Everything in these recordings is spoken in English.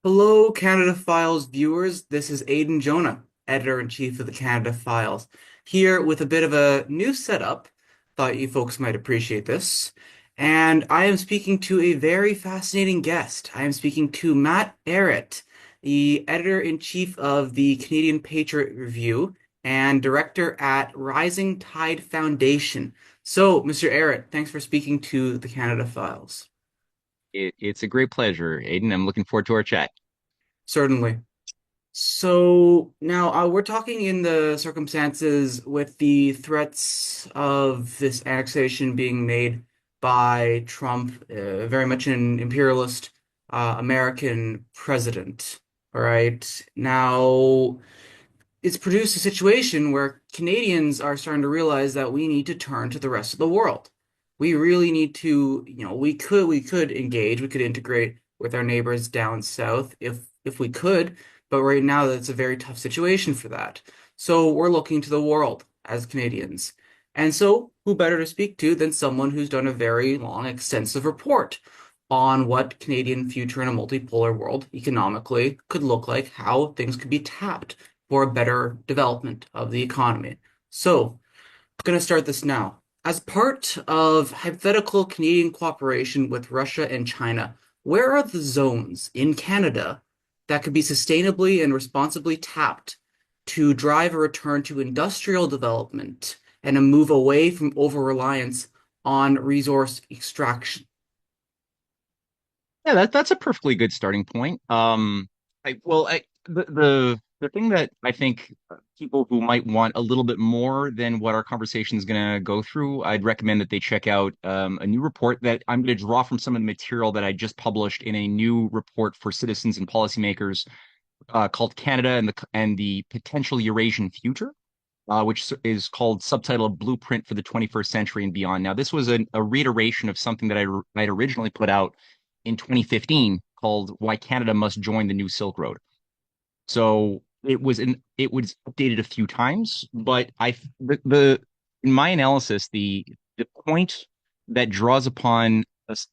Hello, Canada Files viewers. This is Aidan Jonah, editor-in-chief of the Canada Files, here with a bit of a new setup. Thought you folks might appreciate this. And I am speaking to a very fascinating guest. I am speaking to Matt Ehret, the editor-in-chief of the Canadian Patriot Review and director at Rising Tide Foundation. So, Mr. Ehret, thanks for speaking to the Canada Files. It's a great pleasure, Aiden. I'm looking forward to our chat. Certainly. So now we're talking in the circumstances with the threats of this annexation being made by Trump, very much an imperialist American president. All right. Now, it's produced a situation where Canadians are starting to realize that we need to turn to the rest of the world. We really need to, we could engage, we could integrate with our neighbors down south if we could, but right now that's a very tough situation for that. So we're looking to the world as Canadians. And so who better to speak to than someone who's done a very long, extensive report on what Canadian future in a multipolar world economically could look like, how things could be tapped for a better development of the economy. So, I'm going to start this now. As part of hypothetical Canadian cooperation with Russia and China, where are the zones in Canada that could be sustainably and responsibly tapped to drive a return to industrial development and a move away from over-reliance on resource extraction? Yeah, that's a perfectly good starting point. The thing that I think people who might want a little bit more than what our conversation is going to go through, I'd recommend that they check out a new report that I'm going to draw from some of the material that I just published in a new report for citizens and policymakers called Canada and the Potential Eurasian Future. Which is called subtitled Blueprint for the 21st Century and Beyond. Now, this was a reiteration of something that I'd originally put out in 2015 called Why Canada Must Join the New Silk Road. So it was updated a few times, but the in my analysis, the point that draws upon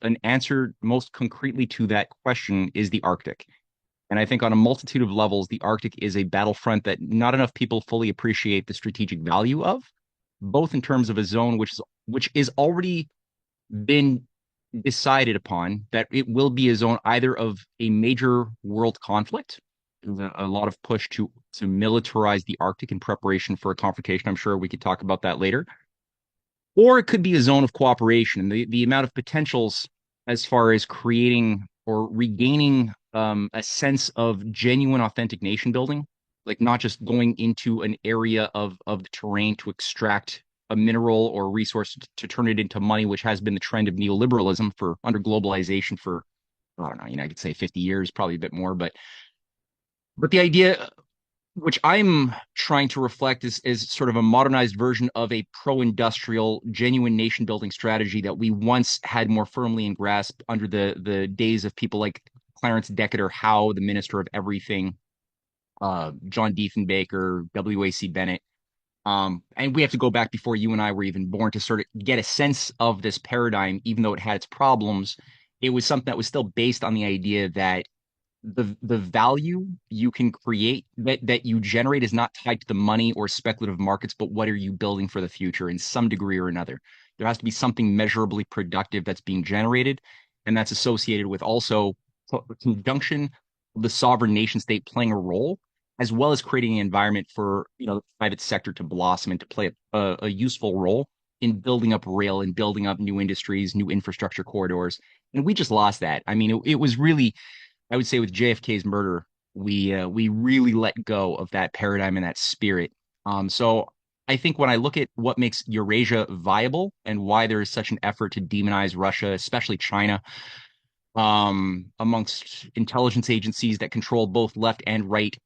an answer most concretely to that question is the Arctic. And I think on a multitude of levels, the Arctic is a battlefront that not enough people fully appreciate the strategic value of, both in terms of a zone which is already been decided upon that it will be a zone either of a major world conflict, a lot of push to militarize the Arctic in preparation for a confrontation. I'm sure we could talk about that later. Or it could be a zone of cooperation. And the amount of potentials as far as creating or regaining a sense of genuine, authentic nation building, like not just going into an area of the terrain to extract a mineral or resource to turn it into money, which has been the trend of neoliberalism for under globalization for, I don't know, I could say 50 years, probably a bit more, but the idea which I'm trying to reflect is sort of a modernized version of a pro-industrial, genuine nation-building strategy that we once had more firmly in grasp under the days of people like Clarence Decatur Howe, the Minister of Everything, John Diefenbaker, W.A.C. Bennett. And we have to go back before you and I were even born to sort of get a sense of this paradigm, even though it had its problems. It was something that was still based on the idea that the value you can create that you generate is not tied to the money or speculative markets, but what are you building for the future in some degree or another. There has to be something measurably productive that's being generated, and that's associated with also conjunction of the sovereign nation state playing a role, as well as creating an environment for the private sector to blossom and to play a useful role in building up rail and building up new industries, new infrastructure corridors. And we just lost that. I mean, it was really I would say with JFK's murder, we really let go of that paradigm and that spirit. So I think when I look at what makes Eurasia viable and why there is such an effort to demonize Russia, especially China, amongst intelligence agencies that control both left and right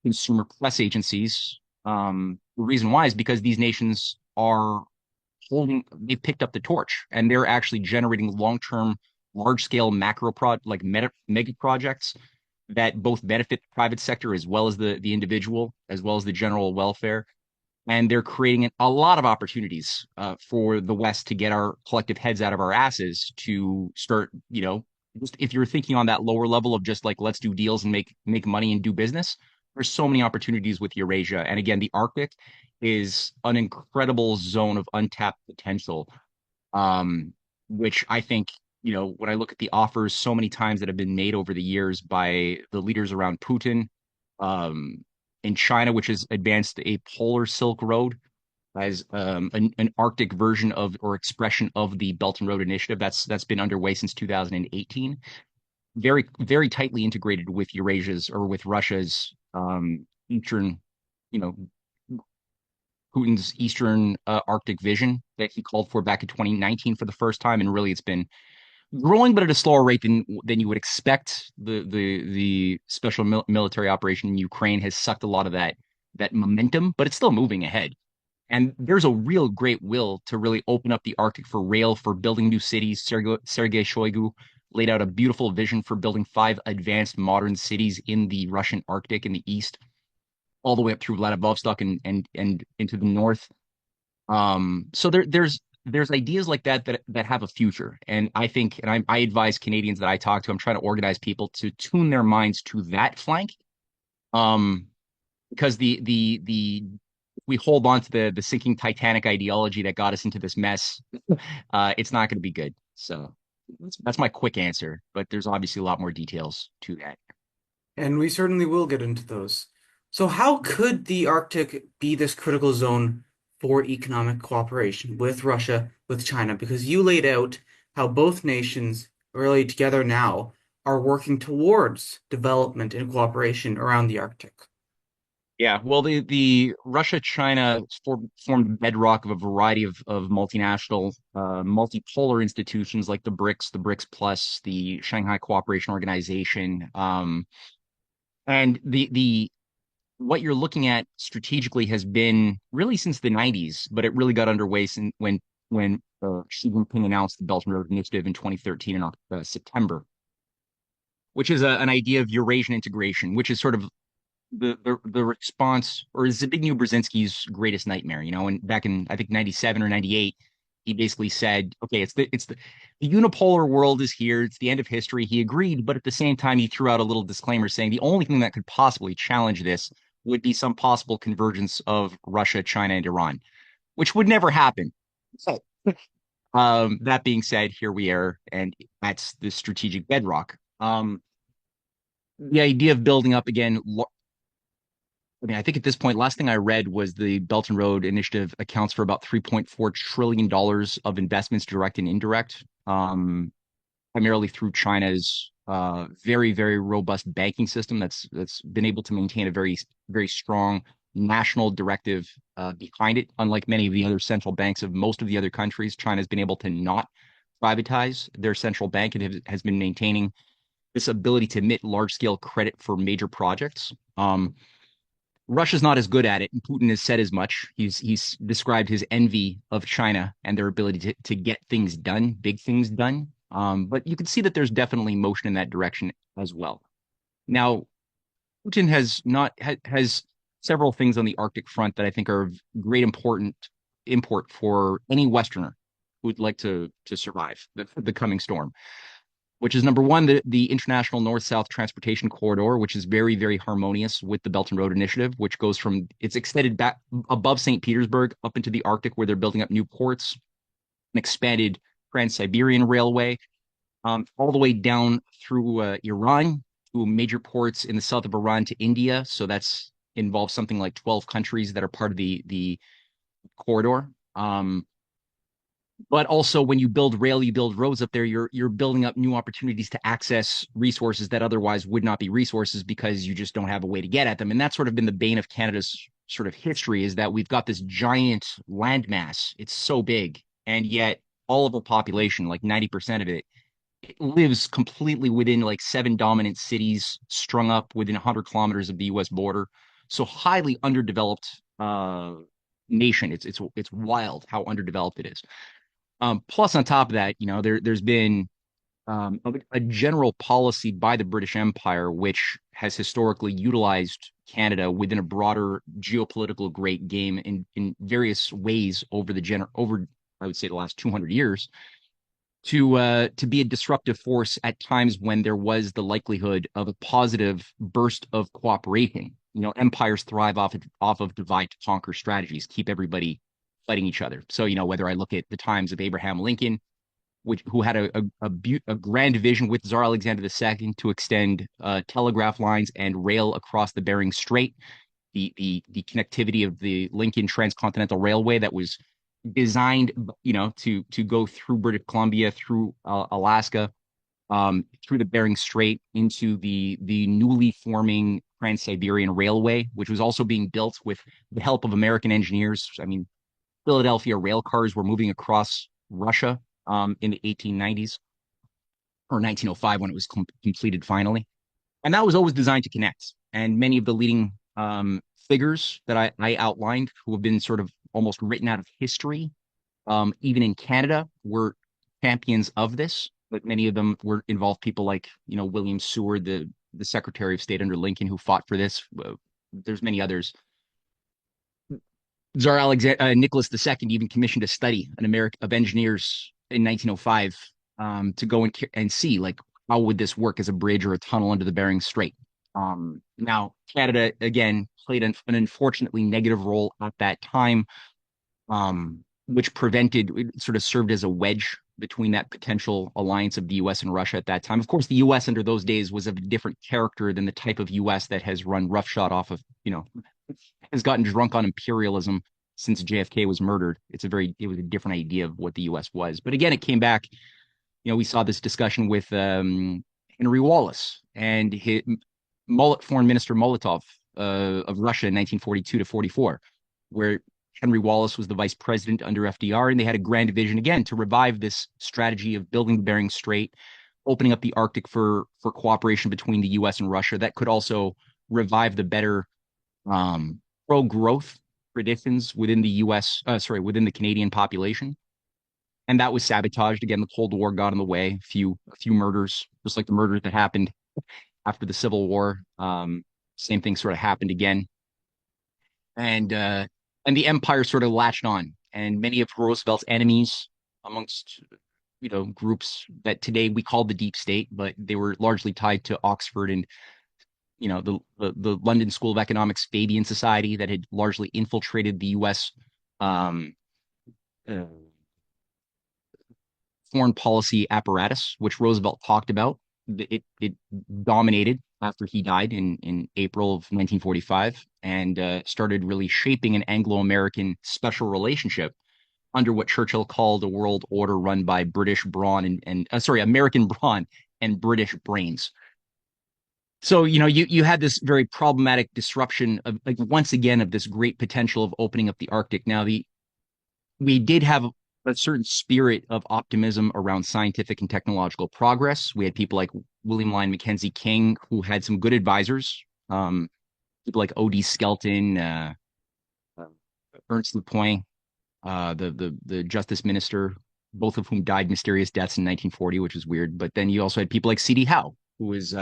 consumer press agencies, the reason why is because these nations are they've picked up the torch and they're actually generating long-term, large-scale mega projects that both benefit the private sector as well as the individual, as well as the general welfare. And they're creating a lot of opportunities for the West to get our collective heads out of our asses to start, just if you're thinking on that lower level of just like let's do deals and make money and do business, there's so many opportunities with Eurasia. And again, the Arctic is an incredible zone of untapped potential, um, which I think, when I look at the offers so many times that have been made over the years by the leaders around Putin, um, in China, which has advanced a polar Silk Road as an Arctic version of or expression of the Belt and Road Initiative that's been underway since 2018, very very tightly integrated with Eurasia's or with Russia's eastern, you know, Putin's Eastern Arctic vision that he called for back in 2019 for the first time, and really it's been growing, but at a slower rate than you would expect. The special military operation in Ukraine has sucked a lot of that momentum, but it's still moving ahead. And there's a real great will to really open up the Arctic for rail, for building new cities. Sergei Shoigu laid out a beautiful vision for building 5 advanced modern cities in the Russian Arctic in the east, all the way up through Vladivostok and into the north. So there's ideas like that have a future, and I think, and I advise Canadians that I talk to, I'm trying to organize people to tune their minds to that flank. Um, because the we hold on to the sinking Titanic ideology that got us into this mess, it's not going to be good. So that's my quick answer, but there's obviously a lot more details to that. And we certainly will get into those. So, how could the Arctic be this critical zone for economic cooperation with Russia, with China? Because you laid out how both nations, really together now, are working towards development and cooperation around the Arctic. Yeah, well, the Russia-China formed bedrock of a variety of multinational, multipolar institutions like the BRICS Plus, the Shanghai Cooperation Organization, and the what you're looking at strategically has been really since the 90s, but it really got underway when Xi Jinping announced the Belt and Road Initiative in 2013 in September, which is an idea of Eurasian integration, which is sort of the response, or Zbigniew Brzezinski's greatest nightmare. And back in I think 97 or 98, he basically said, okay, the unipolar world is here. It's the end of history. He agreed, but at the same time, he threw out a little disclaimer saying the only thing that could possibly challenge this would be some possible convergence of Russia, China, and Iran, which would never happen. So, that being said, here we are, and that's the strategic bedrock. The idea of building up again, I mean, I think at this point, last thing I read was the Belt and Road Initiative accounts for about $3.4 trillion of investments, direct and indirect, primarily through China's very, very robust banking system that's been able to maintain a very, very strong national directive behind it. Unlike many of the other central banks of most of the other countries, China's been able to not privatize their central bank and has been maintaining this ability to emit large scale credit for major projects. Russia's not as good at it, and Putin has said as much. He's described his envy of China and their ability to get things done, big things done. But you can see that there's definitely motion in that direction as well. Now, Putin has several things on the Arctic front that I think are of great important import for any Westerner who would like to survive the coming storm, which is number one, the international north-south transportation corridor, which is very, very harmonious with the Belt and Road Initiative, which goes from, it's extended back above St. Petersburg up into the Arctic, where they're building up new ports, an expanded Trans-Siberian Railway, all the way down through Iran to major ports in the south of Iran to India. So that's involves something like 12 countries that are part of the corridor. But also when you build rail, you build roads up there, you're building up new opportunities to access resources that otherwise would not be resources because you just don't have a way to get at them. And that's sort of been the bane of Canada's sort of history, is that we've got this giant landmass. It's so big, and yet all of the population, like 90% of it lives completely within like 7 dominant cities strung up within 100 kilometers of the US border. So highly underdeveloped nation. It's wild how underdeveloped it is. Plus, on top of that, there's been a general policy by the British Empire, which has historically utilized Canada within a broader geopolitical great game in various ways over I would say, the last 200 years. to be a disruptive force at times when there was the likelihood of a positive burst of cooperation. Empires thrive off of divide to conquer strategies, keep everybody fighting each other. So, whether I look at the times of Abraham Lincoln, who had a grand vision with Tsar Alexander II to extend telegraph lines and rail across the Bering Strait, the connectivity of the Lincoln Transcontinental Railway that was designed, to go through British Columbia, through Alaska, through the Bering Strait into the newly forming Trans-Siberian Railway, which was also being built with the help of American engineers. I mean, Philadelphia rail cars were moving across Russia in the 1890s or 1905 when it was completed finally. And that was always designed to connect. And many of the leading figures that I outlined, who have been sort of almost written out of history, even in Canada, were champions of this. But many of them were involved. People like William Seward, the Secretary of State under Lincoln, who fought for this. There's many others. Tsar Alexander Nicholas II even commissioned a study of engineers in 1905 to go and see like how would this work as a bridge or a tunnel under the Bering Strait. Now Canada again played an unfortunately negative role at that time, which prevented it sort of served as a wedge between that potential alliance of the U.S. and Russia at that time. Of course, the U.S. under those days was of a different character than the type of U.S. that has run roughshod off of, has gotten drunk on imperialism since JFK was murdered. It was a different idea of what the U.S. was. But again, it came back. We saw this discussion with Henry Wallace and his Foreign Minister Molotov of Russia in 1942 to 44, where Henry Wallace was the vice president under FDR, and they had a grand vision again to revive this strategy of building the Bering Strait, opening up the Arctic for cooperation between the U.S. and Russia that could also revive the better pro-growth traditions within the within the Canadian population. And that was sabotaged. Again, the Cold War got in the way. A few murders, just like the murders that happened after the Civil War. Same thing sort of happened again. And the empire sort of latched on. And many of Roosevelt's enemies, amongst groups that today we call the deep state, but they were largely tied to Oxford and the London School of Economics Fabian Society that had largely infiltrated the U.S. Um, uh, foreign policy apparatus, which Roosevelt talked about. It dominated after he died in April of 1945 and started really shaping an Anglo-American special relationship under what Churchill called a world order run by British brawn and American brawn and British brains. So, you had this very problematic disruption of, like, once again, of this great potential of opening up the Arctic. Now, we did have a certain spirit of optimism around scientific and technological progress. We had people like William Lyon Mackenzie King, who had some good advisors. People like Odie Skelton, Ernst LaPointe, the Justice Minister, both of whom died mysterious deaths in 1940, which was weird. But then you also had people like C.D. Howe, who was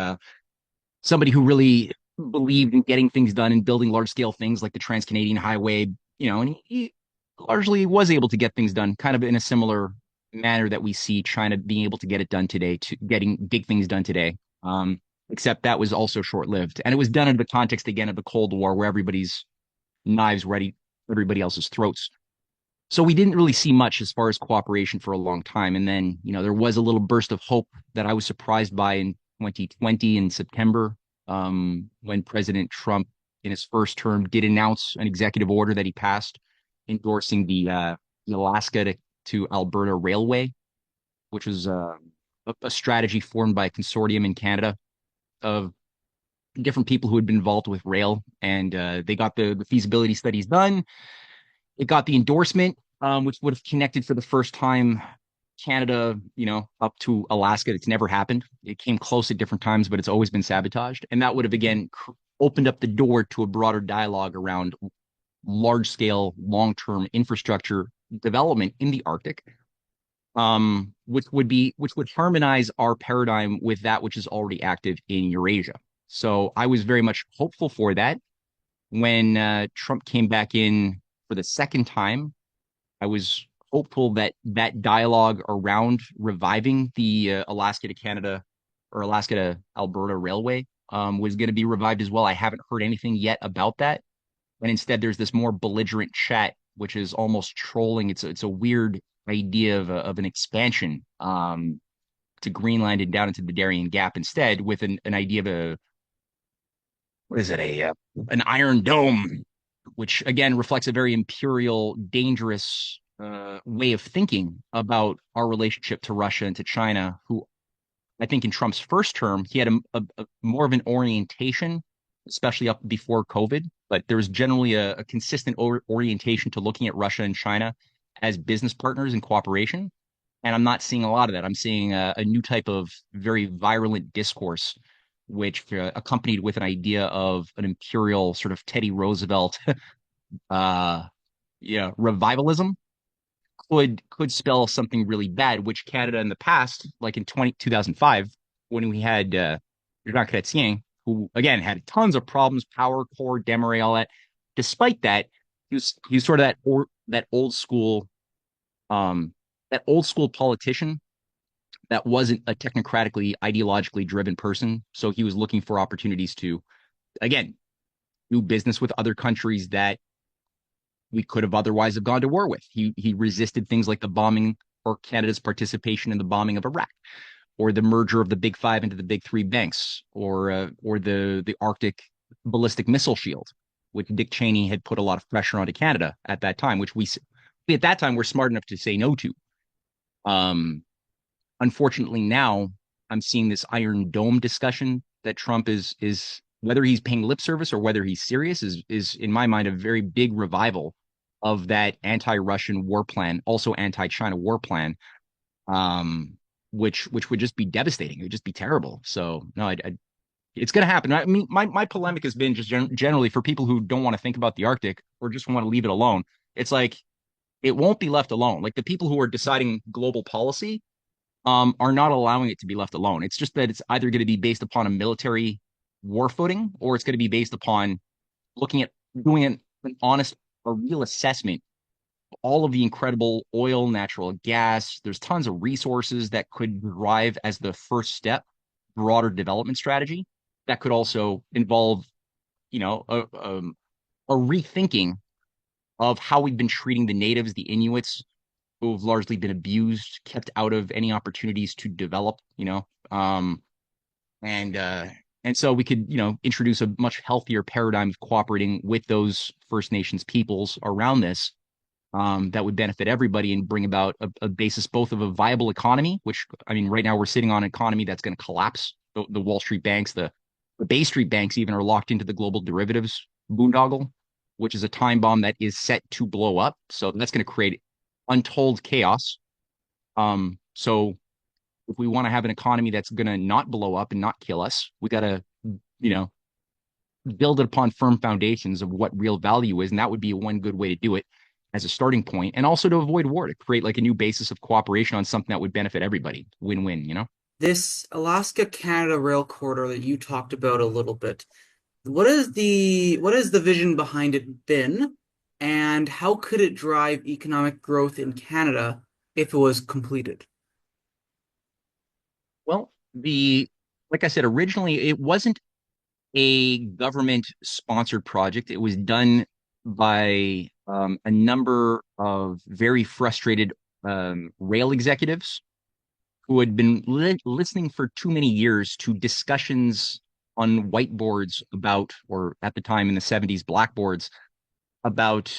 somebody who really believed in getting things done and building large scale things like the Trans-Canadian Highway, and he largely was able to get things done kind of in a similar manner that we see China being able to get it done today, to getting big things done today. Except that was also short lived. And it was done in the context again of the Cold War where everybody's knives ready everybody else's throats. So we didn't really see much as far as cooperation for a long time. And then, there was a little burst of hope that I was surprised by in 2020 in September, when President Trump, in his first term, did announce an executive order that he passed endorsing the Alaska to Alberta Railway, which was a strategy formed by a consortium in Canada of different people who had been involved with rail. And they got the feasibility studies done. It got the endorsement, which would have connected for the first time Canada, up to Alaska. It's never happened. It came close at different times, but it's always been sabotaged. And that would have, again, opened up the door to a broader dialogue around large scale, long term infrastructure development in the Arctic, which would harmonize our paradigm with that which is already active in Eurasia. So I was very much hopeful for that. When Trump came back in for the second time, I was hopeful that that dialogue around reviving the Alaska to Canada or Alaska to Alberta Railway was going to be revived as well. I haven't heard anything yet about that. And instead, there's this more belligerent chat, which is almost trolling. It's a weird idea of an expansion to Greenland and down into the Darien Gap instead, with an idea of a what is it an Iron Dome, which again reflects a very imperial, dangerous way of thinking about our relationship to Russia and to China, who I think in Trump's first term, he had a more of an orientation, especially up before COVID, but there was generally a consistent orientation to looking at Russia and China as business partners in cooperation. And I'm not seeing a lot of that. I'm seeing a new type of very virulent discourse, which accompanied with an idea of an imperial sort of Teddy Roosevelt, uh, revivalism could spell something really bad, which Canada in the past, like in 2005, when we had Jean Chrétien, who again had tons of problems, power core, Desmarais, all that. Despite that, he was sort of that um old school politician that wasn't a technocratically ideologically driven person. So he was looking for opportunities to again do business with other countries that we could have otherwise have gone to war with. He resisted things like the bombing or Canada's participation in the bombing of Iraq, or the merger of the Big Five into the Big Three banks, or the Arctic ballistic missile shield, which Dick Cheney had put a lot of pressure onto Canada at that time, which we at that time were smart enough to say no to. Um, Unfortunately, now I'm seeing this Iron Dome discussion that Trump is whether he's paying lip service or whether he's serious is in my mind a very big revival of that anti-Russian war plan, also anti-China war plan, um, which would just be devastating. It would just be terrible. So no, it's going to happen. I mean, my polemic has been just generally for people who don't want to think about the Arctic or just want to leave it alone. It's like it won't be left alone. Like the people who are deciding global policy are not allowing it to be left alone. It's just that it's either going to be based upon a military war footing or it's going to be based upon looking at doing an honest, a real assessment of all of the incredible oil, natural gas. There's tons of resources that could drive as the first step, broader development strategy that could also involve, you know, a rethinking of how we've been treating the natives, the Inuits, who've largely been abused, kept out of any opportunities to develop, and and so we could, introduce a much healthier paradigm of cooperating with those First Nations peoples around this, that would benefit everybody and bring about a basis both of a viable economy, which I mean, right now we're sitting on an economy that's going to collapse. The Wall Street banks, the Bay Street banks even are locked into the global derivatives boondoggle, which is a time bomb that is set to blow up. So that's going to create untold chaos. So if we want to have an economy that's going to not blow up and not kill us, we got to, you know, build it upon firm foundations of what real value is. And that would be one good way to do it as a starting point, and also to avoid war, to create like a new basis of cooperation on something that would benefit everybody. Win-win. This Alaska Canada rail corridor that you talked about a little bit, what is the vision behind it been, and how could it drive economic growth in Canada if it was completed? Well, like I said, originally it wasn't a government sponsored project. It was done by a number of very frustrated rail executives who had been listening for too many years to discussions on whiteboards about, or at the time in the 70s, blackboards about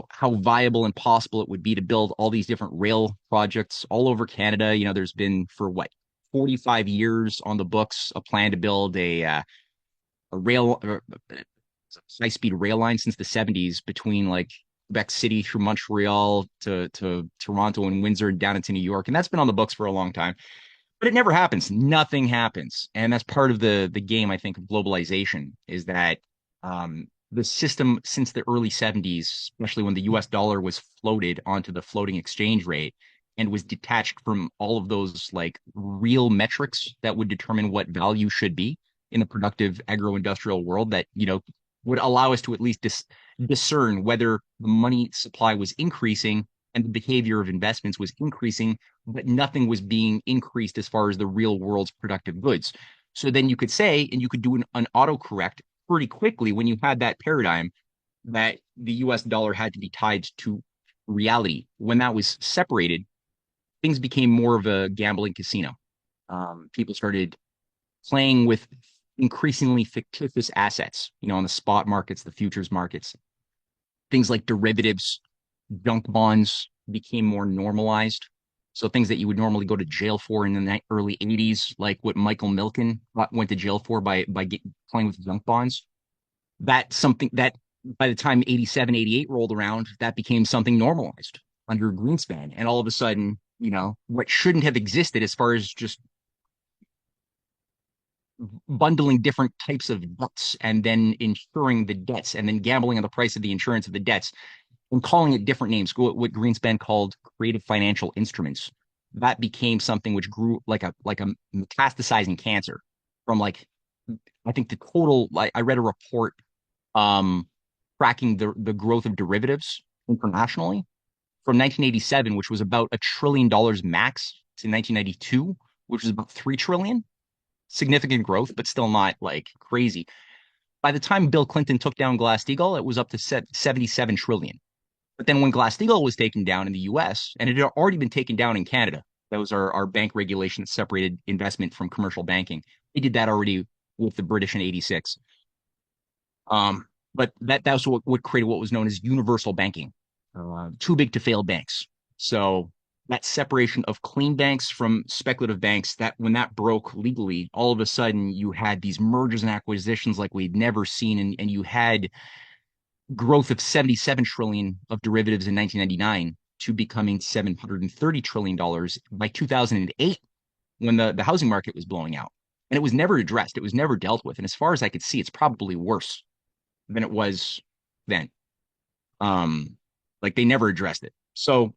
how viable and possible it would be to build all these different rail projects all over Canada. There's been for what 45 years on the books a plan to build a rail high speed rail line since the 70s between like Quebec City through Montreal to Toronto and Windsor and down into New York, and that's been on the books for a long time. But it never happens. Nothing happens, and that's part of the game. I think of globalization is that the system since the early 70s, especially when the U.S. dollar was floated onto the floating exchange rate and was detached from all of those like real metrics that would determine what value should be in the productive agro-industrial world, that would allow us to at least discern whether the money supply was increasing and the behavior of investments was increasing, but nothing was being increased as far as the real world's productive goods. So then you could say, and you could do an autocorrect pretty quickly when you had that paradigm that the US dollar had to be tied to reality. When that was separated, things became more of a gambling casino. People started playing with increasingly fictitious assets, on the spot markets, the futures markets. Things like derivatives, junk bonds became more normalized. So things that you would normally go to jail for in the early 80s, like what Michael Milken went to jail for by playing with junk bonds. That's something that by the time 87, 88 rolled around, that became something normalized under Greenspan. And all of a sudden, what shouldn't have existed as far as just bundling different types of debts and then insuring the debts and then gambling on the price of the insurance of the debts and calling it different names, what Greenspan called creative financial instruments. That became something which grew like a metastasizing cancer from like I think the total I read a report um tracking the growth of derivatives internationally from 1987, which was about $1 trillion max, to 1992, which was about 3 trillion. Significant growth, but still not like crazy. By the time Bill Clinton took down Glass-Steagall, it was up to 77 trillion. But then when Glass-Steagall was taken down in the US, and it had already been taken down in Canada, that was our bank regulation that separated investment from commercial banking. They did that already with the British in 86. But that was what created what was known as universal banking, too big to fail banks. So that separation of clean banks from speculative banks, that when that broke legally, all of a sudden you had these mergers and acquisitions like we'd never seen, and you had growth of 77 trillion of derivatives in 1999 to becoming $730 trillion by 2008 when the housing market was blowing out. And it was never addressed. It was never dealt with. And as far as I could see, it's probably worse than it was then. Like they never addressed it. So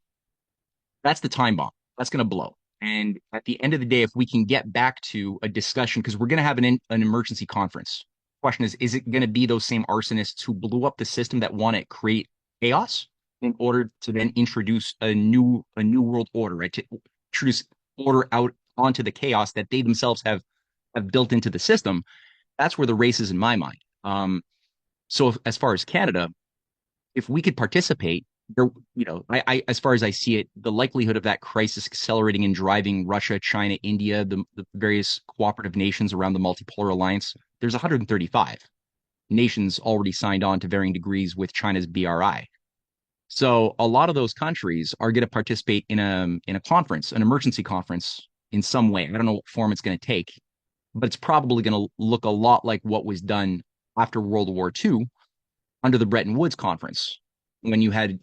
that's the time bomb. That's going to blow. And at the end of the day, if we can get back to a discussion, because we're going to have an emergency conference. Question is it going to be those same arsonists who blew up the system that want to create chaos in order to then introduce a new world order, right? To introduce order out onto the chaos that they themselves have built into the system. That's where the race is in my mind. So as far as Canada, if we could participate, there, as far as I see it, the likelihood of that crisis accelerating and driving Russia, China, India, the various cooperative nations around the multipolar alliance, there's 135 nations already signed on to varying degrees with China's BRI. So a lot of those countries are going to participate in a conference, an emergency conference in some way. I don't know what form it's going to take, but it's probably going to look a lot like what was done after World War II under the Breton Woods Conference, when you had,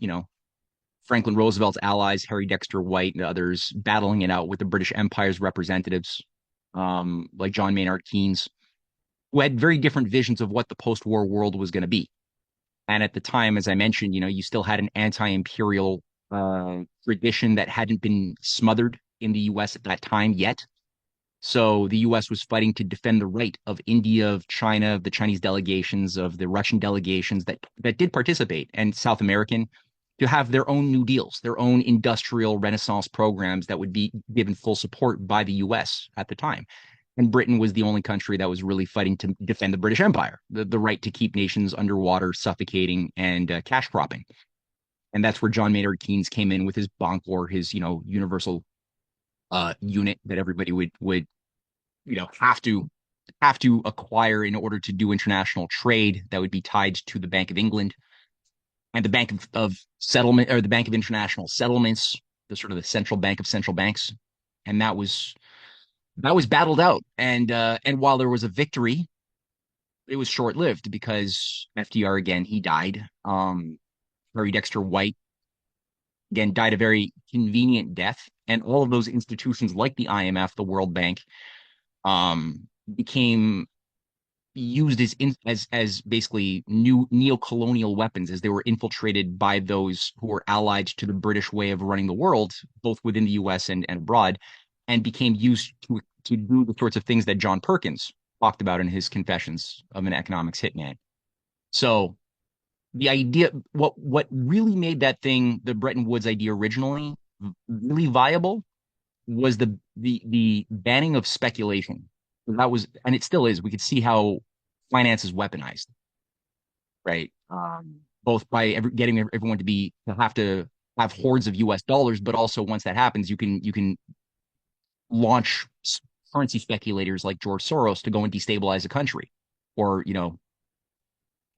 Franklin Roosevelt's allies, Harry Dexter White and others, battling it out with the British Empire's representatives, like John Maynard Keynes, who had very different visions of what the post-war world was going to be. And at the time, as I mentioned, you still had an anti-imperial tradition that hadn't been smothered in the U.S. at that time yet. So the U.S. was fighting to defend the right of India, of China, of the Chinese delegations, of the Russian delegations that did participate, and South American, to have their own New Deals, their own industrial Renaissance programs that would be given full support by the U.S. at the time. And Britain was the only country that was really fighting to defend the British Empire, the right to keep nations underwater, suffocating, and cash cropping. And that's where John Maynard Keynes came in with his Bancor, his universal unit that everybody would have to acquire in order to do international trade, that would be tied to the Bank of England and the Bank of Settlement, or the Bank of International Settlements, the sort of the central bank of central banks. And that was battled out. And while there was a victory, it was short lived because FDR, again, he died. Harry Dexter White, again, died a very convenient death. And all of those institutions like the IMF, the World Bank, became used as basically new neo-colonial weapons, as they were infiltrated by those who were allied to the British way of running the world, both within the US and abroad, and became used to do the sorts of things that John Perkins talked about in his Confessions of an Economics Hitman. So the idea, what really made that thing, the Bretton Woods idea originally, really viable was the banning of speculation. That was, and it still is. We could see how finance is weaponized, right? Both by getting everyone to have hordes of U.S. dollars, but also once that happens, you can launch currency speculators like George Soros to go and destabilize a country, or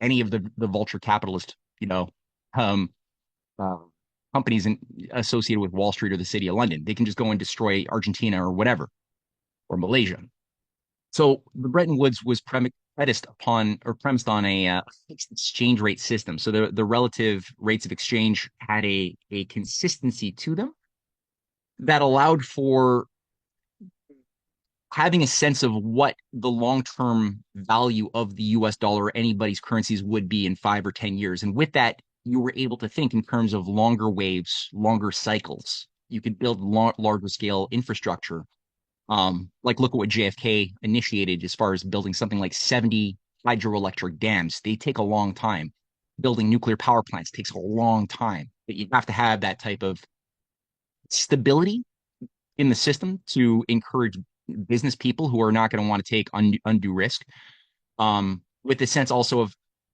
any of the vulture capitalist um, uh, companies associated with Wall Street or the City of London. They can just go and destroy Argentina or whatever, or Malaysia. So the Bretton Woods was premised on a fixed exchange rate system. So the relative rates of exchange had a consistency to them that allowed for having a sense of what the long-term value of the US dollar or anybody's currencies would be in 5 or 10 years. And with that, you were able to think in terms of longer waves, longer cycles. You could build larger scale infrastructure. Like look at what JFK initiated as far as building something like 70 hydroelectric dams. They take a long time. Building nuclear power plants takes a long time. But you have to have that type of stability in the system to encourage business people who are not going to want to take undue risk. With the sense also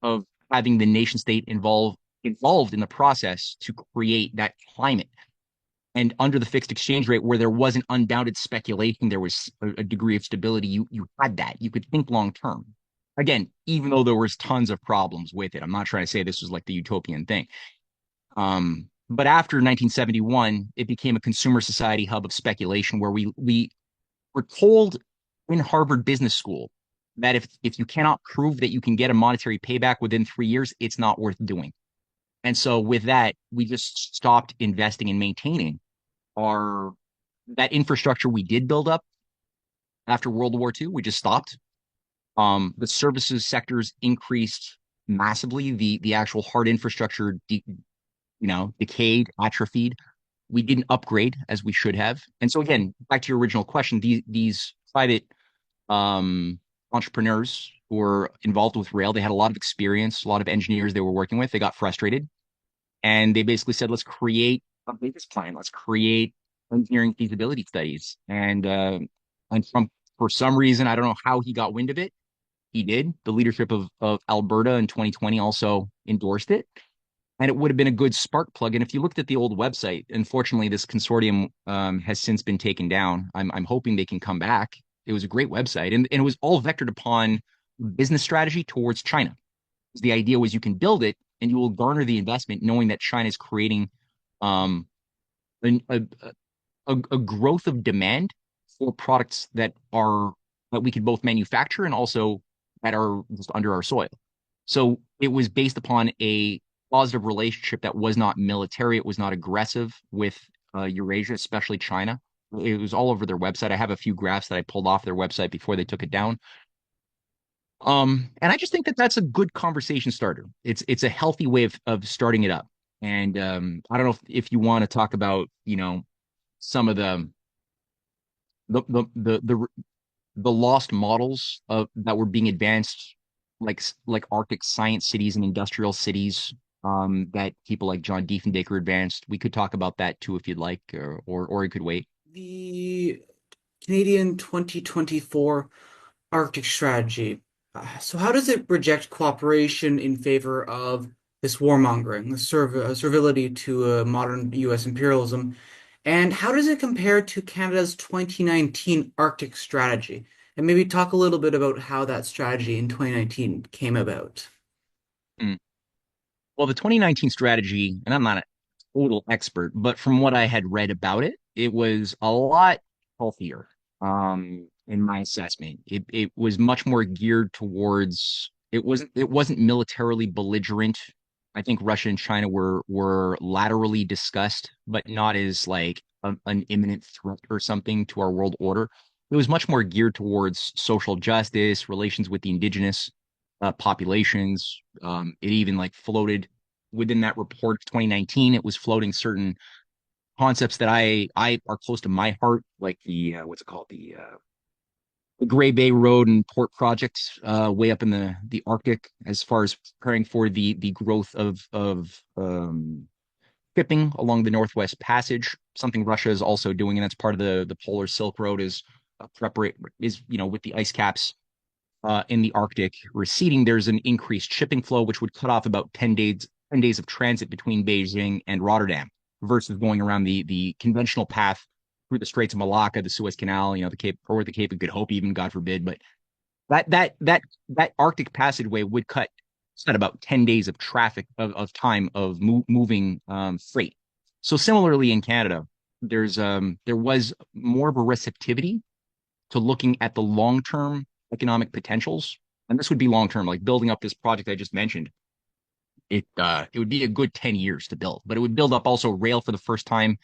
of having the nation state involved in the process to create that climate. And under the fixed exchange rate, where there wasn't unbounded speculation, there was a degree of stability. You had that. You could think long term. Again, even though there was tons of problems with it, I'm not trying to say this was like the utopian thing. But after 1971, it became a consumer society hub of speculation where we were told in Harvard Business School that if you cannot prove that you can get a monetary payback within 3 years, it's not worth doing. And so with that, we just stopped investing and maintaining our that infrastructure we did build up after World War II. We just stopped. The services sectors increased massively. The actual hard infrastructure decayed, atrophied. We didn't upgrade as we should have. And so again, back to your original question, these private entrepreneurs who were involved with rail, they had a lot of experience, a lot of engineers they were working with. They got frustrated and they basically said, let's create a business plan. Let's create engineering feasibility studies. And for some reason, I don't know how he got wind of it. He did. The leadership of Alberta in 2020 also endorsed it. And it would have been a good spark plug. And if you looked at the old website, unfortunately, this consortium has since been taken down. I'm hoping they can come back. It was a great website, and it was all vectored upon business strategy towards China. The idea was you can build it and you will garner the investment, knowing that China is creating um, a, a, a growth of demand for products that we could both manufacture and also that are just under our soil. So it was based upon a positive relationship that was not military. It was not aggressive with Eurasia, especially China. It was all over their website. I have a few graphs that I pulled off their website before they took it down. And I just think that that's a good conversation starter. It's a healthy way of starting it up. And I don't know if you want to talk about, some of the the the the, the lost models of that were being advanced, like Arctic science cities and industrial cities, that people like John Diefenbaker advanced. We could talk about that too if you'd like, or you could wait. The Canadian 2024 Arctic strategy. So how does it reject cooperation in favor of this warmongering, the servility to modern U.S. imperialism? And how does it compare to Canada's 2019 Arctic strategy? And maybe talk a little bit about how that strategy in 2019 came about. Mm. Well, the 2019 strategy, and I'm not a total expert, but from what I had read about it, it was a lot healthier, in my assessment. It was much more geared towards it wasn't militarily belligerent. I think Russia and China were laterally discussed, but not as like an imminent threat or something to our world order. It was much more geared towards social justice, relations with the indigenous populations. It even like floated within that report of 2019. It was floating certain concepts that I are close to my heart, like the what's it called, the Gray Bay Road and port project way up in the Arctic, as far as preparing for the growth of shipping along the Northwest Passage. Something Russia is also doing, and that's part of the Polar Silk Road is preparate is with the ice caps in the Arctic receding, there's an increased shipping flow, which would cut off about 10 days of transit between Beijing and Rotterdam versus going around the conventional path through the Straits of Malacca, the Suez Canal, the Cape or the Cape of Good Hope, even God forbid. But that Arctic passageway would cut about 10 days of traffic of time of moving freight. So similarly in Canada, there was more of a receptivity to looking at the long-term economic potentials. And this would be long-term, like building up this project I just mentioned. It would be a good 10 years to build, but it would build up also rail for the first time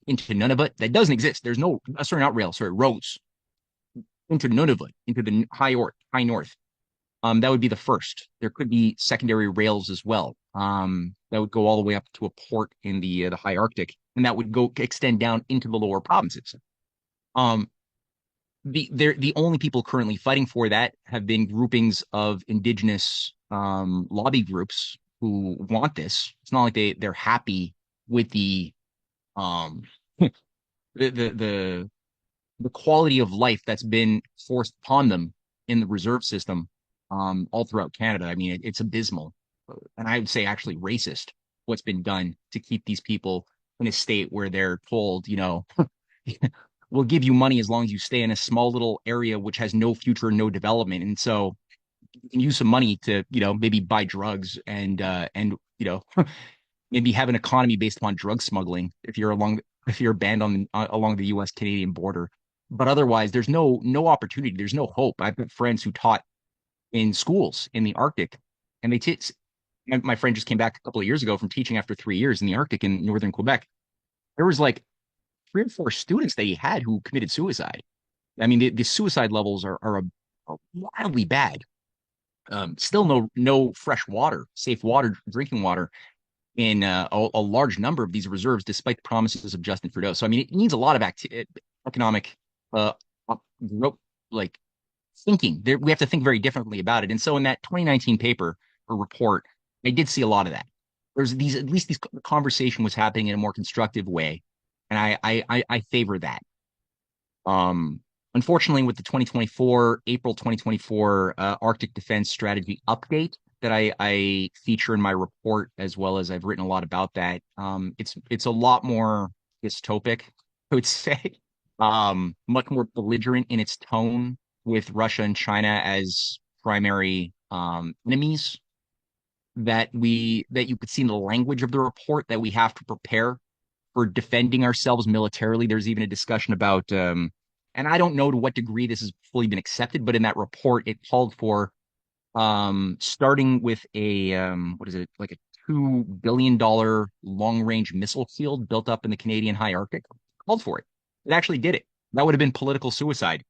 into Nunavut. That doesn't exist. There's no, sorry, not rail, sorry, roads into Nunavut, into the high north. That would be the first. There could be secondary rails as well. That would go all the way up to a port in the high Arctic, and that would go extend down into the lower provinces. Um, the only people currently fighting for that have been groupings of indigenous lobby groups who want this. It's not like they're happy with um the the quality of life that's been forced upon them in the reserve system all throughout Canada. I mean, it's abysmal, and I would say actually racist what's been done to keep these people in a state where they're told, we'll give you money as long as you stay in a small little area which has no future, no development. And so you can use some money to, maybe buy drugs and maybe have an economy based upon drug smuggling if you're banned along the U.S. Canadian border. But otherwise, there's no opportunity. There's no hope. I've got friends who taught in schools in the Arctic, and my friend just came back a couple of years ago from teaching after 3 years in the Arctic in northern Quebec. There was like 3 or 4 students that he had who committed suicide. I mean, the suicide levels are wildly bad. Still no fresh water, safe water, drinking water in a large number of these reserves, despite the promises of Justin Trudeau. So I mean, it needs a lot of economic uh, like thinking. We have to think very differently about it. And so in that 2019 paper or report, I did see a lot of that. There's these at least these conversation was happening in a more constructive way, and I favor that. Um, Unfortunately, with the 2024 April 2024 Arctic Defense Strategy update that I feature in my report, as well as I've written a lot about that. It's a lot more dystopic, I would say, much more belligerent in its tone, with Russia and China as primary enemies. That you could see in the language of the report that we have to prepare for defending ourselves militarily. There's even a discussion about, and I don't know to what degree this has fully been accepted, but in that report, it called for starting with what is it, like a $2 billion long range missile field built up in the Canadian high Arctic. Called for it. It actually did it. That would have been political suicide,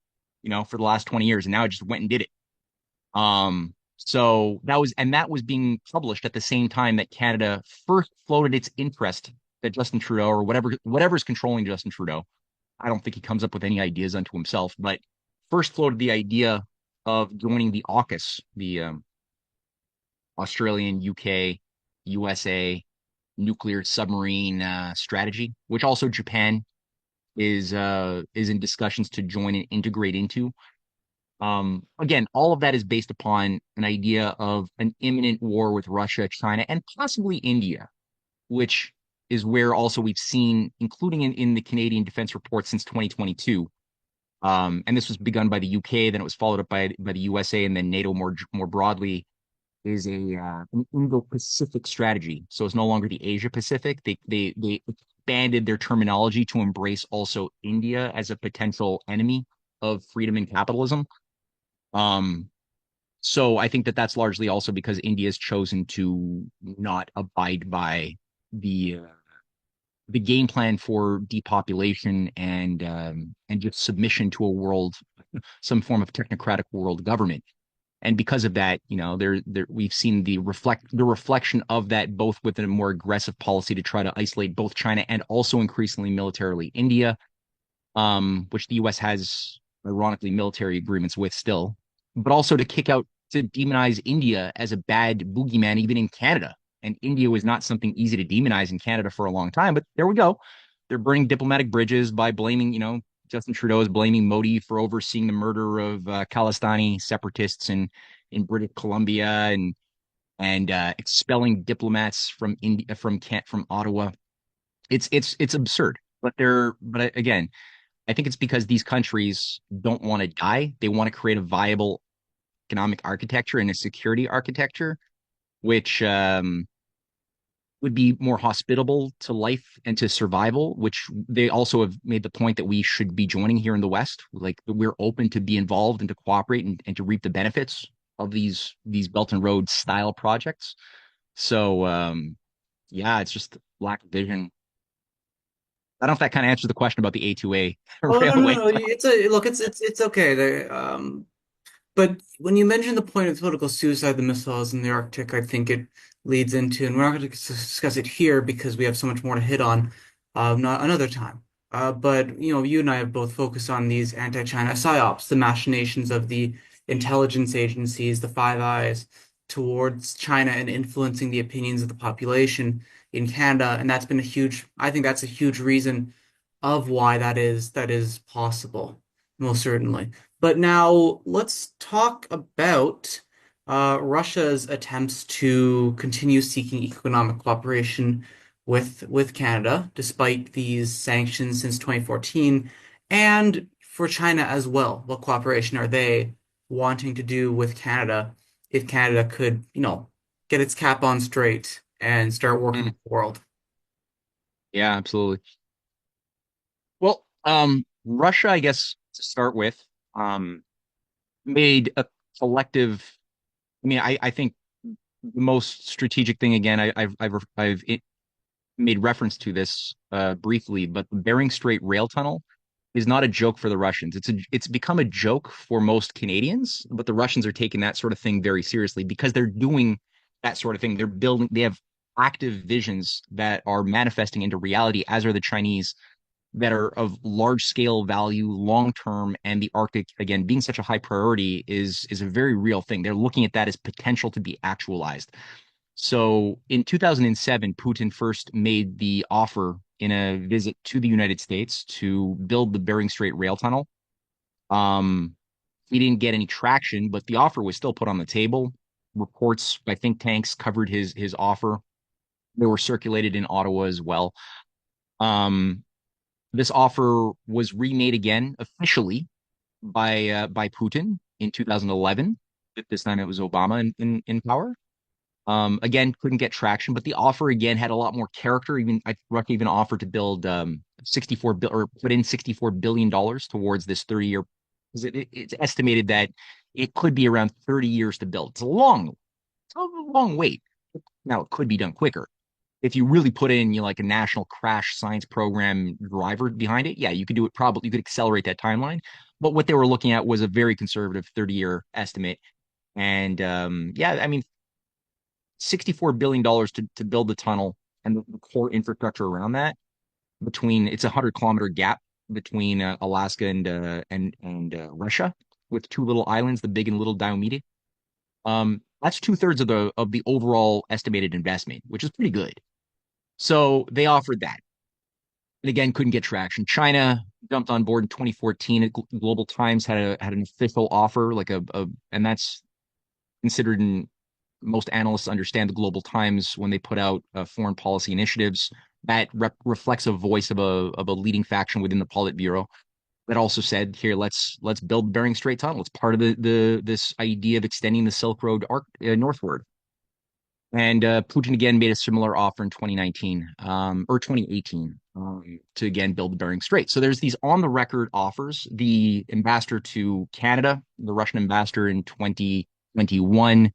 for the last 20 years. And now it just went and did it. So that was being published at the same time that Canada first floated its interest that Justin Trudeau, or whatever's controlling Justin Trudeau, I don't think he comes up with any ideas unto himself, but first floated the idea of joining the AUKUS, the Australian, UK, USA nuclear submarine strategy, which also Japan is in discussions to join and integrate into. Again, all of that is based upon an idea of an imminent war with Russia, China, and possibly India, which is where also we've seen, including in the Canadian Defense Report since 2022. And this was begun by the UK, then it was followed up by the USA, and then NATO more broadly, is an Indo-Pacific strategy. So it's no longer the Asia Pacific. They expanded their terminology to embrace also India as a potential enemy of freedom and capitalism. Um, so I think that that's largely also because India has chosen to not abide by the uh, the game plan for depopulation and just submission to a world, some form of technocratic world government. And because of that, there we've seen the reflection of that, both with a more aggressive policy to try to isolate both China and also increasingly militarily India, which the U.S. has ironically, military agreements with still, but also to kick out, to demonize India as a bad boogeyman, even in Canada. And India was not something easy to demonize in Canada for a long time. But there we go. They're burning diplomatic bridges by blaming, Justin Trudeau is blaming Modi for overseeing the murder of Khalistani separatists in British Columbia and expelling diplomats from India from Ottawa. It's absurd. But again, I think it's because these countries don't want to die. They want to create a viable economic architecture and a security architecture, which would be more hospitable to life and to survival, which they also have made the point that we should be joining here in the West. Like we're open to be involved and to cooperate and to reap the benefits of these Belt and Road style projects. So yeah, it's just lack of vision. I don't know if that kind of answers the question about the A2A Oh no, no, railway. no. It's a look. It's okay. But when you mention the point of political suicide, the missiles in the Arctic, I think it leads into, and we're not going to discuss it here because we have so much more to hit on, not another time. But you and I have both focused on these anti-China psyops, the machinations of the intelligence agencies, the Five Eyes, towards China and influencing the opinions of the population in Canada, and that's been a huge. I think that's a huge reason of why that is possible, most certainly. But now let's talk about Russia's attempts to continue seeking economic cooperation with Canada, despite these sanctions since 2014, and for China as well. What cooperation are they wanting to do with Canada if Canada could, get its cap on straight and start working Mm, with the world? yeah, absolutely. Well, Russia, I guess to start with, um, made a collective. I mean, I think the most strategic thing again, I've made reference to this briefly, but the Bering Strait rail tunnel is not a joke for the Russians. It's become a joke for most Canadians, but the Russians are taking that sort of thing very seriously because they're doing that sort of thing. They have active visions that are manifesting into reality, as are the Chinese, that are of large scale value, long term, and the Arctic again being such a high priority is a very real thing. They're looking at that as potential to be actualized. So in 2007, Putin first made the offer in a visit to the United States to build the Bering Strait rail tunnel. Um, he didn't get any traction, but the offer was still put on the table. Reports by think tanks covered his offer. They were circulated in Ottawa as well. Um, this offer was remade again officially by Putin in 2011. This time it was Obama in power. Again, couldn't get traction, but the offer again had a lot more character. Even I Russia even offered to build 64 bill or put in $64 billion towards this 30-year. Because it's estimated that it could be around 30 years to build. It's a long wait. Now it could be done quicker if you really put in like a national crash science program driver behind it. Yeah, you could do it. Probably you could accelerate that timeline. But what they were looking at was a very conservative 30-year estimate. And yeah, I mean, $64 billion to build the tunnel and the core infrastructure around that. Between it's a 100-kilometer gap between Alaska and Russia, with two little islands, the big and little Diomede. That's two-thirds of the overall estimated investment, which is pretty good. So they offered that, and again couldn't get traction. China jumped on board in 2014. Global Times had an official offer, like and that's considered in most analysts understand the Global Times when they put out foreign policy initiatives. That reflects a voice of a leading faction within the Politburo that also said, "Here, let's build the Bering Strait tunnel. It's part of the this idea of extending the Silk Road northward." And Putin again made a similar offer in 2019 or 2018 to again build the Bering Strait. So there's these on the record offers. The ambassador to Canada, the Russian ambassador in 2021,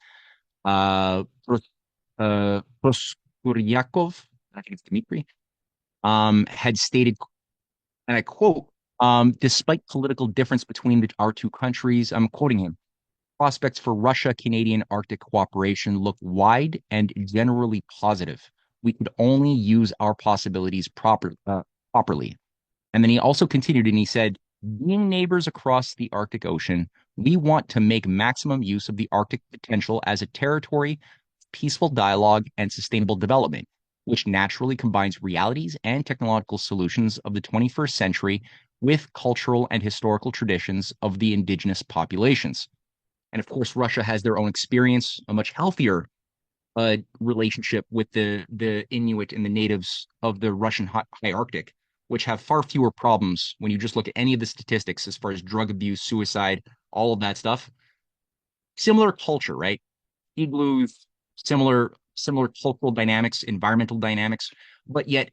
uh, Proskuryakov, I think it's Dmitry, had stated, and I quote, despite political difference between our two countries, I'm quoting him, prospects for Russia-Canadian Arctic cooperation look wide and generally positive. We could only use our possibilities properly. And then he also continued and he said, Being neighbors across the Arctic Ocean, we want to make maximum use of the Arctic potential as a territory of peaceful dialogue and sustainable development, which naturally combines realities and technological solutions of the 21st century with cultural and historical traditions of the indigenous populations. And of course, Russia has their own experience, a much healthier relationship with the Inuit and the natives of the Russian high Arctic, which have far fewer problems when you just look at any of the statistics as far as drug abuse, suicide, all of that stuff. Similar culture, right? Igloos, similar cultural dynamics, environmental dynamics, but yet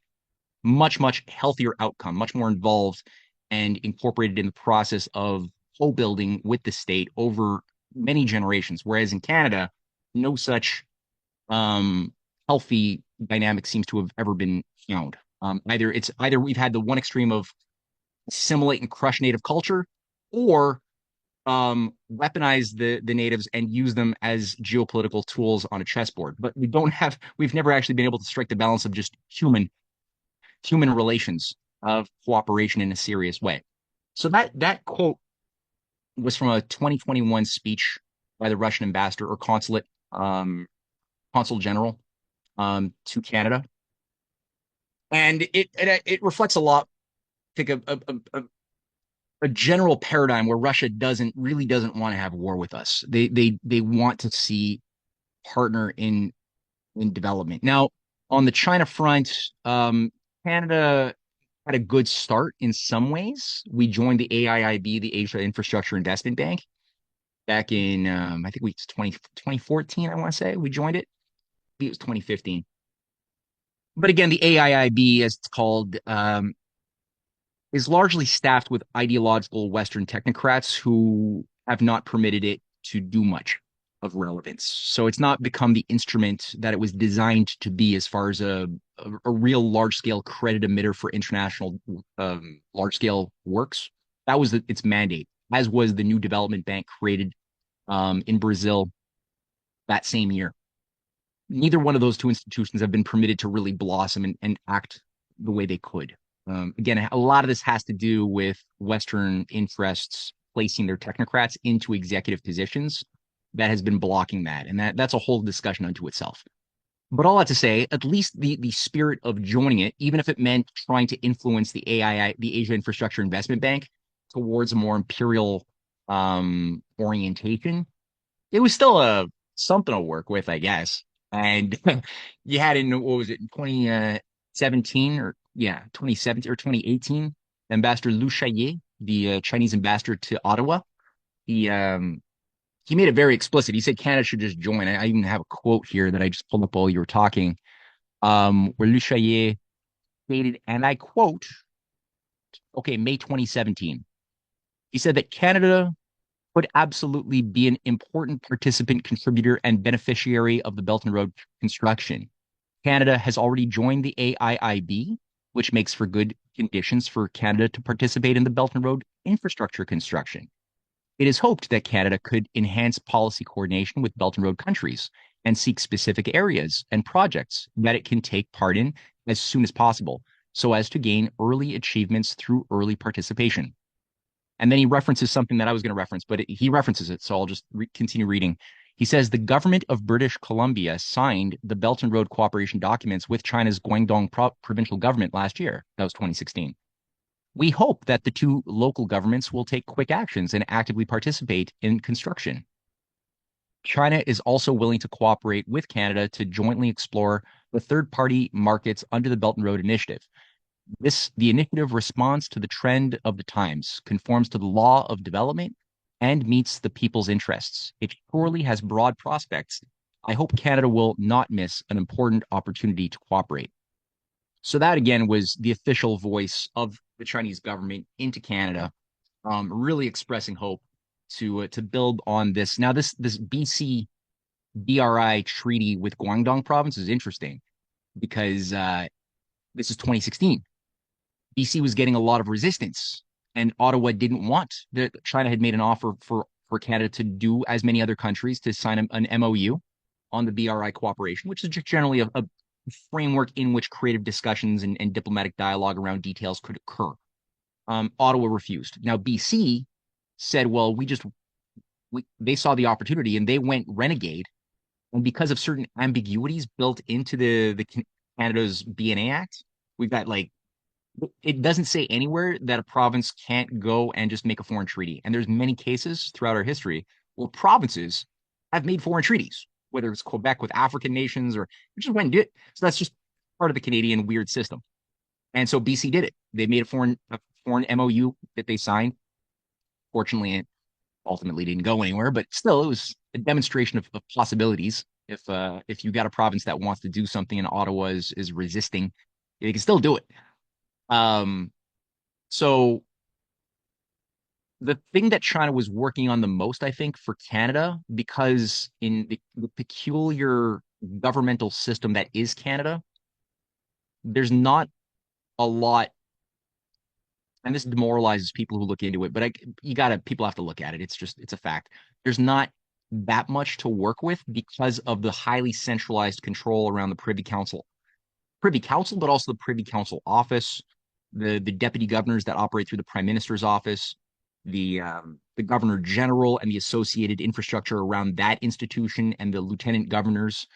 much healthier outcome, much more involved and incorporated in the process of co-building with the state over many generations. Whereas in Canada, no such um, healthy dynamic seems to have ever been found. Either we've had the one extreme of assimilate and crush native culture, or weaponize the natives and use them as geopolitical tools on a chessboard. But we've never actually been able to strike the balance of just human relations of cooperation in a serious way. So that quote was from a 2021 speech by the Russian ambassador or consul general to Canada, and it reflects a lot. I think a general paradigm where Russia doesn't want to have war with us. They want to see partner in development. Now, on the China front, Canada had a good start in some ways. We joined the AIIB, the Asia Infrastructure Investment Bank, back in I think we 2014. I want to say we joined it. Maybe it was 2015. But again, the AIIB, as it's called, is largely staffed with ideological Western technocrats who have not permitted it to do much of relevance. So it's not become the instrument that it was designed to be as far as a real large scale credit emitter for international large scale works. That was its mandate, as was the new development bank created in Brazil that same year. Neither one of those two institutions have been permitted to really blossom and act the way they could. Again, a lot of this has to do with Western interests placing their technocrats into executive positions that has been blocking that. And that's a whole discussion unto itself. But all that to say, at least the spirit of joining it, even if it meant trying to influence the the Asia Infrastructure Investment Bank towards a more imperial orientation, it was still a something to work with, I guess. And you had in what was it, 2017 or yeah, 2017 or 2018, Ambassador Liu Shaye, the Chinese ambassador to Ottawa, he um he made it very explicit. He said Canada should just join. I even have a quote here that I just pulled up while you were talking, where Liu Shaye stated, and I quote, okay, May 2017. He said that Canada would absolutely be an important participant, contributor, and beneficiary of the Belt and Road construction. Canada has already joined the AIIB, which makes for good conditions for Canada to participate in the Belt and Road infrastructure construction. It is hoped that Canada could enhance policy coordination with Belt and Road countries and seek specific areas and projects that it can take part in as soon as possible so as to gain early achievements through early participation. And then he references something that I was going to reference, but he references it. So I'll just continue reading. He says the government of British Columbia signed the Belt and Road cooperation documents with China's Guangdong provincial government last year. That was 2016. We hope that the two local governments will take quick actions and actively participate in construction. China is also willing to cooperate with Canada to jointly explore the third party markets under the Belt and Road Initiative. The initiative responds to the trend of the times, conforms to the law of development, and meets the people's interests. It surely has broad prospects. I hope Canada will not miss an important opportunity to cooperate. So that again was the official voice of the Chinese government into Canada, really expressing hope to build on this. Now this BC BRI treaty with Guangdong province is interesting because this is 2016. BC was getting a lot of resistance, and Ottawa didn't want that. China had made an offer for Canada to do as many other countries to sign an MOU on the BRI cooperation, which is just generally a framework in which creative discussions and diplomatic dialogue around details could occur. Ottawa refused. Now BC said, well, they saw the opportunity and they went renegade. And because of certain ambiguities built into the Canada's BNA Act, we've got like it doesn't say anywhere that a province can't go and just make a foreign treaty. And there's many cases throughout our history where provinces have made foreign treaties, whether it's Quebec with African nations or just went and did it. So that's just part of the Canadian weird system. And so BC did it. They made a foreign MOU that they signed. Fortunately, it ultimately didn't go anywhere, but still, it was a demonstration of possibilities. If you got a province that wants to do something and Ottawa is resisting, they can still do it. Um, so the thing that China was working on the most, I think, for Canada, because in the peculiar governmental system that is Canada, there's not a lot, and this demoralizes people who look into it, but people have to look at it. It's a fact. There's not that much to work with because of the highly centralized control around the Privy Council, but also the Privy Council office, the deputy governors that operate through the Prime Minister's office, the Governor General and the associated infrastructure around that institution, and the lieutenant governors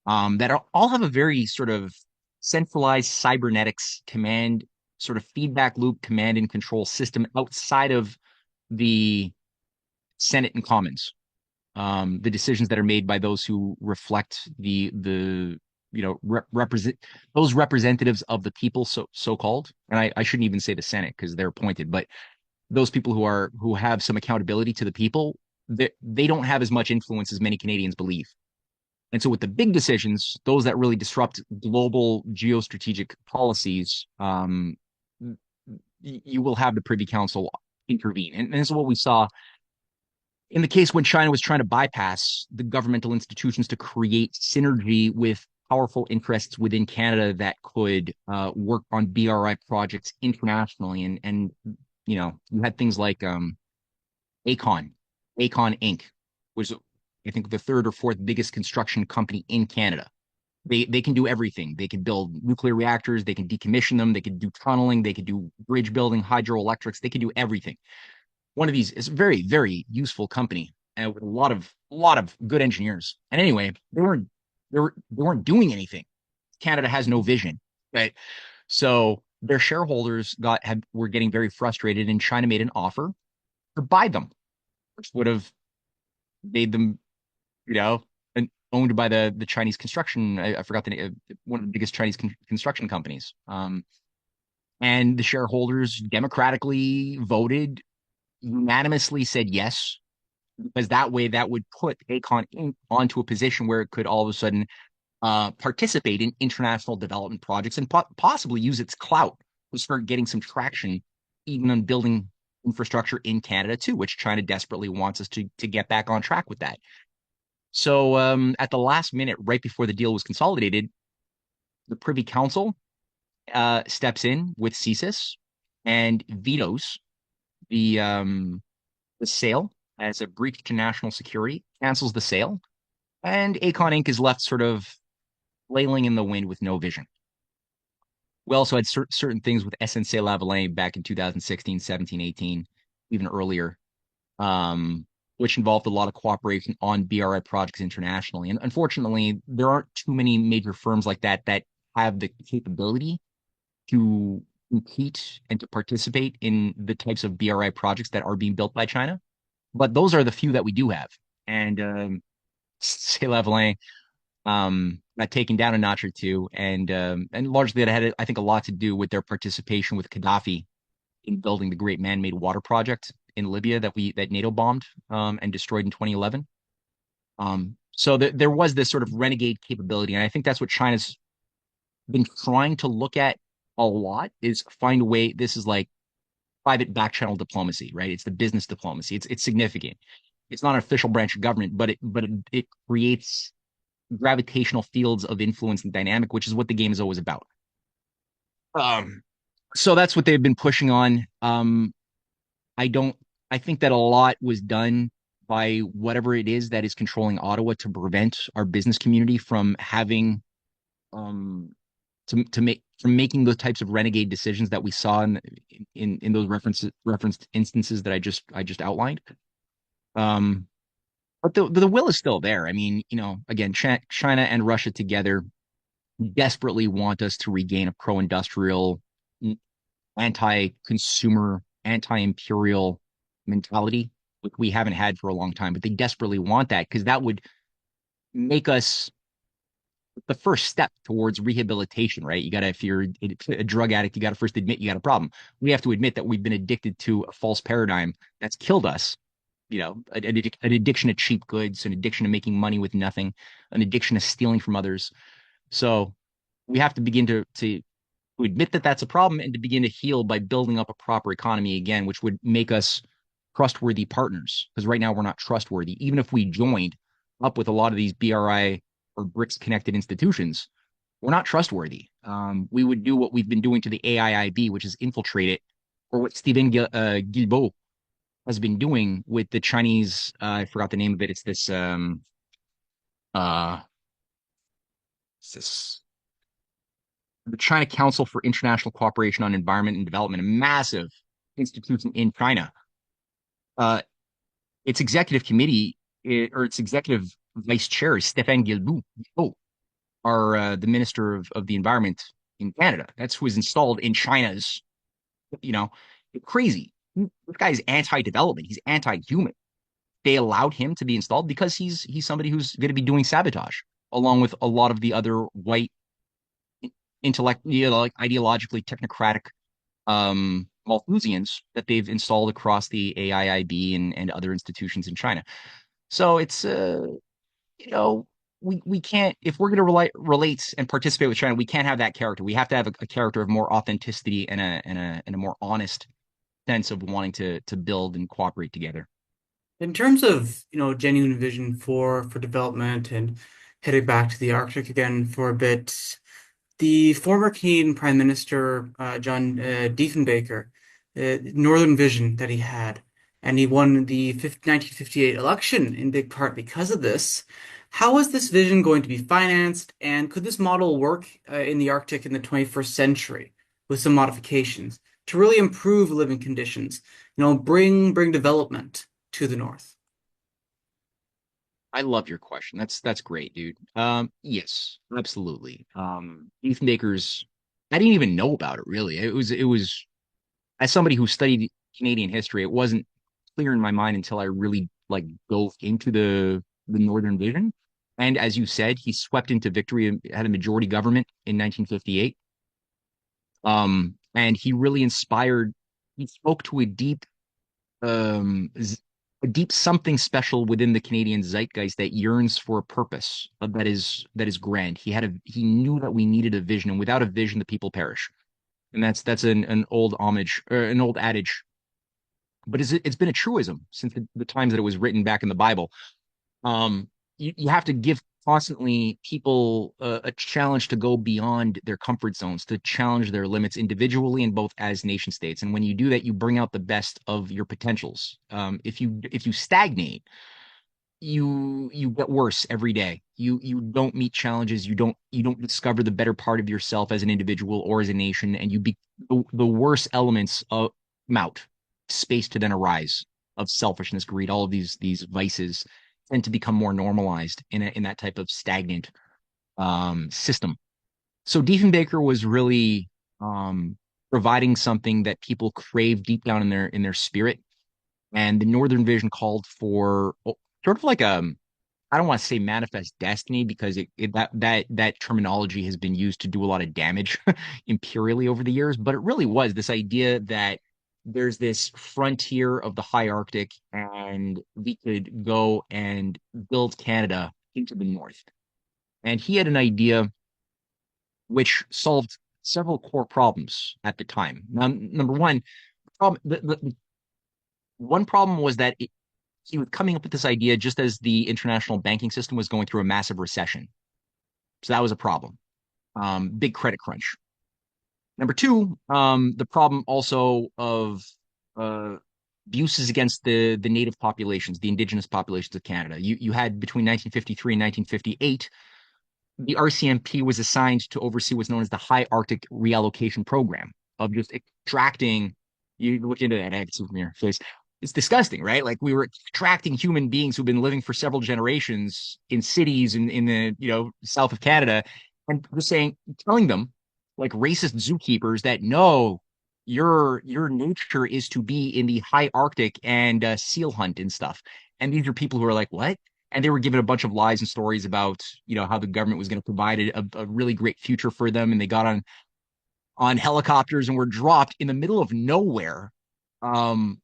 all have a very sort of centralized cybernetics command, sort of feedback loop command and control system outside of the Senate and Commons. The decisions that are made by those who reflect the represent those representatives of the people, so called. And I shouldn't even say the Senate because they're appointed, but those people who have some accountability to the people, they don't have as much influence as many Canadians believe. And so with the big decisions, those that really disrupt global geostrategic policies, you will have the Privy Council intervene. And this is what we saw in the case when China was trying to bypass the governmental institutions to create synergy with powerful interests within Canada that could work on BRI projects internationally. And you had things like Acon, Acon Inc., was I think the third or fourth biggest construction company in Canada. They can do everything. They can build nuclear reactors. They can decommission them. They can do tunneling. They can do bridge building, hydroelectrics. They can do everything. One of these is a very, very useful company and with a lot of good engineers. And anyway, they weren't doing anything. Canada has no vision, right? So their shareholders were getting very frustrated, and China made an offer to buy them, which would have made them, you know, owned by the Chinese construction. I forgot the name, one of the biggest Chinese construction companies. And the shareholders democratically voted, unanimously said yes, because that way that would put Acon Inc. onto a position where it could all of a sudden participate in international development projects and possibly use its clout to start getting some traction, even on building infrastructure in Canada too, which China desperately wants us to get back on track with that. So at the last minute, right before the deal was consolidated, the Privy Council steps in with CSIS and vetoes the sale as a breach to national security, cancels the sale, and Acon Inc. is left sort of flailing in the wind with no vision. We also had certain things with SNC-Lavalin back in 2016, 17, 18, even earlier, which involved a lot of cooperation on BRI projects internationally. And unfortunately, there aren't too many major firms like that that have the capability to compete and to participate in the types of BRI projects that are being built by China. But those are the few that we do have. And Lavalin got taken down a notch or two, and largely that had, I think, a lot to do with their participation with Gaddafi in building the Great Man-Made Water Project in Libya that NATO bombed and destroyed in 2011. So there was this sort of renegade capability, and I think that's what China's been trying to look at a lot, is find a way. This is like private back channel diplomacy, right? It's the business diplomacy. It's significant. It's not an official branch of government, but it creates gravitational fields of influence and dynamic, which is what the game is always about. Um, so that's what they've been pushing on. I don't. I think that a lot was done by whatever it is that is controlling Ottawa to prevent our business community from having to make from making those types of renegade decisions that we saw in those referenced instances that I just outlined. Um, but the will is still there. I mean, again, China and Russia together desperately want us to regain a pro-industrial, anti-consumer, anti-imperial mentality, which we haven't had for a long time. But they desperately want that because that would make us the first step towards rehabilitation, right? You got to, if you're a drug addict, you got to first admit you got a problem. We have to admit that we've been addicted to a false paradigm that's killed us. An addiction to cheap goods, an addiction to making money with nothing, an addiction to stealing from others. So we have to begin to admit that that's a problem and to begin to heal by building up a proper economy again, which would make us trustworthy partners. Because right now we're not trustworthy. Even if we joined up with a lot of these BRI or BRICS connected institutions, we're not trustworthy. We would do what we've been doing to the AIIB, which is infiltrate it, or what Stephen Guilbeault has been doing with the Chinese. I forgot the name of it. Uh, it's this the China Council for International Cooperation on Environment and Development, a massive institution in China. Uh, its executive committee or its executive vice chair is Stéphane Guilbeault, the Minister of the Environment in Canada. That's who was installed in China's, you know, crazy. This guy is anti-development. He's anti-human. They allowed him to be installed because he's somebody who's going to be doing sabotage along with a lot of the other white intellect, like ideologically technocratic Malthusians that they've installed across the AIIB and other institutions in China. So it's you know we can't, if we're going to relate and participate with China, we can't have that character. We have to have a character of more authenticity and a more honest sense of wanting to build and cooperate together. In terms of, genuine vision for development and heading back to the Arctic again for a bit, the former Canadian Prime Minister, John Diefenbaker, Northern Vision that he had, and he won the 1958 election in big part because of this. How is this vision going to be financed, and could this model work in the Arctic in the 21st century with some modifications to really improve living conditions? Bring development to the north. I love your question. That's great, dude. Yes, absolutely. Ethan Baker's. I didn't even know about it really. It was as somebody who studied Canadian history, it wasn't clear in my mind until I really like dove into the Northern Vision. And as you said, he swept into victory and had a majority government in 1958. And he really inspired. He spoke to um, a deep something special within the Canadian zeitgeist that yearns for a purpose that is grand. He knew that we needed a vision, and without a vision, the people perish. And that's an old homage, or an old adage, but it's been a truism since the times that it was written back in the Bible. You have to give constantly people a challenge to go beyond their comfort zones, to challenge their limits individually and both as nation states. And when you do that, you bring out the best of your potentials. If you stagnate, you get worse every day. You don't meet challenges. You don't discover the better part of yourself as an individual or as a nation, and you be the worst elements of mount space to then arise of selfishness, greed, all of these vices tend to become more normalized in that type of stagnant system. So Diefenbaker was really providing something that people crave deep down in their spirit, and the Northern Vision called for sort of like I don't want to say manifest destiny because that terminology has been used to do a lot of damage imperially over the years, but it really was this idea that there's this frontier of the high Arctic and we could go and build Canada into the north. And he had an idea which solved several core problems at the time. Now, number one, the one problem was that he was coming up with this idea just as the international banking system was going through a massive recession. So that was a problem. Big credit crunch. Number two, the problem also of uh, abuses against the native populations, the indigenous populations of Canada. You had between 1953 and 1958 the RCMP was assigned to oversee what's known as the High Arctic Reallocation Program of just extracting. You look into that, I can see from your face. It's disgusting, right? Like we were extracting human beings who've been living for several generations in cities in the south of Canada, and just saying, telling them like racist zookeepers that no, your nature is to be in the high Arctic and seal hunt and stuff. And these are people who are like, what? And they were given a bunch of lies and stories about how the government was going to provide a really great future for them, and they got on helicopters and were dropped in the middle of nowhere, um,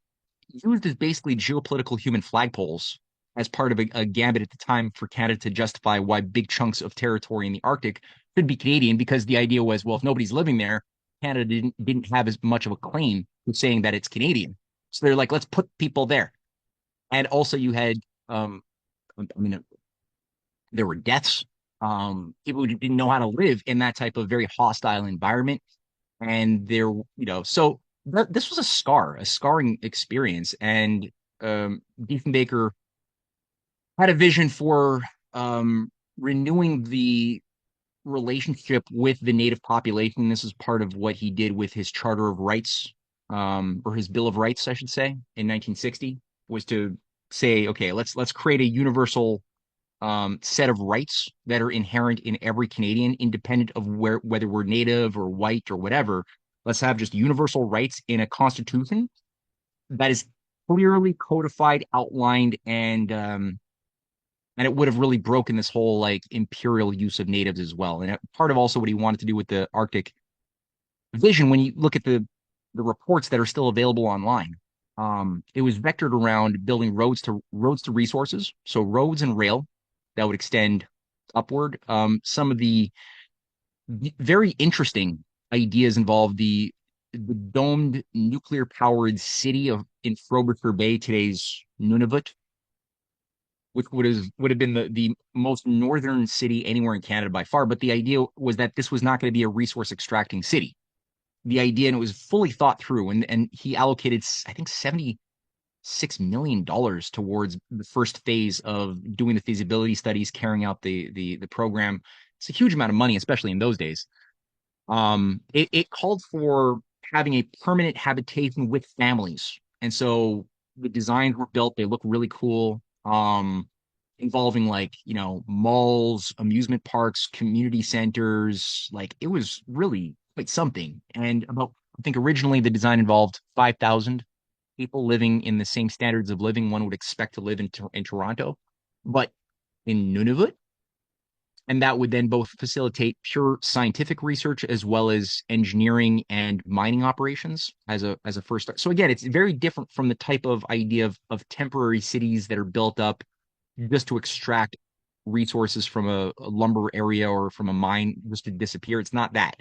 used as basically geopolitical human flagpoles as part of a gambit at the time for Canada to justify why big chunks of territory in the Arctic should be Canadian, because the idea was, well, if nobody's living there, Canada didn't have as much of a claim to saying that it's Canadian. So they're like, let's put people there. And also you had I mean, there were deaths. People who didn't know how to live in that type of very hostile environment. And so this was a scarring experience. And Diefenbaker had a vision for renewing the relationship with the native population. This is part of what he did with his Charter of Rights, or his Bill of Rights, I should say, in 1960, was to say, okay, let's create a universal set of rights that are inherent in every Canadian, independent of whether we're native or white or whatever. Let's have just universal rights in a constitution that is clearly codified, outlined, and it would have really broken this whole like imperial use of natives as well. And part of also what he wanted to do with the Arctic vision, when you look at the reports that are still available online, it was vectored around building roads to resources, so roads and rail that would extend upward. Some of the very interesting ideas involve the domed nuclear powered city of in Frobisher Bay, today's Nunavut, which would have been the most northern city anywhere in Canada by far. But the idea was that this was not going to be a resource extracting city. The idea, and it was fully thought through, and he allocated, I think, $76 million towards the first phase of doing the feasibility studies, carrying out the program. It's a huge amount of money, especially in those days. It called for having a permanent habitation with families, and so the designs were built. They look really cool. Involving like malls, amusement parks, community centers. Like it was really quite something. And about I think originally the design involved 5,000 people living in the same standards of living one would expect to live in Toronto, but in Nunavut. And that would then both facilitate pure scientific research as well as engineering and mining operations as a first start. So again, it's very different from the type of idea of temporary cities that are built up just to extract resources from a lumber area or from a mine just to disappear. It's not that.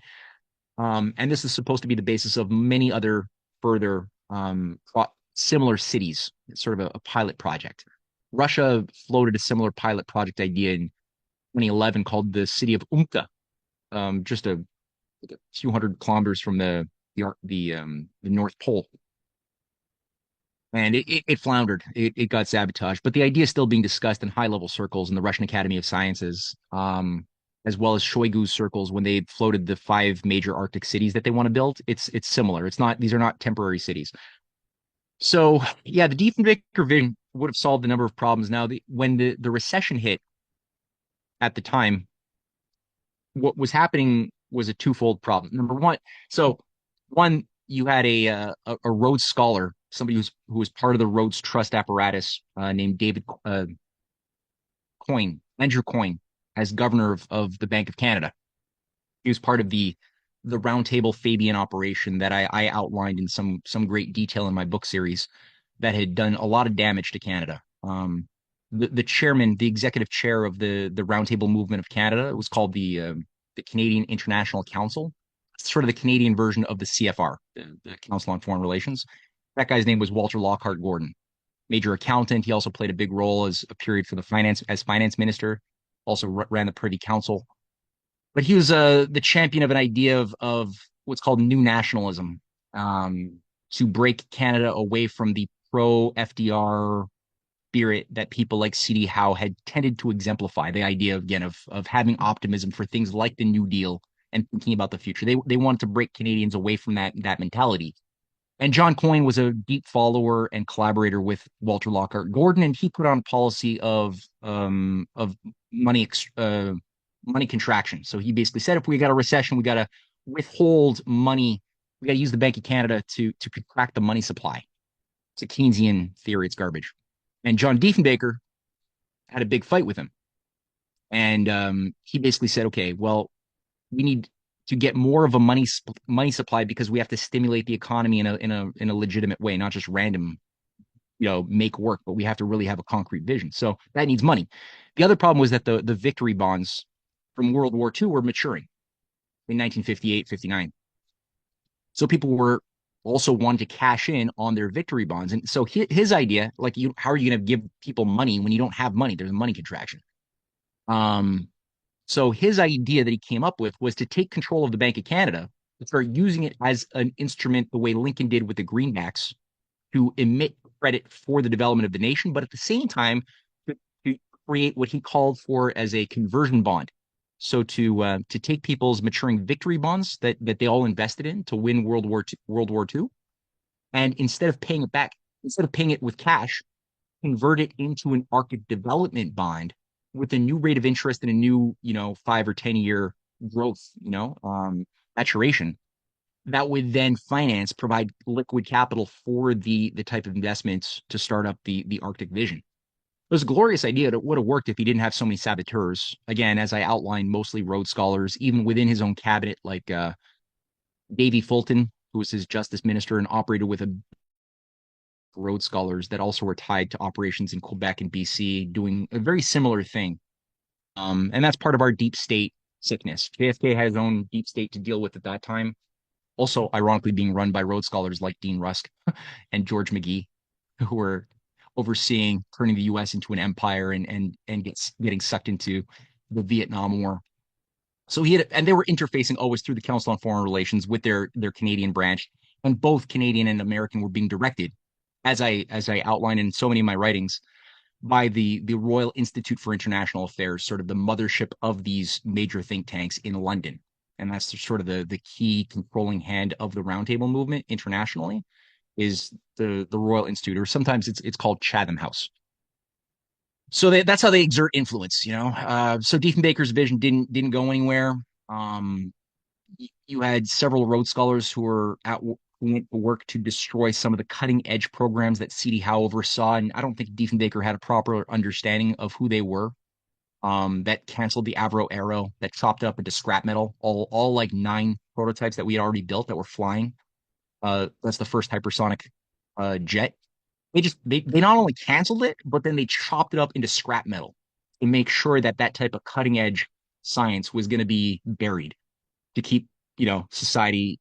And this is supposed to be the basis of many other further similar cities. It's sort of a pilot project. Russia floated a similar pilot project idea in 2011 called the city of Umka, just like a few hundred kilometers from the North Pole. And it floundered. It got sabotaged. But the idea is still being discussed in high level circles in the Russian Academy of Sciences, as well as Shoigu's circles when they floated the five major Arctic cities that they want to build. It's similar. It's not These are not temporary cities. So yeah, the Diefenbaker vision would have solved a number of problems. Now, when the recession hit at the time, what was happening was a twofold problem. Number one, so one, you had a Rhodes Scholar, somebody who was part of the Rhodes Trust apparatus, named David Coyne, Andrew Coyne, as governor of the Bank of Canada. He was part of the Roundtable Fabian operation that I outlined in some great detail in my book series that had done a lot of damage to Canada. The chairman, the executive chair of the Roundtable Movement of Canada, it was called the Canadian International Council. It's sort of the Canadian version of the CFR, the Council on Foreign Relations. That guy's name was Walter Lockhart Gordon, major accountant. He also played a big role as a period for the finance minister. Also ran the Privy Council, but he was the champion of an idea of what's called new nationalism, to break Canada away from the pro FDR spirit that people like C.D. Howe had tended to exemplify. The idea again of having optimism for things like the New Deal and thinking about the future. They wanted to break Canadians away from that mentality. And John Coyne was a deep follower and collaborator with Walter Lockhart Gordon, and he put on a policy of money money contraction. So he basically said, if we got a recession, we got to withhold money. We got to use the Bank of Canada to contract the money supply. It's a Keynesian theory. It's garbage. And John Diefenbaker had a big fight with him, and he basically said, okay, well, we need to get more of a money supply because we have to stimulate the economy in a legitimate way, not just random, make work, but we have to really have a concrete vision. So that needs money. The other problem was that the victory bonds from World War II were maturing in 1958, 59. So people were also wanting to cash in on their victory bonds. And so his idea, like, how are you going to give people money when you don't have money? There's a money contraction. Um, So his idea that he came up with was to take control of the Bank of Canada and start using it as an instrument the way Lincoln did with the greenbacks to emit credit for the development of the nation, but at the same time to create what he called for as a conversion bond. So to take people's maturing victory bonds that they all invested in to win World War II, and instead of paying it with cash, convert it into an Arctic development bond with a new rate of interest and a new, 5 or 10 year growth, maturation that would then provide liquid capital for the type of investments to start up the Arctic vision. It was a glorious idea that would have worked if he didn't have so many saboteurs. Again, as I outlined, mostly Rhodes Scholars, even within his own cabinet, like Davy Fulton, who was his justice minister and operated with a Rhodes Scholars that also were tied to operations in Quebec and BC, doing a very similar thing. And that's part of our deep state sickness. JFK had his own deep state to deal with at that time. Also, ironically, being run by Rhodes Scholars like Dean Rusk and George McGee, who were overseeing turning the U.S. into an empire and getting sucked into the Vietnam War. So and they were interfacing always through the Council on Foreign Relations with their Canadian branch, and both Canadian and American were being directed, as I outlined in so many of my writings, by the Royal Institute for International Affairs, sort of the mothership of these major think tanks in London. And that's sort of the key controlling hand of the Roundtable movement internationally is the Royal Institute, or sometimes it's called Chatham House. So that's how they exert influence. So Diefenbaker's vision didn't go anywhere. Um, you had several Rhodes Scholars who went to work to destroy some of the cutting edge programs that C.D. Howe oversaw, and I don't think Diefenbaker had a proper understanding of who they were. That canceled the Avro Arrow, that chopped up into scrap metal, all like 9 prototypes that we had already built that were flying. That's the first hypersonic jet. They not only canceled it, but then they chopped it up into scrap metal to make sure that type of cutting edge science was going to be buried to keep society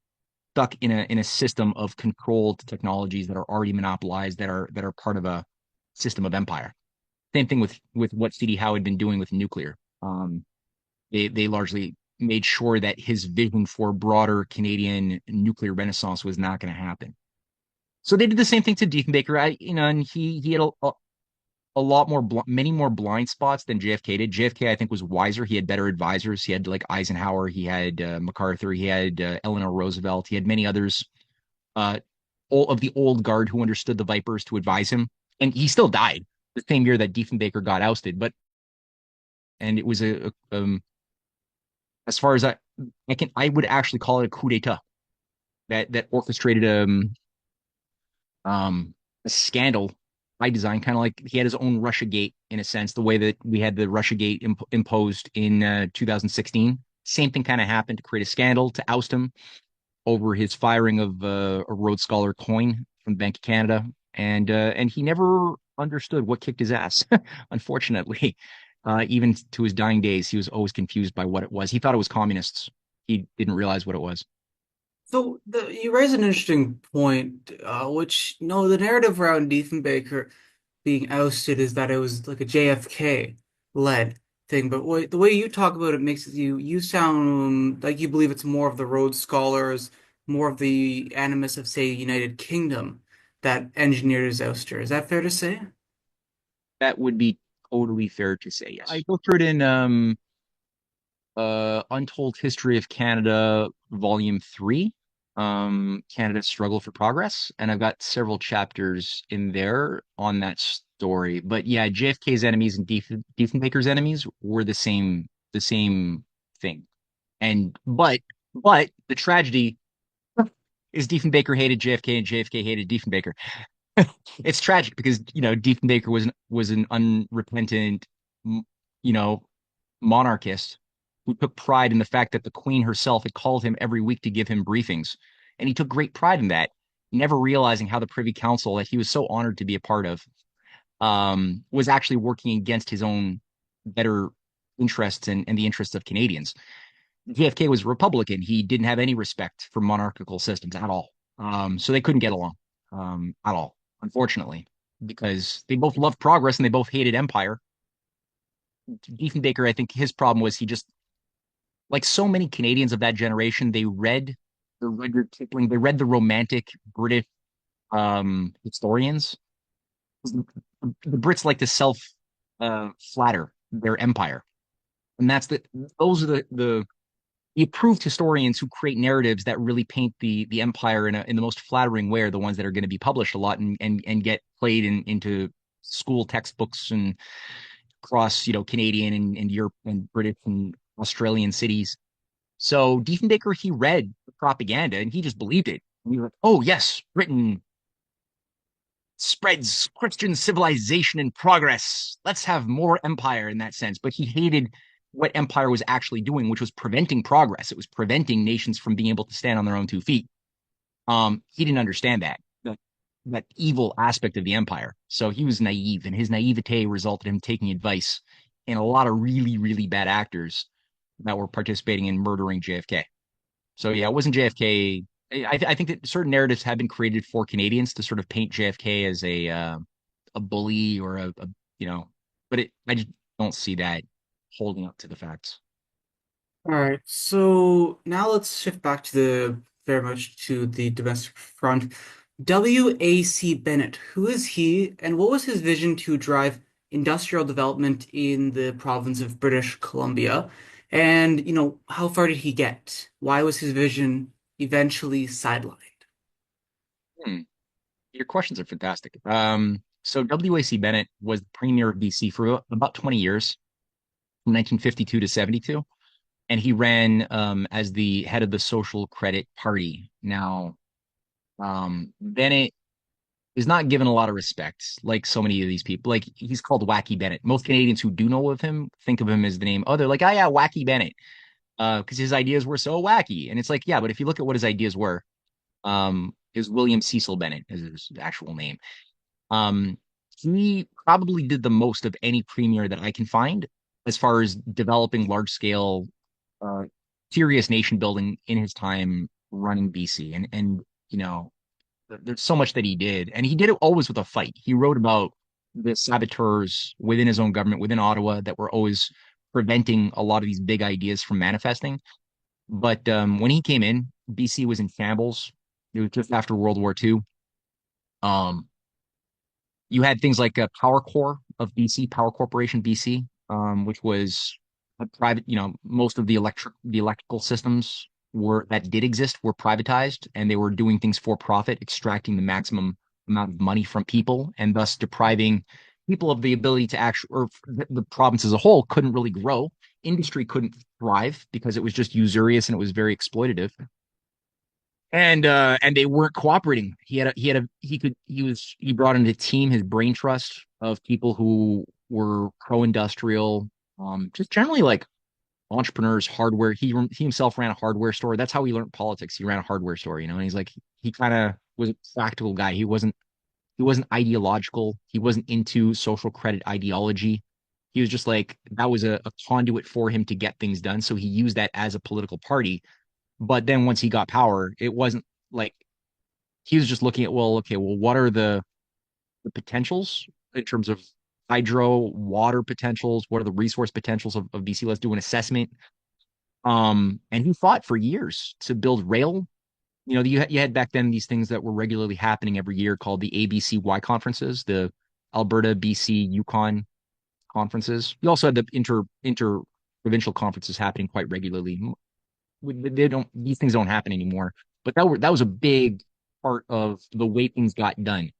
stuck in a system of controlled technologies that are already monopolized, that are part of a system of empire. Same thing with what C.D. Howe had been doing with nuclear. They largely made sure that his vision for broader Canadian nuclear renaissance was not going to happen. So they did the same thing to Diefenbaker. And he had a lot more, many more blind spots than JFK did. JFK, I think, was wiser. He had better advisors. He had like Eisenhower, he had MacArthur, he had Eleanor Roosevelt, he had many others, uh, all of the old guard who understood the Vipers to advise him. And he still died the same year that Diefenbaker got ousted. And it was as far as I would actually call it a coup d'état that orchestrated a scandal by design, kind of like he had his own Russia Gate in a sense, the way that we had the Russia Gate imposed in 2016. Same thing kind of happened to create a scandal to oust him over his firing of a Rhodes Scholar coin from the Bank of Canada, and he never understood what kicked his ass. Unfortunately, even to his dying days, he was always confused by what it was. He thought it was communists. He didn't realize what it was. So you raise an interesting point, which no, the narrative around Diefenbaker being ousted is that it was like a JFK led thing. But the way you talk about it makes you sound like you believe it's more of the Rhodes Scholars, more of the animus of, say, United Kingdom that engineered his ouster. Is that fair to say? That would be totally fair to say. I go through it in Untold History of Canada, Volume 3, Canada's Struggle for Progress. And I've got several chapters in there on that story. But yeah, JFK's enemies and Diefenbaker's enemies were the same thing. And but the tragedy is Diefenbaker hated JFK and JFK hated Diefenbaker. It's tragic because Diefenbaker was an unrepentant, you know, monarchist who took pride in the fact that the queen herself had called him every week to give him briefings. And he took great pride in that, never realizing how the Privy Council that he was so honored to be a part of was actually working against his own better interests and the interests of Canadians. JFK was a Republican. He didn't have any respect for monarchical systems at all. So they couldn't get along at all, unfortunately, because they both loved progress and they both hated empire. Diefenbaker, I think his problem was he just like so many Canadians of that generation, they read the Rudyard Kipling, they read the romantic British historians. The Brits like to self flatter their empire, and those are the approved historians who create narratives that really paint the empire in the most flattering way are the ones that are going to be published a lot and get played into school textbooks and across Canadian and Europe and British and Australian cities. So Diefenbaker, he read the propaganda and he just believed it. And he was like, oh, yes, Britain spreads Christian civilization and progress. Let's have more empire in that sense. But he hated what empire was actually doing, which was preventing progress. It was preventing nations from being able to stand on their own 2 feet. He didn't understand that evil aspect of the empire. So he was naive, and his naivete resulted in him taking advice in a lot of really, really bad actors that were participating in murdering JFK. So yeah, it wasn't JFK. I think that certain narratives have been created for Canadians to sort of paint JFK as a bully or but I just don't see that holding up to the facts. All right, so now let's shift back to the very much to the domestic front. W.A.C. Bennett, who is he, and what was his vision to drive industrial development in the province of British Columbia? And, how far did he get? Why was his vision eventually sidelined? Hmm. Your questions are fantastic. So W.A.C. Bennett was the premier of BC for about 20 years, from 1952 to 72, and he ran as the head of the Social Credit Party. Now, Bennett is not given a lot of respect, like so many of these people. Like he's called Wacky Bennett. Most Canadians who do know of him think of him as the name. Oh, they're like, oh yeah, Wacky Bennett, because his ideas were so wacky. And it's like, yeah, but if you look at what his ideas were, is William Cecil Bennett is his actual name. Um, he probably did the most of any premier that I can find as far as developing large scale, uh, serious nation building in his time running BC. And you know, there's so much that he did, and he did it always with a fight. He wrote about the saboteurs within his own government, within Ottawa, that were always preventing a lot of these big ideas from manifesting. But when he came in, BC was in shambles. It was just after World War II. Um, you had things like Power Corp of BC, Power Corporation BC, which was a private. Most of the electrical systems were that did exist were privatized, and they were doing things for profit, extracting the maximum amount of money from people, and thus depriving people of the ability to actually, or the province as a whole couldn't really grow. Industry couldn't thrive because it was just usurious and it was very exploitative, and they weren't cooperating. He brought in a team, his brain trust of people who were pro-industrial, just generally like entrepreneurs, hardware. He himself ran a hardware store. That's how he learned politics. He ran a hardware store, and he's like he kind of was a practical guy. He wasn't ideological. He wasn't into social credit ideology. He was just like that was a conduit for him to get things done. So he used that as a political party. But then once he got power, it wasn't like he was just looking at, well, okay, well, what are the potentials in terms of hydro, water potentials? What are the resource potentials of BC? Let's do an assessment. And he fought for years to build rail. You had back then these things that were regularly happening every year called the ABCY conferences, the Alberta, BC, Yukon conferences. You also had the inter provincial conferences happening quite regularly. They don't these things don't happen anymore. But that was a big part of the way things got done.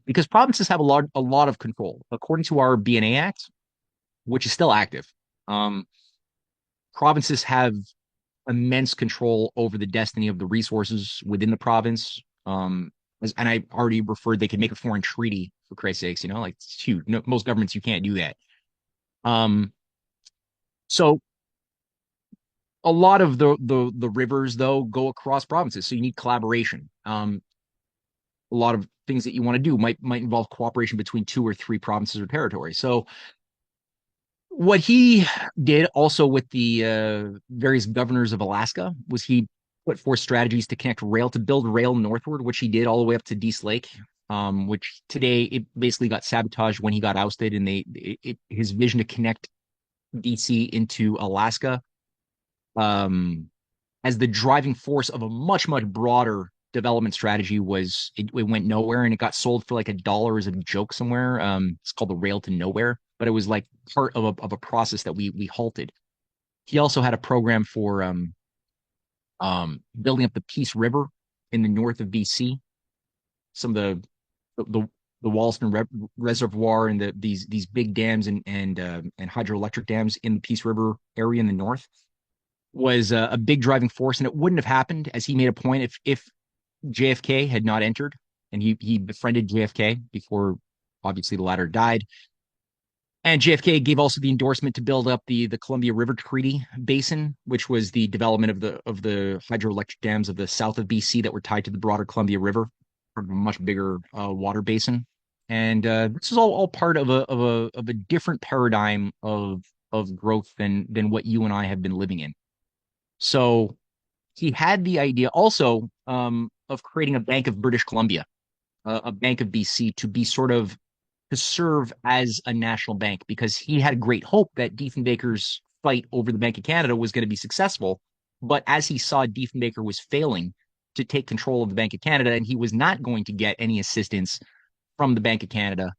Because provinces have a lot of control. According to our BNA Act, which is still active, um, provinces have immense control over the destiny of the resources within the province. And I already referred they could make a foreign treaty for Christ's sakes, like it's huge. No, most governments you can't do that. Um, so a lot of the rivers though go across provinces, so you need collaboration. A lot of things that you want to do might involve cooperation between two or three provinces or territories. So what he did also with the various governors of Alaska was he put forth strategies to connect rail to build rail northward, which he did all the way up to Dease Lake, which today it basically got sabotaged when he got ousted, and his vision to connect DC into Alaska um, as the driving force of a much broader development strategy it went nowhere, and it got sold for like $1 as a joke somewhere. It's called the Rail to Nowhere, but it was like part of a process that we halted. He also had a program for building up the Peace River in the north of BC. Some of the Wollaston Reservoir and these big dams and hydroelectric dams in the Peace River area in the north was a big driving force, and it wouldn't have happened, as he made a point, if JFK had not entered, and he befriended JFK before obviously the latter died. And JFK gave also the endorsement to build up the Columbia River Treaty Basin, which was the development of the hydroelectric dams of the south of BC that were tied to the broader Columbia River, a much bigger water basin. And this is all part of a different paradigm of growth than what you and I have been living in. So he had the idea also of creating a Bank of British Columbia, a Bank of BC, to be sort of to serve as a national bank, because he had great hope that Diefenbaker's fight over the Bank of Canada was going to be successful. But as he saw Diefenbaker was failing to take control of the Bank of Canada, and he was not going to get any assistance from the Bank of Canada,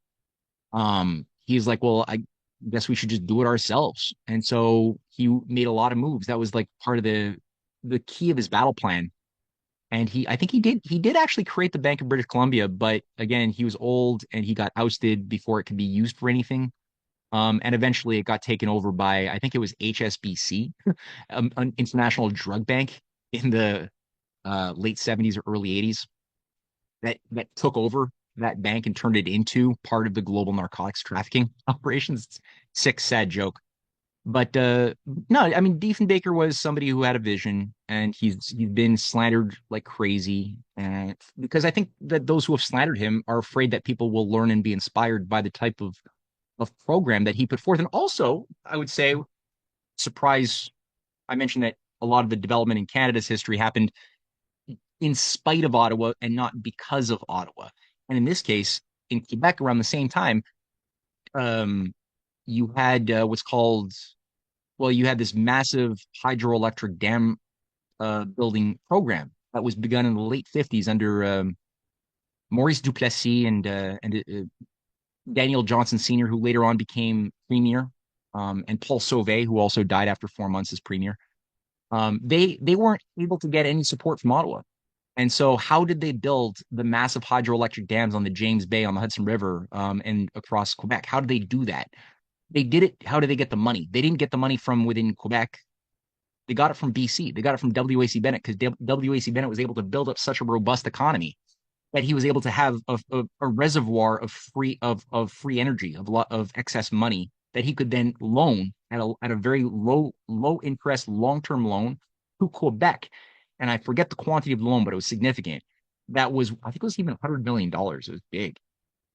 he's like, well, I guess we should just do it ourselves. And so he made a lot of moves. That was like part of the key of his battle plan. And I think he did actually create the Bank of British Columbia, but again, he was old and he got ousted before it could be used for anything. And eventually it got taken over by, I think it was HSBC, an international drug bank in the late 70s or early 80s that took over that bank and turned it into part of the global narcotics trafficking operations. It's a sick, sad joke. But no, I mean Diefenbaker was somebody who had a vision, and he's been slandered like crazy, and because I think that those who have slandered him are afraid that people will learn and be inspired by the type of program that he put forth. And also, I would say, surprise, I mentioned that a lot of the development in Canada's history happened in spite of Ottawa and not because of Ottawa. And in this case, in Quebec, around the same time, um, you had what's called you had this massive hydroelectric dam building program that was begun in the late 50s under Maurice Du Plessis and Daniel Johnson Sr., who later on became premier, and Paul Sauvé, who also died after 4 months as premier. They weren't able to get any support from Ottawa. And so, how did they build the massive hydroelectric dams on the James Bay, on the Hudson River, and across Quebec? How did they do that? They did it. How did they get the money? They didn't get the money from within Quebec. They got it from BC. They got it from W.A.C. Bennett, because W.A.C. Bennett was able to build up such a robust economy that he was able to have a reservoir of free energy, of of excess money that he could then loan at a very low interest long term loan to Quebec. And I forget the quantity of the loan, but it was significant. That was, I think it was even $100 million. It was big.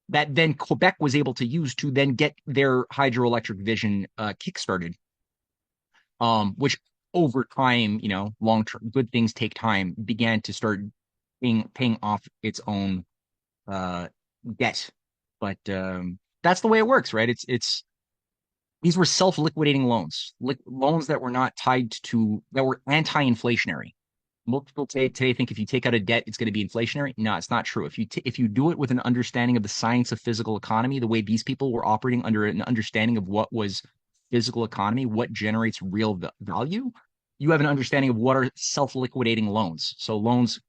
That then Quebec was able to use to then get their hydroelectric vision kickstarted, which over time, long term good things take time, began to start paying off its own uh, debt. But that's the way it works, right? It's these were self liquidating loans, loans that were not tied to that were anti inflationary. Most people today think if you take out a debt, it's going to be inflationary. No, it's not true. If you do it with an understanding of the science of physical economy, the way these people were operating under an understanding of what was physical economy, what generates real value, you have an understanding of what are self-liquidating loans. So loans,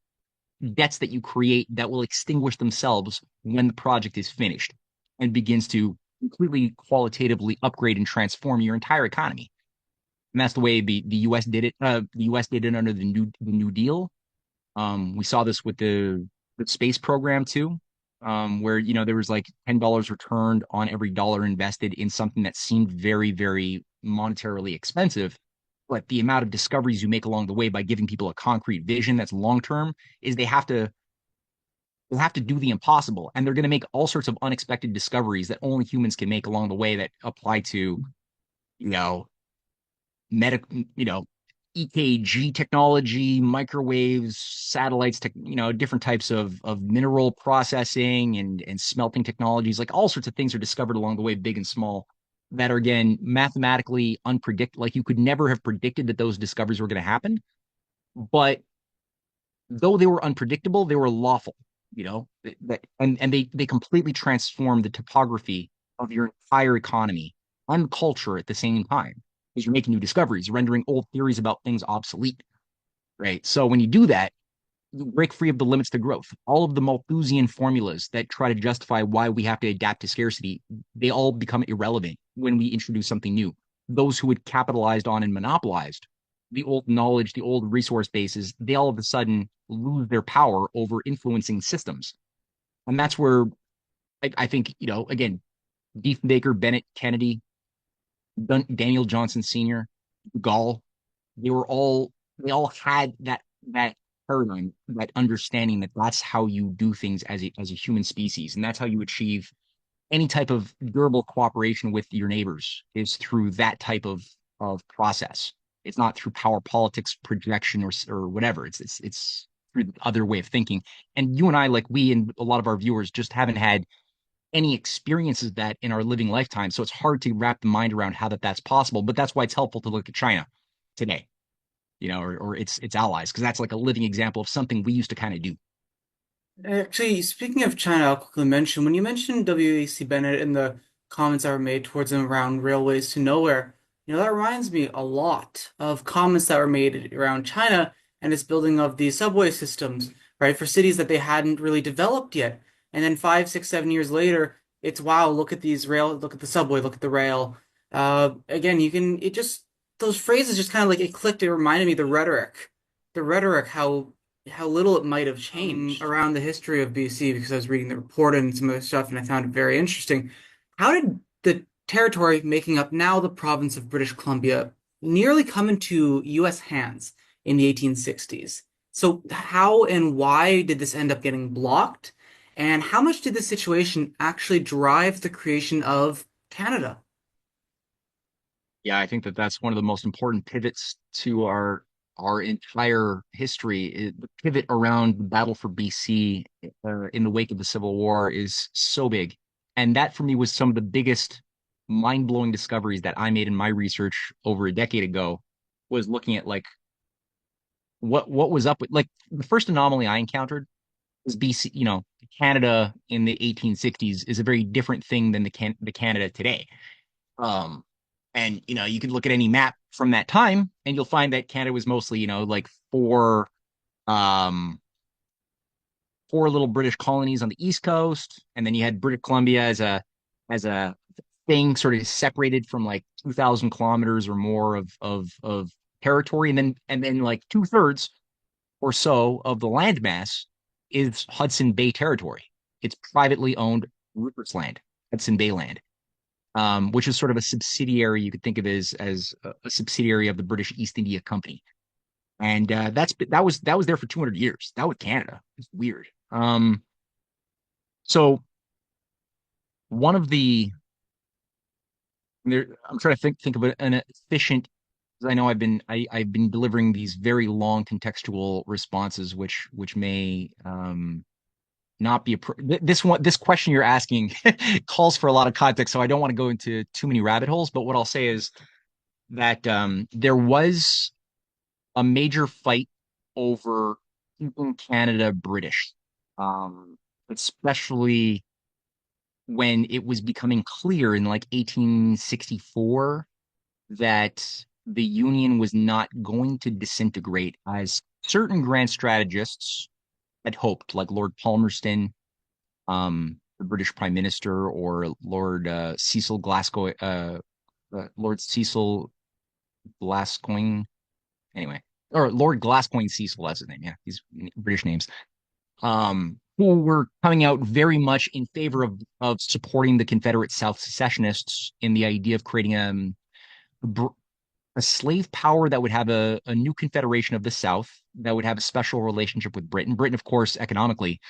debts that you create that will extinguish themselves when the project is finished and begins to completely qualitatively upgrade and transform your entire economy. And that's the way the U.S. did it. The U.S. did it under the New Deal. We saw this with the space program too, where there was like $10 returned on every dollar invested in something that seemed very, very monetarily expensive. But the amount of discoveries you make along the way by giving people a concrete vision that's long term is they have to do the impossible, and they're going to make all sorts of unexpected discoveries that only humans can make along the way that apply to you know medical, EKG technology, microwaves, satellites, different types of mineral processing and smelting technologies. Like all sorts of things are discovered along the way, big and small, that are again mathematically unpredictable. Like you could never have predicted that those discoveries were going to happen, but though they were unpredictable, they were lawful. And they completely transformed the topography of your entire economy and culture at the same time, because you're making new discoveries, rendering old theories about things obsolete, right? So when you do that, you break free of the limits to growth. All of the Malthusian formulas that try to justify why we have to adapt to scarcity, they all become irrelevant when we introduce something new. Those who had capitalized on and monopolized the old knowledge, the old resource bases, they all of a sudden lose their power over influencing systems. And that's where I think, again, Diefenbaker, Bennett, Kennedy, Daniel Johnson Sr., Gall, they were all they all had that paradigm, that understanding that that's how you do things as a human species, and that's how you achieve any type of durable cooperation with your neighbors is through that type of process. It's not through power politics, projection, or whatever. It's through the other way of thinking. And you and I, like we and a lot of our viewers, just haven't had any experiences that in our living lifetime. So it's hard to wrap the mind around how that's possible. But that's why it's helpful to look at China today, or its allies, because that's like a living example of something we used to kind of do. Actually, speaking of China, I'll quickly mention when you mentioned W.A.C. Bennett and the comments that were made towards him around railways to nowhere, that reminds me a lot of comments that were made around China and its building of these subway systems, right, for cities that they hadn't really developed yet. And then 5, 6, 7 years later, it's wow, look at these rail, look at the subway, look at the rail. Again, those phrases just kind of like it clicked. It reminded me of the rhetoric, how little it might have changed around the history of BC because I was reading the report and some other stuff and I found it very interesting. How did the territory making up now the province of British Columbia nearly come into US hands in the 1860s? So how and why did this end up getting blocked? And how much did this situation actually drive the creation of Canada? Yeah, I think that that's one of the most important pivots to our entire history. The pivot around the battle for BC in the wake of the Civil War is so big, and that for me was some of the biggest mind-blowing discoveries that I made in my research over a decade ago. Was looking at like what was up with, like, the first anomaly I encountered was BC. Canada in the 1860s is a very different thing than the Canada today. Um, and you could look at any map from that time, and you'll find that Canada was mostly, like um, four little British colonies on the East Coast, and then you had British Columbia as a thing sort of separated from like 2,000 kilometers or more of territory, and then like two-thirds or so of the landmass is Hudson Bay territory. It's privately owned Rupert's Land, Hudson Bay land, which is sort of a subsidiary. You could think of it as a subsidiary of the British East India Company, and that was there for 200 years. That was Canada. It's weird. So one of the I'm trying to think of an efficient. Because I know I've been delivering these very long contextual responses, which may not be this question you're asking calls for a lot of context, so I don't want to go into too many rabbit holes. But what I'll say is that there was a major fight over keeping Canada British, um, especially when it was becoming clear in like 1864 that the Union was not going to disintegrate as certain grand strategists had hoped, like Lord Palmerston, the British Prime Minister, or Lord Cecil Glasgow, Lord Cecil Glasgow, anyway, or Lord Glasgow Cecil, that's his name. Yeah, these British names. Who were coming out very much in favor of supporting the Confederate South secessionists in the idea of creating a slave power that would have a new confederation of the South that would have a special relationship with Britain. Britain, of course, economically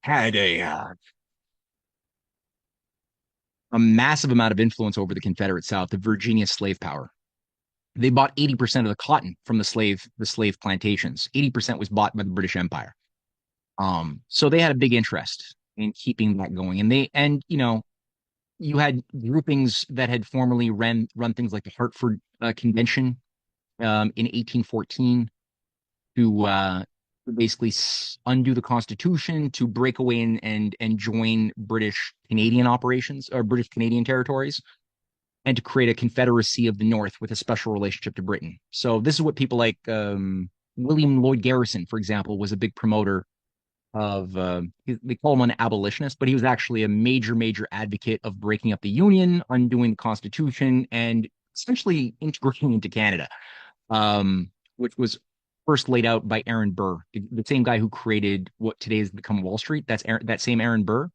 had a massive amount of influence over the Confederate South, the Virginia slave power. They bought 80% of the cotton from the slave plantations. 80% was bought by the British Empire. So they had a big interest in keeping that going. And you had groupings that had formerly run things like the Hartford Convention in 1814 to basically undo the Constitution, to break away and join British Canadian operations or British Canadian territories, and to create a Confederacy of the North with a special relationship to Britain. So this is what people like William Lloyd Garrison, for example, was a big promoter of. They call him an abolitionist, but he was actually a major advocate of breaking up the Union, undoing the Constitution, and essentially integrating into Canada, which was first laid out by Aaron Burr, the same guy who created what today has become Wall Street. That same Aaron Burr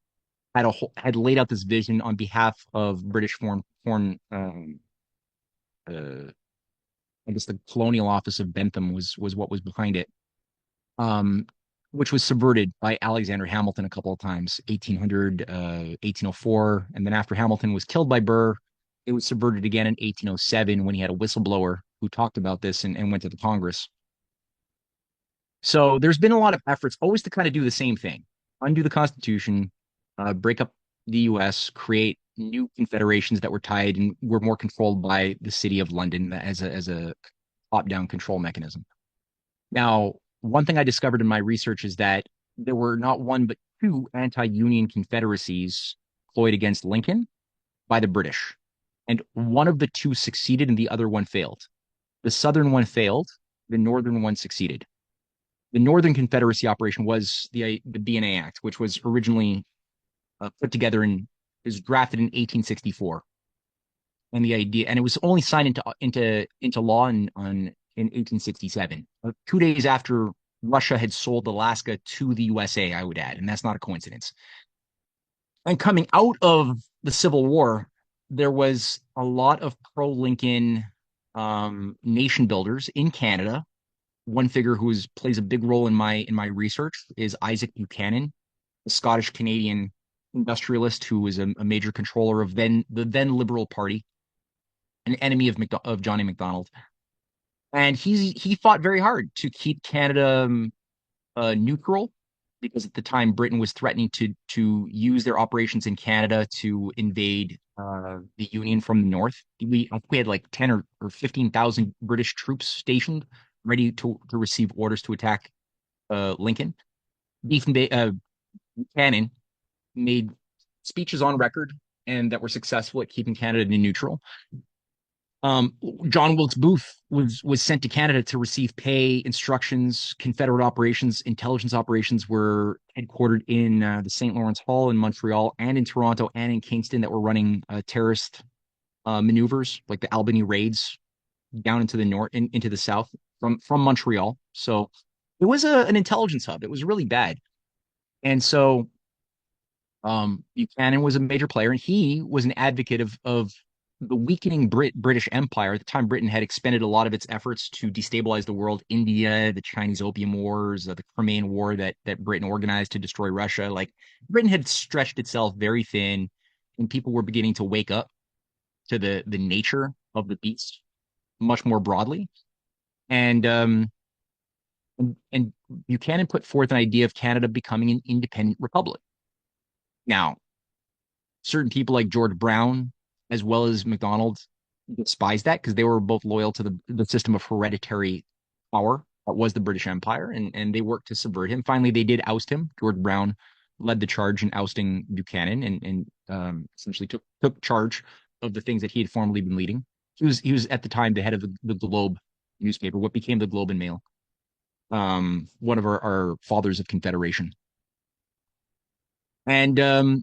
had laid out this vision on behalf of British foreign uh, I guess the colonial office of Bentham was what was behind it, um, which was subverted by Alexander Hamilton a couple of times, 1800, 1804, and then after Hamilton was killed by Burr, it was subverted again in 1807 when he had a whistleblower who talked about this and went to the Congress. So there's been a lot of efforts always to kind of do the same thing, undo the Constitution, break up the U.S., create new confederations that were tied and were more controlled by the city of London as a top-down control mechanism. Now, one thing I discovered in my research is that there were not one but two anti-Union confederacies deployed against Lincoln by the British, and one of the two succeeded and the other one failed. The southern one failed, the northern one succeeded. The Northern Confederacy operation was the B&A Act, which was originally put together and was drafted in 1864, and it was only signed into law in 1867, 2 days after Russia had sold Alaska to the USA. I would add, and that's not a coincidence. And coming out of the Civil War, there was a lot of pro-Lincoln nation builders in Canada. One figure who plays a big role in my research is Isaac Buchanan, a Scottish Canadian industrialist who was a major controller of the then Liberal Party, an enemy of Johnny MacDonald, and he fought very hard to keep Canada neutral, because at the time Britain was threatening to use their operations in Canada to invade the Union from the north. I think we had like 10 or 15,000 British troops stationed, ready to receive orders to attack Lincoln. Buchanan made speeches on record and that were successful at keeping Canada neutral. Um, John Wilkes Booth was sent to Canada to receive pay, instructions. Confederate operations, intelligence operations were headquartered in the St. Lawrence Hall in Montreal and in Toronto and in Kingston that were running terrorist maneuvers like the Albany raids down into the north, into the south from Montreal. So it was an intelligence hub. It was really bad, and so Buchanan was a major player, and he was an advocate of the weakening British Empire. At the time, Britain had expended a lot of its efforts to destabilize the world. India, the Chinese Opium Wars, the Crimean War that Britain organized to destroy Russia. Like, Britain had stretched itself very thin, and people were beginning to wake up to the nature of the beast much more broadly. And Buchanan put forth an idea of Canada becoming an independent republic. Now, certain people like George Brown, as well as MacDonald, despised that because they were both loyal to the system of hereditary power was the British Empire, and they worked to subvert him. Finally, they did oust him. George Brown led the charge in ousting Buchanan and essentially took charge of the things that he had formerly been leading. He was at the time the head of the Globe newspaper, what became the Globe and Mail, one of our fathers of Confederation. And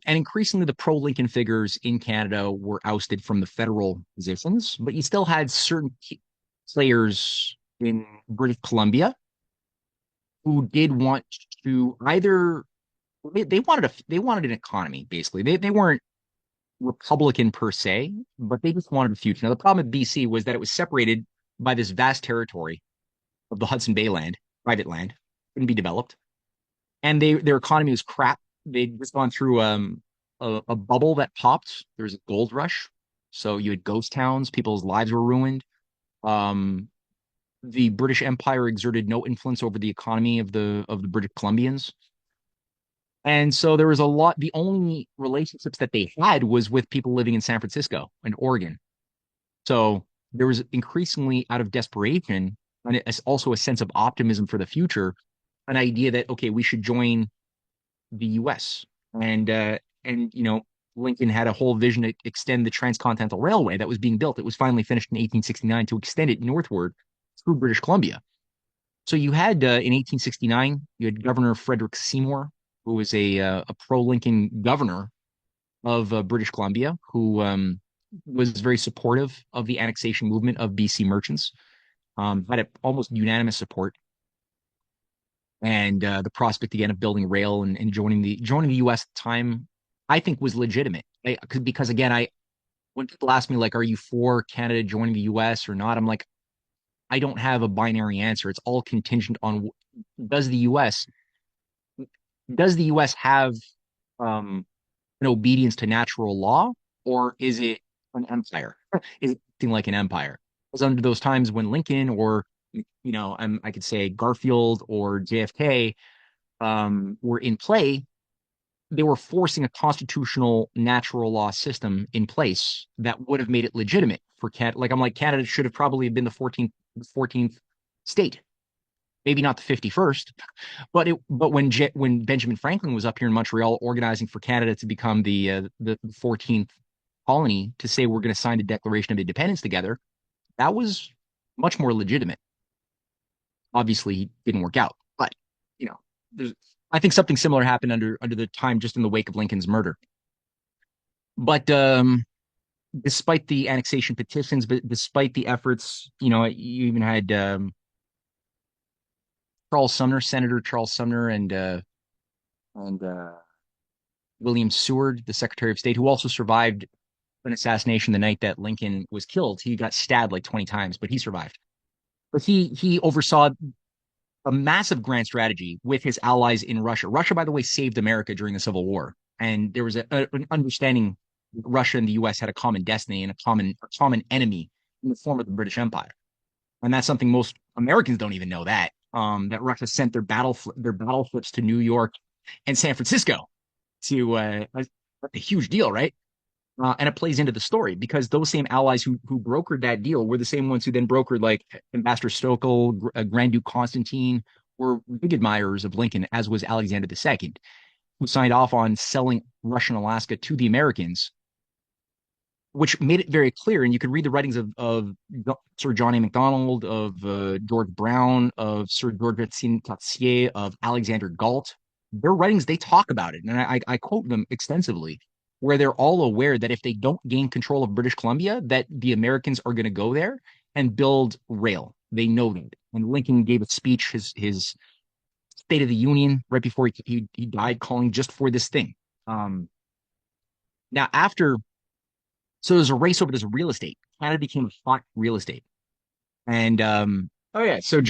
increasingly, the pro-Lincoln figures in Canada were ousted from the federal positions, but you still had certain players in British Columbia who did want to either they wanted an economy basically. They weren't Republican per se, but they just wanted a future. Now the problem with BC was that it was separated by this vast territory of the Hudson Bay land, private land, couldn't be developed, and their economy was crap. They'd just gone through a bubble that popped. There was a gold rush, so you had ghost towns. People's lives were ruined. Um, the British Empire exerted no influence over the economy of the British Columbians. And so there was a lot, the only relationships that they had was with people living in San Francisco and Oregon. So there was increasingly out of desperation and also a sense of optimism for the future, an idea that, okay, we should join the US. And Lincoln had a whole vision to extend the Transcontinental Railway that was being built. It was finally finished in 1869 to extend it northward through British Columbia. So you had in 1869, you had Governor Frederick Seymour, who was a pro-Lincoln governor of British Columbia, who was very supportive of the annexation movement of BC merchants, had almost unanimous support, and the prospect again of building rail and joining the U.S. at the time, I think was legitimate. Because again, when people ask me like, "Are you for Canada joining the U.S. or not?" I'm like, I don't have a binary answer. It's all contingent on does the U.S. does the U.S. have um, an obedience to natural law, or is it an empire? Is it acting like an empire? Because under those times when Lincoln or I could say Garfield or JFK were in play, they were forcing a constitutional natural law system in place that would have made it legitimate for Canada. Like I'm like Canada should have probably been the 14th state, maybe not the 51st, but when Benjamin Franklin was up here in Montreal organizing for Canada to become the 14th colony to say we're going to sign the Declaration of Independence together, that was much more legitimate. Obviously, it didn't work out, but you know, there's I think something similar happened under the time just in the wake of Lincoln's murder. But despite the annexation petitions, but despite the efforts, you even had Senator Charles Sumner, and William Seward, the Secretary of State, who also survived an assassination the night that Lincoln was killed. He got stabbed like 20 times, but he survived. But he oversaw a massive grand strategy with his allies in Russia. Russia, by the way, saved America during the Civil War, and there was an understanding Russia and the U.S. had a common destiny and a common enemy in the form of the British Empire, and that's something most Americans don't even know that Russia sent their battleships to New York and San Francisco to a huge deal, right? And it plays into the story because those same allies who brokered that deal were the same ones who then brokered like Ambassador Stokel, Grand Duke Constantine, were big admirers of Lincoln, as was Alexander II, who signed off on selling Russian Alaska to the Americans, which made it very clear. And you could read the writings of Sir John A. Macdonald, of George Brown, of Sir George Tatsier, of Alexander Galt. Their writings, they talk about it. And I quote them extensively, where they're all aware that if they don't gain control of British Columbia, that the Americans are going to go there and build rail. They know that. And Lincoln gave a speech, his State of the Union, right before he died, calling just for this thing. Now, so there's a race over this real estate. Canada became a hot real estate. And oh yeah, so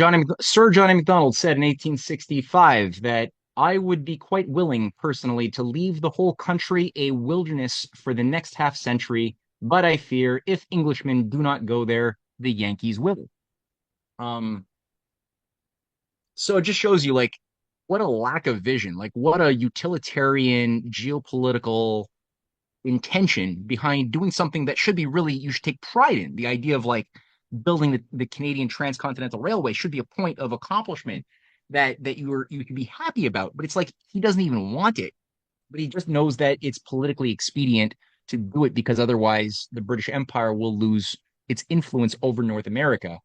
Sir John A. Macdonald said in 1865 that I would be quite willing personally to leave the whole country a wilderness for the next half century, but I fear if Englishmen do not go there, the Yankees will. Um, so it just shows you like what a lack of vision, like what a utilitarian geopolitical intention behind doing something that should be really you should take pride in the idea of like building the Canadian Transcontinental Railway should be a point of accomplishment that you can be happy about. But it's like he doesn't even want it, but he just knows that it's politically expedient to do it because otherwise the British Empire will lose its influence over North America.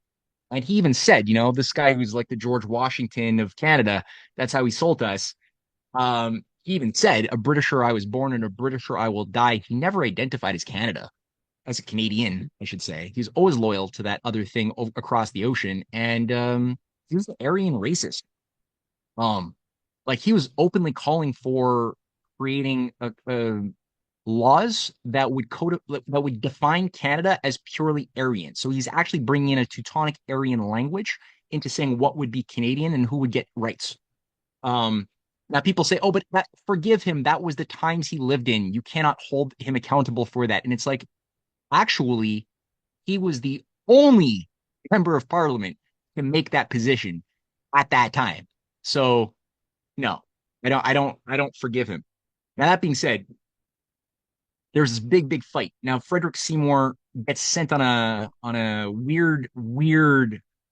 And he even said, this guy who's like the George Washington of Canada, that's how he sold us. He even said, a Britisher I was born and a Britisher I will die. He never identified as Canada, as a Canadian, I should say. He's always loyal to that other thing across the ocean. And he was an Aryan racist. Um, like he was openly calling for creating laws that would that would define Canada as purely Aryan. So he's actually bringing in a Teutonic Aryan language into saying what would be Canadian and who would get rights. Um, Now people say, "Oh, but forgive him. That was the times he lived in. You cannot hold him accountable for that." And it's like, actually, he was the only member of parliament to make that position at that time. So no, I don't forgive him. Now that being said, there's this big fight. Now Frederick Seymour gets sent on a weird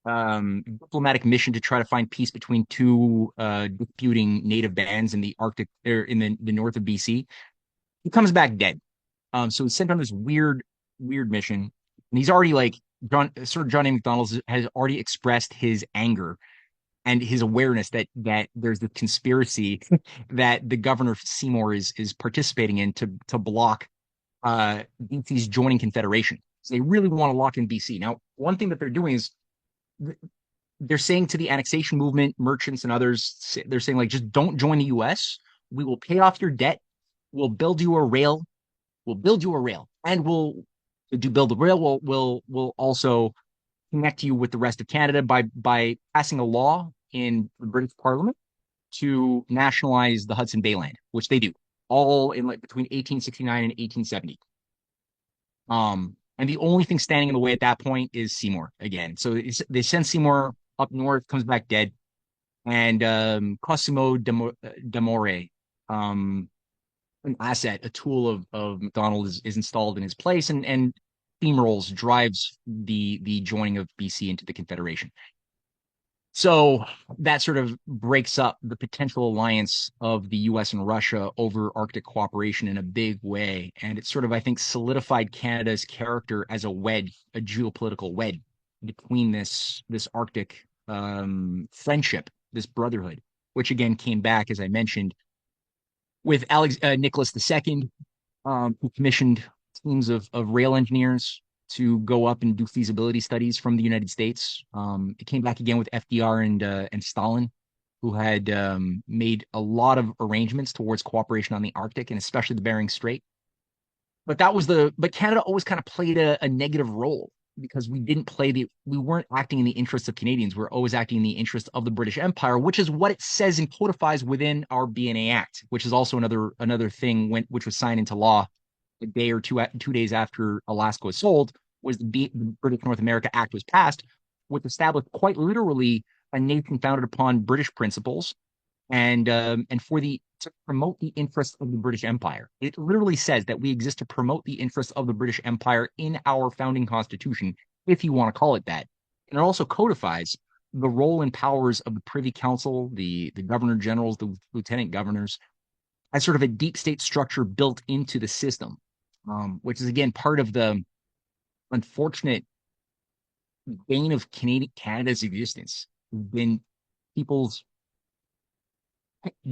diplomatic mission to try to find peace between two disputing native bands in the Arctic or in the north of BC. He comes back dead. So he's sent on this weird mission, and he's already like John A. McDonald has already expressed his anger and his awareness that there's the conspiracy that the governor Seymour is participating in to block BC's joining Confederation. So they really want to lock in BC. Now, one thing that they're doing is they're saying to the annexation movement, merchants and others, they're saying like, just don't join the U.S. We will pay off your debt. We'll build you a rail. We'll build you a rail, and we'll to build the rail. We'll also connect you with the rest of Canada by passing a law in the British Parliament to nationalize the Hudson Bay land, which they do all in like between 1869 and 1870. And the only thing standing in the way at that point is Seymour again. So they send Seymour up north, comes back dead, and Cosimo de More, an asset, a tool of McDonald is installed in his place and steamrolls, drives the joining of BC into the Confederation. So that sort of breaks up the potential alliance of the US and Russia over Arctic cooperation in a big way. And it sort of, I think, solidified Canada's character as a wedge, a geopolitical wedge between this Arctic friendship, this brotherhood, which again came back, as I mentioned, with Nicholas II, who commissioned teams of rail engineers to go up and do feasibility studies from the United States. It came back again with FDR and Stalin, who had made a lot of arrangements towards cooperation on the Arctic and especially the Bering Strait. But Canada always kind of played a negative role because we weren't acting in the interests of Canadians. We were always acting in the interest of the British Empire, which is what it says and codifies within our BNA Act, which is also another thing which was signed into law a day or 2 days after Alaska was sold, was the British North America Act was passed, which established quite literally a nation founded upon British principles and for the to promote the interests of the British Empire. It literally says that we exist to promote the interests of the British Empire in our founding constitution, if you want to call it that. And it also codifies the role and powers of the Privy Council, the Governor Generals, the Lieutenant Governors, as sort of a deep state structure built into the system, which is again part of the unfortunate bane of Canada's existence. Been people's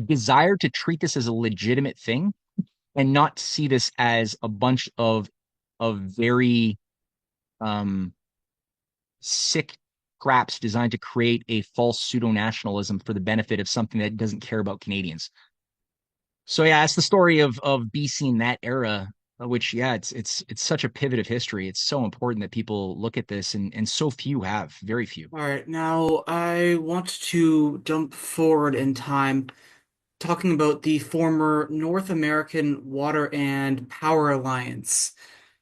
desire to treat this as a legitimate thing and not see this as a bunch of very um sick scraps designed to create a false pseudo nationalism for the benefit of something that doesn't care about Canadians. So yeah, that's the story of BC in that era, which yeah, it's such a pivot of history. It's so important that people look at this, and so few have, very few. All right, now I want to jump forward in time, talking about the former North American Water and Power Alliance.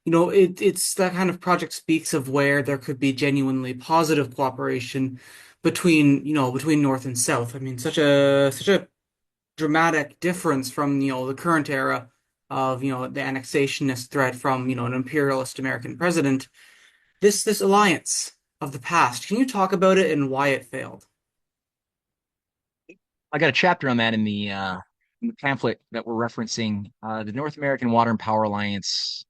It's that kind of project speaks of where there could be genuinely positive cooperation between North and South. I mean, such a dramatic difference from, the current era of, the annexationist threat from, an imperialist American president. this alliance of the past. Can you talk about it and why it failed? I got a chapter on that in the pamphlet that we're referencing. The North American Water and Power Alliance.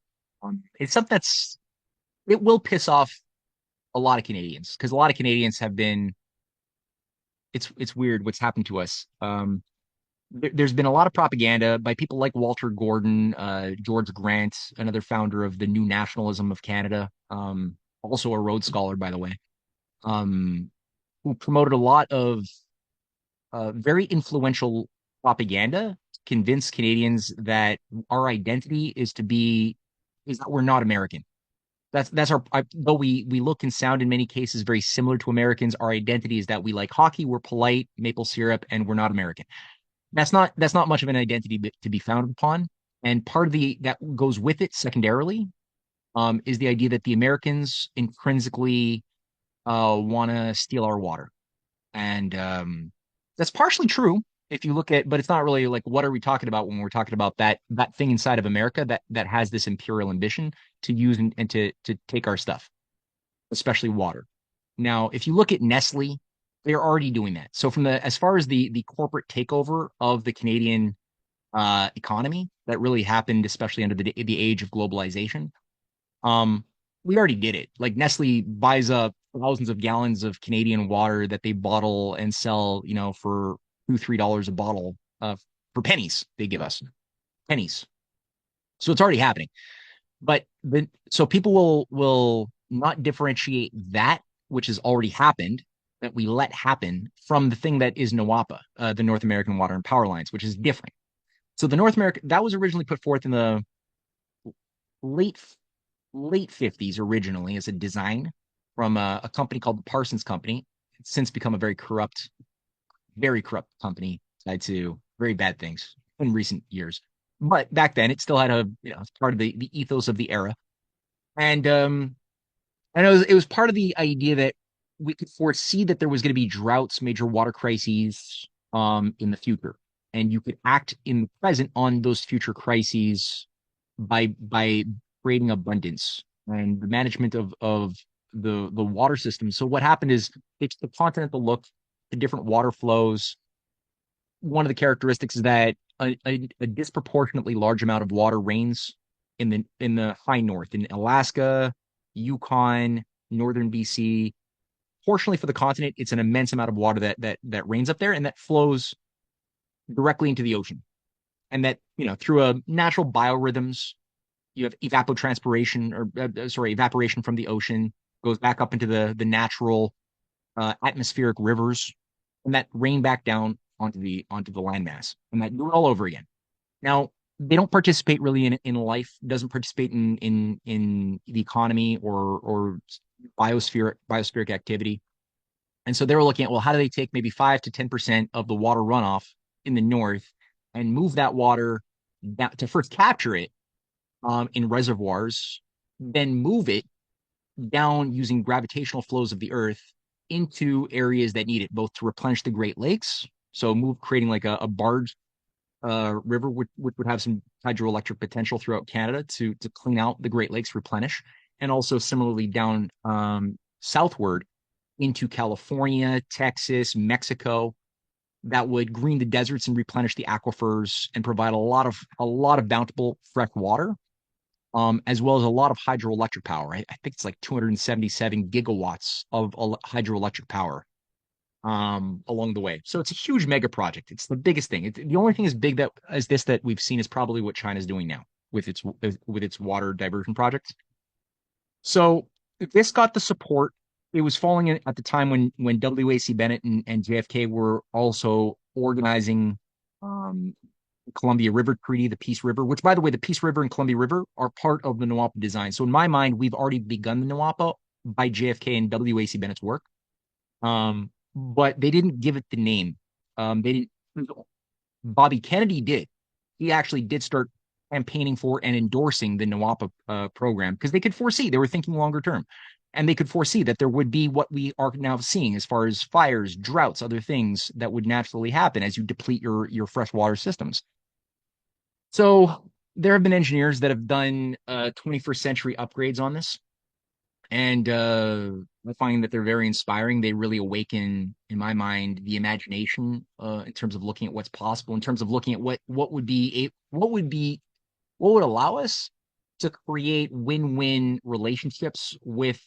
It's something that's it will piss off a lot of Canadians because a lot of Canadians have been. It's weird what's happened to us. There's been a lot of propaganda by people like Walter Gordon, George Grant, another founder of the New Nationalism of Canada, also a Rhodes Scholar, by the way, who promoted a lot of very influential propaganda to convince Canadians that our identity is that we're not American. That's though we look and sound in many cases very similar to Americans, our identity is that we like hockey, we're polite, maple syrup, and we're not American. That's not much of an identity to be founded upon. And part of the that goes with it secondarily is the idea that the Americans intrinsically want to steal our water. And that's partially true if you look at, but it's not really like what are we talking about when we're talking about that thing inside of America that has this imperial ambition to use and to take our stuff, especially water. Now, if you look at Nestle, they're already doing that. So from the as far as the corporate takeover of the Canadian economy that really happened, especially under the age of globalization, um, we already did it. Like Nestle buys up thousands of gallons of Canadian water that they bottle and sell, for $2, $3 a bottle for pennies. They give us pennies. So it's already happening. So people will not differentiate that which has already happened that we let happen from the thing that is NOAPA, the North American Water and Power Lines, which is different. So the North America that was originally put forth in the late late 50s originally as a design from a company called the Parsons Company. It's since become a very corrupt company tied to very bad things in recent years. But back then, it still had it's part of the ethos of the era. And and it was part of the idea that we could foresee that there was going to be droughts, major water crises in the future. And you could act in the present on those future crises by creating abundance and the management of the water system. So what happened is it's the continental look to different water flows. One of the characteristics is that a disproportionately large amount of water rains in the high north, in Alaska, Yukon, northern BC. Fortunately for the continent, it's an immense amount of water that rains up there and that flows directly into the ocean. And that, through a natural biorhythms, you have evapotranspiration evaporation from the ocean goes back up into the natural atmospheric rivers and that rain back down onto the landmass and that do it all over again. Now they don't participate really in life, doesn't participate in the economy or biospheric activity. And so they were looking at, well, how do they take maybe 5 to 10% of the water runoff in the north and move that water down to first capture it in reservoirs, then move it down using gravitational flows of the earth into areas that need it, both to replenish the Great Lakes. So move creating like a barge river, which would have some hydroelectric potential throughout Canada to clean out the Great Lakes, replenish, and also similarly down southward into California, Texas, Mexico, that would green the deserts and replenish the aquifers and provide a lot of bountiful fresh water, as well as a lot of hydroelectric power. I think it's like 277 gigawatts of hydroelectric power along the way. So it's a huge mega project. It's the biggest thing. The only thing as big that we've seen is probably what China's doing now with its water diversion projects. So this got the support. It was falling in at the time when W.A.C. Bennett and JFK were also organizing the Columbia River Treaty, the Peace River, which, by the way, the Peace River and Columbia River are part of the NOAPA design. So in my mind, we've already begun the NOAPA by JFK and W.A.C. Bennett's work. But they didn't give it the name. They didn't. Bobby Kennedy did. He actually did start campaigning for and endorsing the NOAPA program because they could foresee, they were thinking longer term, and they could foresee that there would be what we are now seeing as far as fires, droughts, other things that would naturally happen as you deplete your freshwater systems. So there have been engineers that have done 21st century upgrades on this. And I find that they're very inspiring. They really awaken, in my mind, the imagination in terms of looking at what's possible, in terms of looking at what would be what would allow us to create win-win relationships with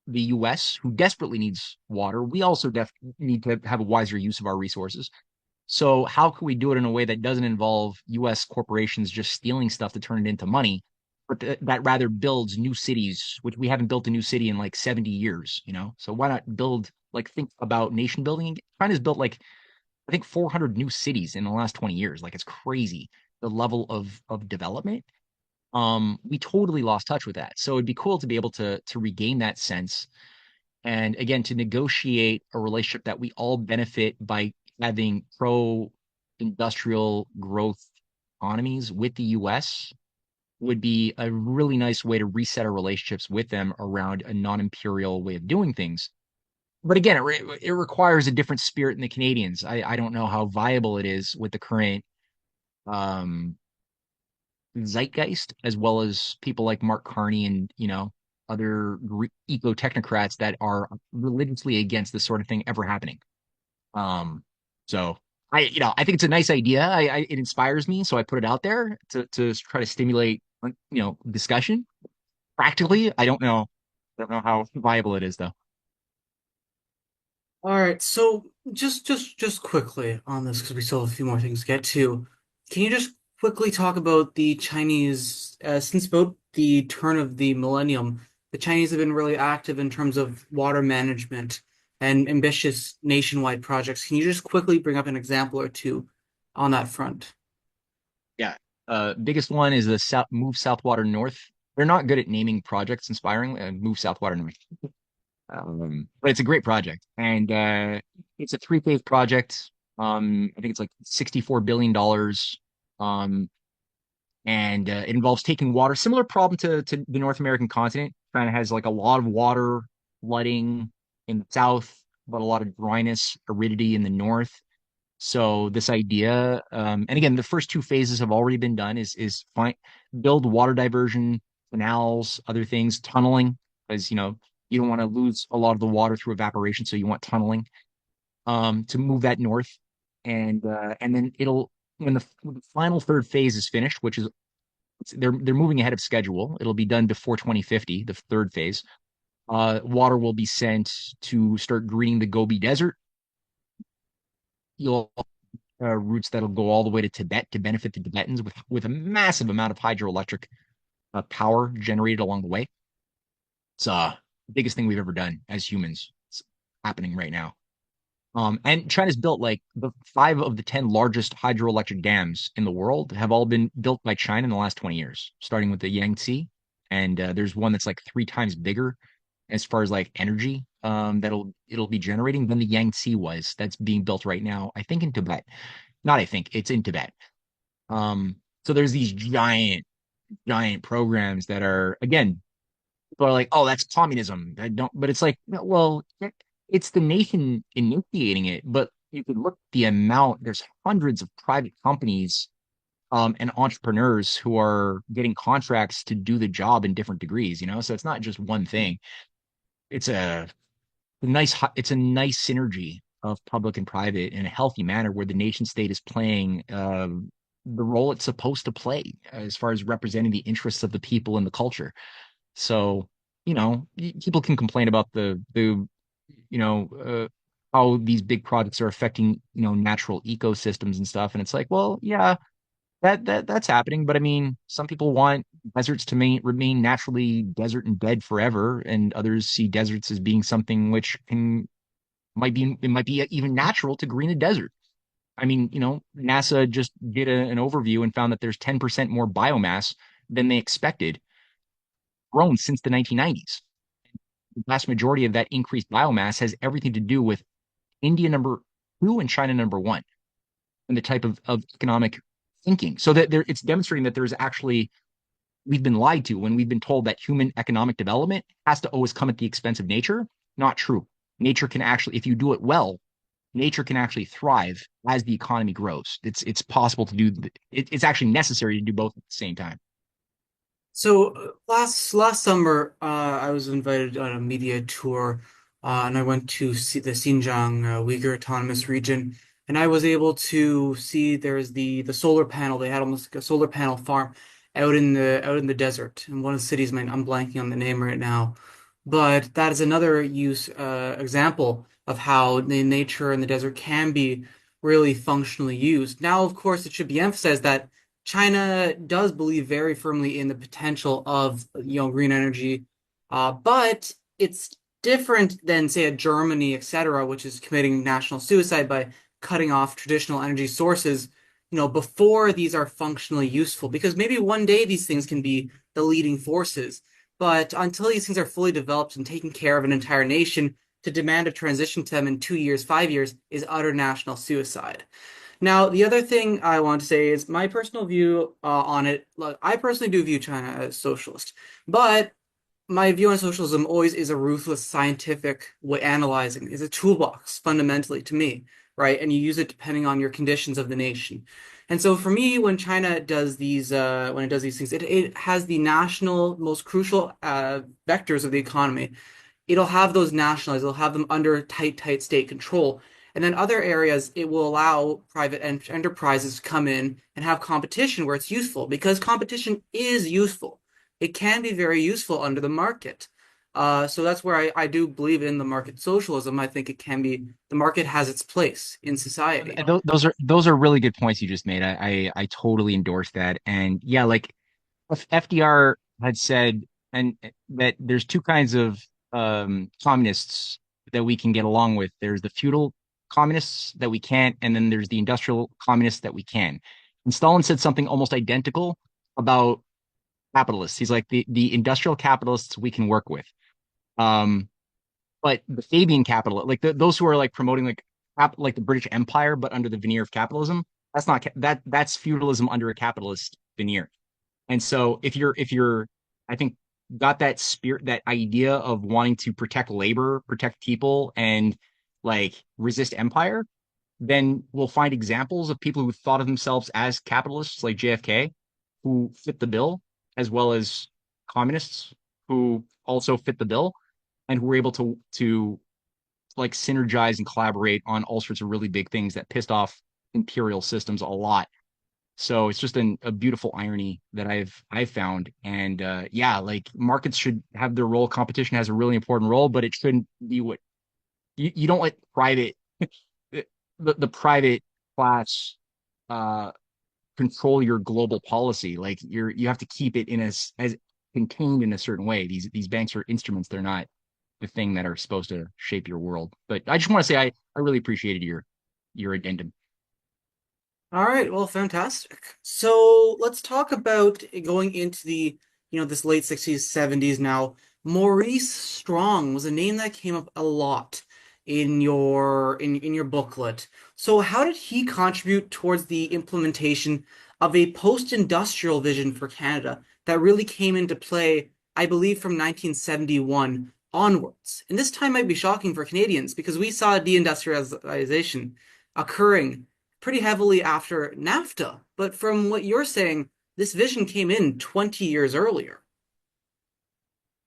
the US, who desperately needs water. We also need to have a wiser use of our resources. So how can we do it in a way that doesn't involve US corporations just stealing stuff to turn it into money, but that rather builds new cities, which we haven't built a new city in like 70 years, you know? So why not build, like, think about nation building? China's built like, I think 400 new cities in the last 20 years. Like, it's crazy the level of development. We totally lost touch with that. So it'd be cool to be able to regain that sense, and again, to negotiate a relationship that we all benefit by having pro industrial growth economies with the US would be a really nice way to reset our relationships with them around a non-imperial way of doing things. But again, it requires a different spirit in the Canadians. I don't know how viable it is with the current um, zeitgeist, as well as people like Mark Carney and, other eco technocrats that are religiously against this sort of thing ever happening. Um, so I think it's a nice idea. It inspires me, so I put it out there to try to stimulate, discussion. Practically, I don't know how viable it is though. All right, so just quickly on this because we still have a few more things to get to. Can you just quickly talk about the Chinese, since about the turn of the millennium, the Chinese have been really active in terms of water management and ambitious nationwide projects. Can you just quickly bring up an example or two on that front? Yeah. Biggest one is the Move Southwater North. They're not good at naming projects inspiring. Move Southwater North. But it's a great project, and it's a three-phase project. I think it's like $64 billion. Um, and it involves taking water. Similar problem to the North American continent. Kind of has like a lot of water flooding in the south, but a lot of dryness, aridity in the north. So this idea, and again, the first two phases have already been done. Is find build water diversion canals, other things, tunneling, because you don't want to lose a lot of the water through evaporation, so you want tunneling to move that north, and then it'll when the final third phase is finished, which is they're moving ahead of schedule. It'll be done before 2050, the third phase. Water will be sent to start greening the Gobi Desert. You'll routes that'll go all the way to Tibet to benefit the Tibetans with a massive amount of hydroelectric power generated along the way. It's the biggest thing we've ever done as humans. It's happening right now. And China's built like the 5 of the 10 largest hydroelectric dams in the world have all been built by China in the last 20 years, starting with the Yangtze. And there's one that's like 3 times bigger as far as like energy it'll be generating than the Yangtze was. That's being built right now, I think in Tibet. Not I think, it's in Tibet. So there's these giant programs that are, again, people are like, oh, that's communism. I don't, but it's like, well, it's the nation initiating it. But you could look at the amount, there's hundreds of private companies and entrepreneurs who are getting contracts to do the job in different degrees. So it's not just one thing. It's it's a nice synergy of public and private in a healthy manner where the nation state is playing the role it's supposed to play as far as representing the interests of the people and the culture. So, people can complain about the you know how these big projects are affecting natural ecosystems and stuff, and it's like, well, yeah, that's happening, but I mean, some people want deserts to remain naturally desert and dead forever, and others see deserts as being something which might be even natural to green a desert. I mean, NASA just did an overview and found that there's 10% more biomass than they expected grown since the 1990s. The vast majority of that increased biomass has everything to do with India number two and China number one, and the type of economic thinking. So that it's demonstrating that there's actually, we've been lied to when we've been told that human economic development has to always come at the expense of nature. Not true. Nature can actually, if you do it well, nature can actually thrive as the economy grows. It's possible to do. It's actually necessary to do both at the same time. So last summer, I was invited on a media tour, and I went to see the Xinjiang Uyghur Autonomous Region, and I was able to see there's the solar panel. They had almost like a solar panel farm out in the desert in one of the cities. I'm blanking on the name right now, but that is another use example of how the nature in the desert can be really functionally used. Now, of course, it should be emphasized that China does believe very firmly in the potential of, green energy, but it's different than, say, a Germany, etc., which is committing national suicide by cutting off traditional energy sources, before these are functionally useful. Because maybe one day these things can be the leading forces, but until these things are fully developed and taking care of an entire nation, to demand a transition to them in 2 years, 5 years is utter national suicide. Now, the other thing I want to say is my personal view on it. Look, I personally do view China as socialist, but my view on socialism always is a ruthless scientific way analyzing, is a toolbox fundamentally to me, right? And you use it depending on your conditions of the nation. And so for me, when China does when it does these things, it has the national, most crucial vectors of the economy. It'll have those nationalized, it'll have them under tight state control. And then other areas, it will allow private enterprises to come in and have competition where it's useful, because competition is useful. It can be very useful under the market. So that's where I do believe in the market socialism. I think it can be, the market has its place in society. Those are really good points you just made. I totally endorse that. And yeah, like FDR had said, and that there's two kinds of communists that we can get along with. There's the feudal communists that we can't, and then there's the industrial communists that we can. And Stalin said something almost identical about capitalists. He's like the industrial capitalists we can work with. Um, but the Fabian capital, like those who are like promoting like the British Empire, but under the veneer of capitalism, that's not that's feudalism under a capitalist veneer. And so if you're I think got that spirit, that idea of wanting to protect labor, protect people, and like resist empire, then we'll find examples of people who thought of themselves as capitalists, like JFK, who fit the bill, as well as communists who also fit the bill, and who were able to like synergize and collaborate on all sorts of really big things that pissed off imperial systems a lot. So it's just a beautiful irony that I've found. And yeah, like markets should have their role. Competition has a really important role, but it shouldn't be what you don't let private the private class uh control your global policy. Like you have to keep it in as contained in a certain way. These banks are instruments, they're not the thing that are supposed to shape your world. But I just want to say I really appreciated your addendum. All right, well, fantastic. So let's talk about going into this late 60s, 70s now. Maurice Strong was a name that came up a lot in your booklet. So how did he contribute towards the implementation of a post-industrial vision for Canada that really came into play, I believe, from 1971 onwards? And this time might be shocking for Canadians because we saw deindustrialization occurring pretty heavily after NAFTA. But from what you're saying, this vision came in 20 years earlier.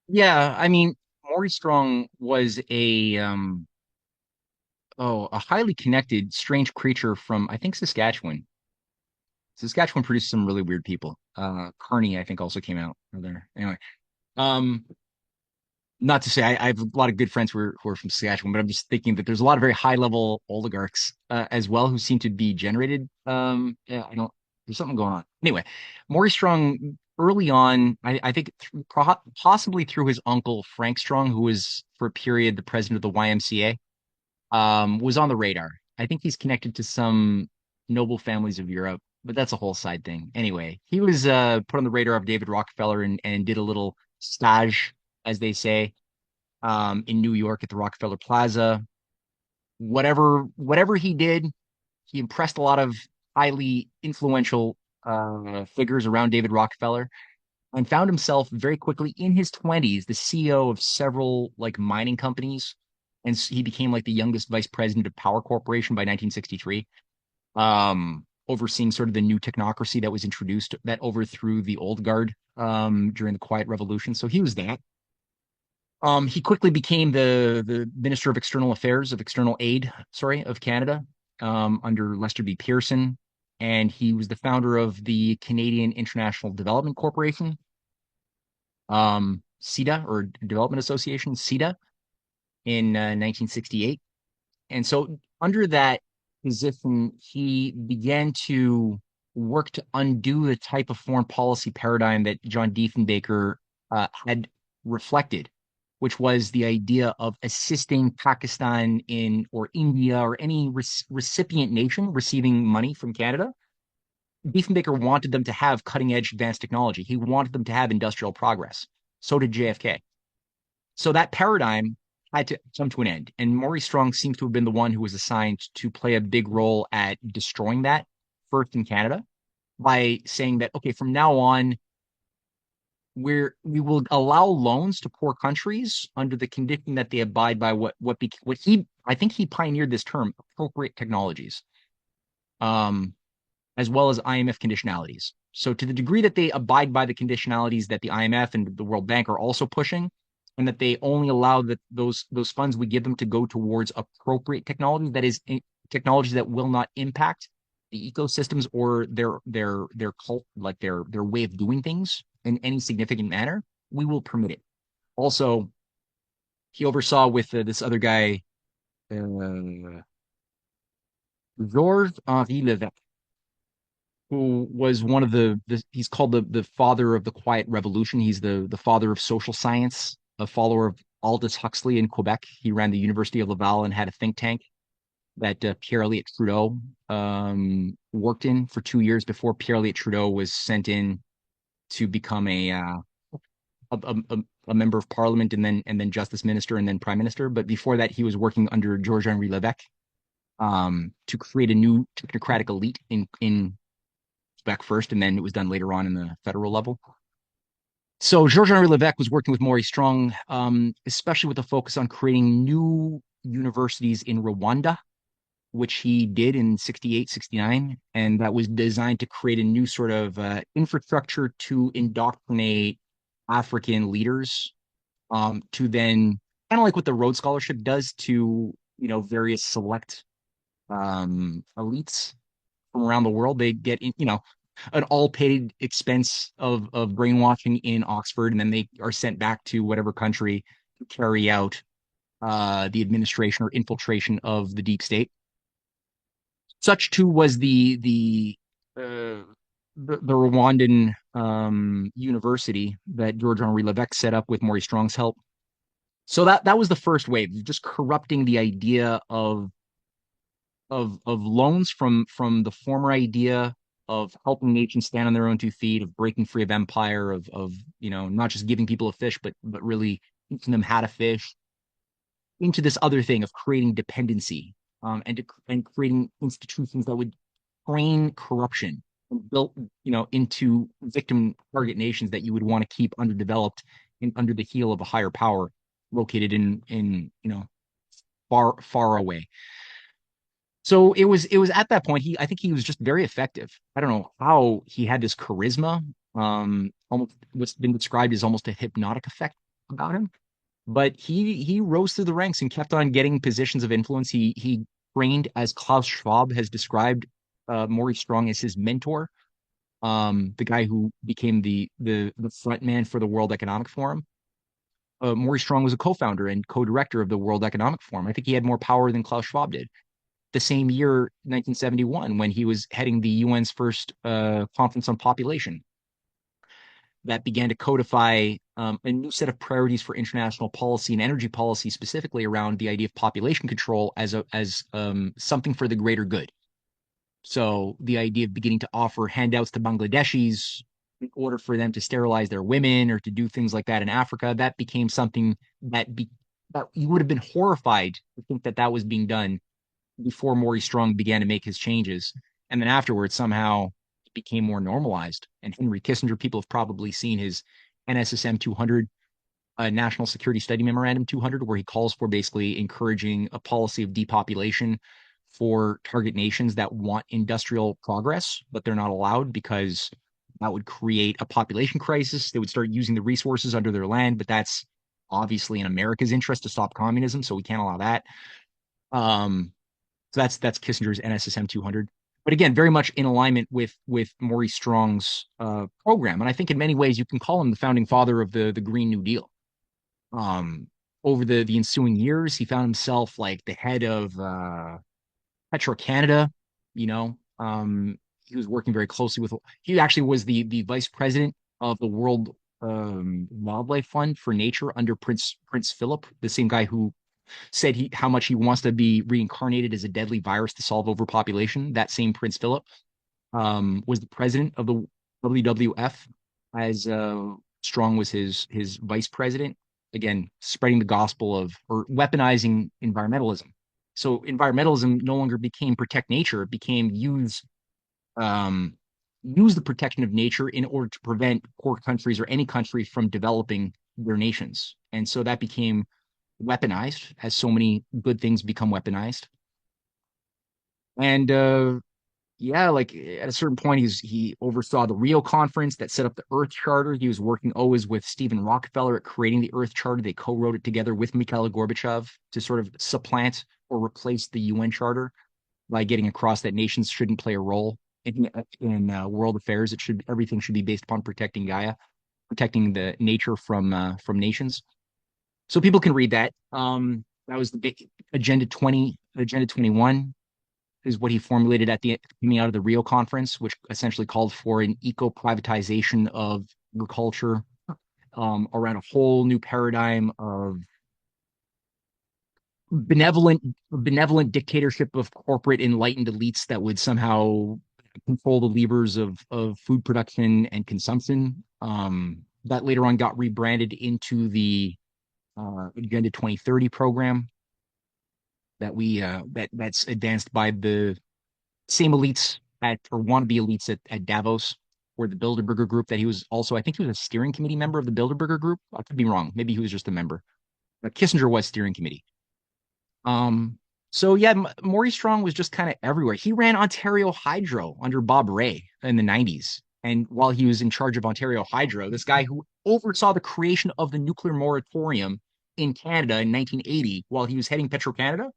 Yeah, I mean, Maurice Strong was a highly connected, strange creature from I think Saskatchewan. Saskatchewan produced some really weird people. Kearney, I think, also came out of there. Anyway, um, not to say I have a lot of good friends who are from Saskatchewan, but I'm just thinking that there's a lot of very high level oligarchs as well who seem to be generated. Yeah, I don't. There's something going on. Anyway, Maurice Strong early on, I think possibly through his uncle Frank Strong, who was for a period the president of the YMCA, was on the radar. I think he's connected to some noble families of Europe, but that's a whole side thing. Anyway, he was put on the radar of David Rockefeller and did a little stage, as they say, in New York at the Rockefeller Plaza. Whatever he did, he impressed a lot of highly influential figures around David Rockefeller and found himself very quickly in his 20s the CEO of several like mining companies. And he became like the youngest vice president of Power Corporation by 1963. overseeing sort of the new technocracy that was introduced that overthrew the old guard during the Quiet Revolution. So he was that. He quickly became the Minister of External Affairs of External Aid, sorry, of Canada, under Lester B. Pearson, and he was the founder of the Canadian International Development Corporation, CEDA, or Development Association, CEDA, in 1968. And so under that position, he began to work to undo the type of foreign policy paradigm that John Diefenbaker had reflected, which was the idea of assisting Pakistan in or India or any recipient nation receiving money from Canada. Diefenbaker wanted them to have cutting edge advanced technology. He wanted them to have industrial progress. So did JFK. So that paradigm had to come to an end. And Maurice Strong seems to have been the one who was assigned to play a big role at destroying that first in Canada by saying that, okay, from now on, we will allow loans to poor countries under the condition that they abide by what he I think he pioneered this term, appropriate technologies, um, as well as IMF conditionalities. So to the degree that they abide by the conditionalities that the IMF and the World Bank are also pushing, and that they only allow that those funds we give them to go towards appropriate technology, that is technology that will not impact the ecosystems or their cult, like their way of doing things in any significant manner, we will permit it. Also, he oversaw with this other guy, uh, Georges Henri Levesque, who was one of he's called the father of the Quiet Revolution. He's the father of social science, a follower of Aldous Huxley in Quebec. He ran the University of Laval and had a think tank that Pierre Elliott Trudeau worked in for 2 years before Pierre Elliott Trudeau was sent in to become a member of parliament and then justice minister and then prime minister. But before that, he was working under Georges Henri Levesque to create a new technocratic elite in Quebec first, and then it was done later on in the federal level. So Georges-Henri Levesque was working with Maurice Strong, especially with a focus on creating new universities in Rwanda, which he did in 68, 69. And that was designed to create a new sort of infrastructure to indoctrinate African leaders, to then kind of like what the Rhodes Scholarship does to, various select elites from around the world. They get, an all paid expense of brainwashing in Oxford, and then they are sent back to whatever country to carry out the administration or infiltration of the deep state. Such too was the Rwandan university that George Henri Levesque set up with Maurice Strong's help. So that was the first wave, just corrupting the idea of loans from the former idea of helping nations stand on their own 2 feet, of breaking free of empire, of not just giving people a fish, but really teaching them how to fish, into this other thing of creating dependency, and creating institutions that would train corruption and built into victim target nations that you would want to keep underdeveloped and under the heel of a higher power located in far away. So it was at that point I think he was just very effective. I don't know how he had this charisma, almost what's been described as almost a hypnotic effect about him. But he rose through the ranks and kept on getting positions of influence. He trained, as Klaus Schwab has described, Maurice Strong as his mentor, the guy who became the front man for the World Economic Forum. Maurice Strong was a co-founder and co-director of the World Economic Forum. I think he had more power than Klaus Schwab did. The same year, 1971, when he was heading the UN's first conference on population, that began to codify a new set of priorities for international policy and energy policy, specifically around the idea of population control as something for the greater good. So the idea of beginning to offer handouts to Bangladeshis in order for them to sterilize their women or to do things like that in Africa, that became something that you would have been horrified to think that was being done before Maurice Strong began to make his changes. And then afterwards, somehow it became more normalized. And Henry Kissinger, people have probably seen his NSSM 200, National Security Study Memorandum 200, where he calls for basically encouraging a policy of depopulation for target nations that want industrial progress, but they're not allowed because that would create a population crisis. They would start using the resources under their land, but that's obviously in America's interest to stop communism, so we can't allow that. Um, so that's Kissinger's NSSM 200. But again, very much in alignment with Maurice Strong's program, and I think in many ways you can call him the founding father of the Green New Deal. Um, Over the ensuing years, he found himself like the head of Petro Canada. You know, he was working very closely with. He actually was the vice president of the World Wildlife Fund for Nature under Prince Philip, the same guy who said how much he wants to be reincarnated as a deadly virus to solve overpopulation. That same Prince Philip was the president of the WWF, as Strong was his vice president. Again, spreading the gospel of or weaponizing environmentalism. So environmentalism no longer became protect nature; it became um, use the protection of nature in order to prevent poor countries or any country from developing their nations. And so that became weaponized, as so many good things become weaponized. And yeah, like at a certain point, he oversaw the Rio conference that set up the Earth Charter. He was working always with Stephen Rockefeller at creating the Earth Charter. They co-wrote it together with Mikhail Gorbachev to sort of supplant or replace the UN Charter by getting across that nations shouldn't play a role in world affairs. Everything should be based upon protecting Gaia, protecting the nature from nations. So people can read that. That was the big Agenda 21 is what he formulated at the coming out of the Rio conference, which essentially called for an eco privatization of agriculture, around a whole new paradigm of benevolent dictatorship of corporate enlightened elites that would somehow control the levers of food production and consumption. That later on got rebranded into the Agenda 2030 program that's advanced by the same elites at or wannabe elites at Davos, or the Bilderberger group that he was also, I think he was a steering committee member of the Bilderberger group. I could be wrong. Maybe he was just a member. But Kissinger was steering committee. Um, so yeah, Maurice Strong was just kind of everywhere. He ran Ontario Hydro under Bob Rae in the 90s. And while he was in charge of Ontario Hydro, this guy who oversaw the creation of the nuclear moratorium in Canada in 1980, while he was heading Petro Canada,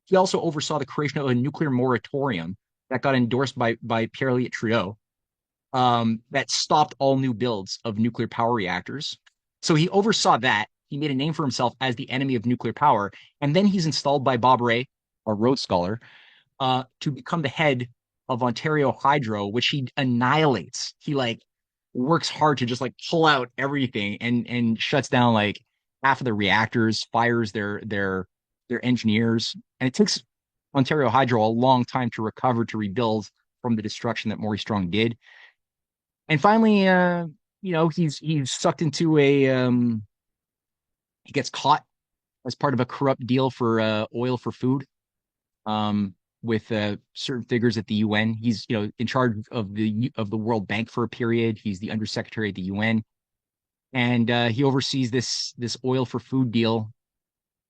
he also oversaw the creation of a nuclear moratorium that got endorsed by Pierre Elliott Trudeau, that stopped all new builds of nuclear power reactors. So he oversaw that. He made a name for himself as the enemy of nuclear power. And then he's installed by Bob Rae, a Rhodes Scholar, to become the head of Ontario Hydro, which he annihilates. He like works hard to just like pull out everything and shuts down like half of the reactors, fires their engineers, and it takes Ontario Hydro a long time to recover to rebuild from the destruction that Maurice Strong did. And finally, he's sucked into he gets caught as part of a corrupt deal for oil for food, um, with certain figures at the UN. He's in charge of the World Bank for a period. He's the undersecretary at the UN, and he oversees this oil for food deal.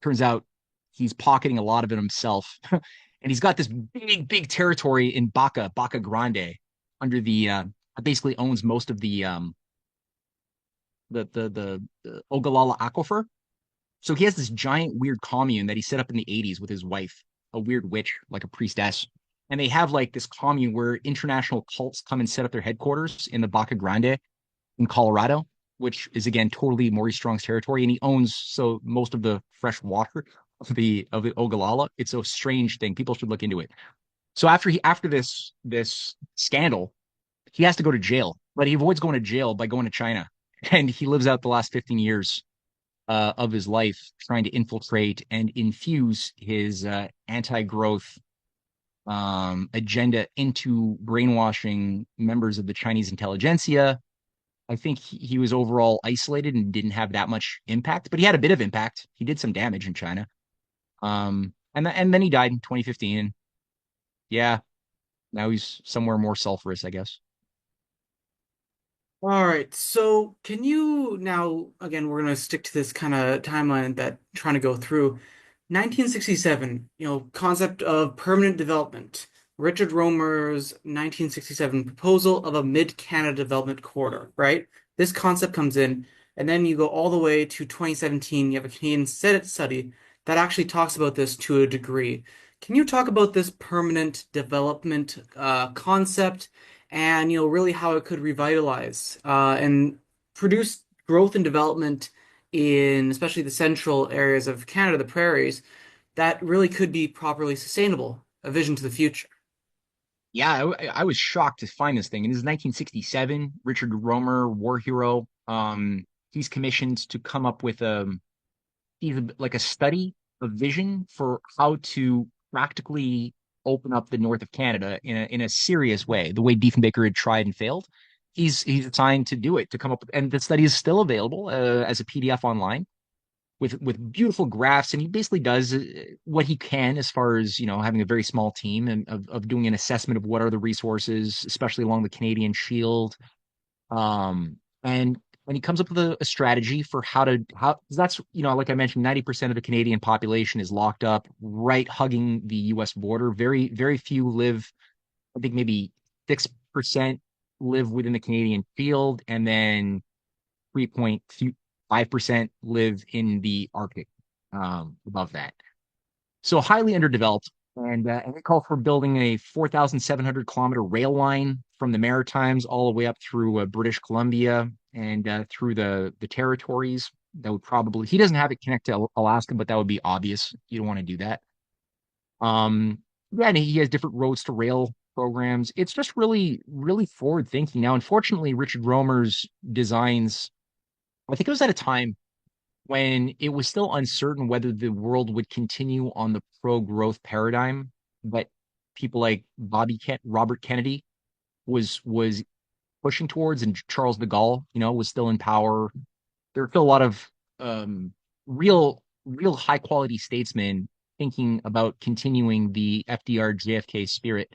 Turns out he's pocketing a lot of it himself, and he's got this big territory in Baca Grande, under basically owns most of the Ogallala aquifer. So he has this giant weird commune that he set up in the 80s with his wife, a weird witch, like a priestess. And they have like this commune where international cults come and set up their headquarters in the Baca Grande in Colorado, which is again totally Maurice Strong's territory. And he owns so most of the fresh water of the Ogallala. It's a strange thing. People should look into it. So after this scandal, he has to go to jail, but he avoids going to jail by going to China. And he lives out the last 15 years of his life trying to infiltrate and infuse his anti-growth agenda into brainwashing members of the Chinese intelligentsia. I think he was overall isolated and didn't have that much impact, but he had a bit of impact. He did some damage in China. And then he died in 2015. Yeah, now he's somewhere more sulfurous, I guess. All right, so can you now, again, we're going to stick to this kind of timeline that trying to go through. 1967, concept of permanent development. Richard Romer's 1967 proposal of a mid-Canada development corridor, right? This concept comes in, and then you go all the way to 2017, you have a Canadian Senate study that actually talks about this to a degree. Can you talk about this permanent development concept and, really how it could revitalize and produce growth and development in especially the central areas of Canada, the prairies, that really could be properly sustainable, a vision to the future. Yeah, I was shocked to find this thing. And this is 1967. Richard Romer, war hero. He's commissioned to come up with like a study, a vision for how to practically open up the north of Canada in a serious way, the way Diefenbaker had tried and failed. He's assigned to do it, to come up with, and the study is still available as a PDF online with beautiful graphs, and he basically does what he can as far as having a very small team and of doing an assessment of what are the resources, especially along the Canadian Shield, and he comes up with a strategy for how 'cause that's like I mentioned, 90% of the Canadian population is locked up right hugging the U.S. border. Very few live. I think maybe 6% live within the Canadian Shield, and then 3.5% live in the Arctic, above that. So highly underdeveloped. And they call for building a 4,700-kilometer rail line from the Maritimes all the way up through British Columbia and through the territories. That would probably, he doesn't have it connect to Alaska, but that would be obvious. You don't want to do that. Um, yeah, and he has different roads to rail programs. It's just really forward thinking. Now, unfortunately, Richard Romer's designs, I think it was at a time when it was still uncertain whether the world would continue on the pro-growth paradigm that people like Robert Kennedy was pushing towards, and Charles de Gaulle, was still in power. There were still a lot of real high quality statesmen thinking about continuing the FDR JFK spirit.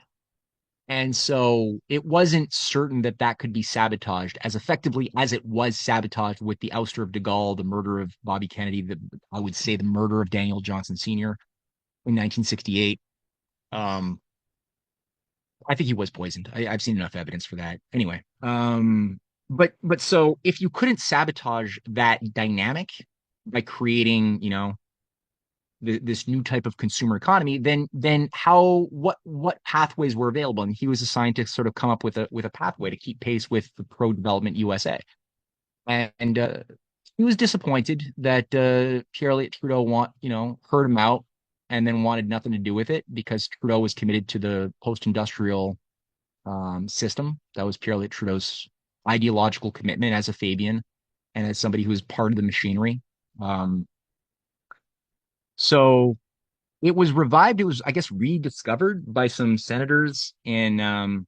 And so it wasn't certain that that could be sabotaged as effectively as it was sabotaged with the ouster of de Gaulle, the murder of Bobby Kennedy, I would say the murder of Daniel Johnson Sr. in 1968. Um, I think he was poisoned. I've seen enough evidence for that. Anyway, but so if you couldn't sabotage that dynamic by creating, this new type of consumer economy, then what pathways were available? And he was assigned to sort of come up with a pathway to keep pace with the pro development USA. And he was disappointed that Pierre Elliott Trudeau heard him out and then wanted nothing to do with it, because Trudeau was committed to the post-industrial system. That was Pierre Elliott Trudeau's ideological commitment as a Fabian and as somebody who was part of the machinery. Um, so it was revived. It was, I guess, rediscovered by some senators in, I'm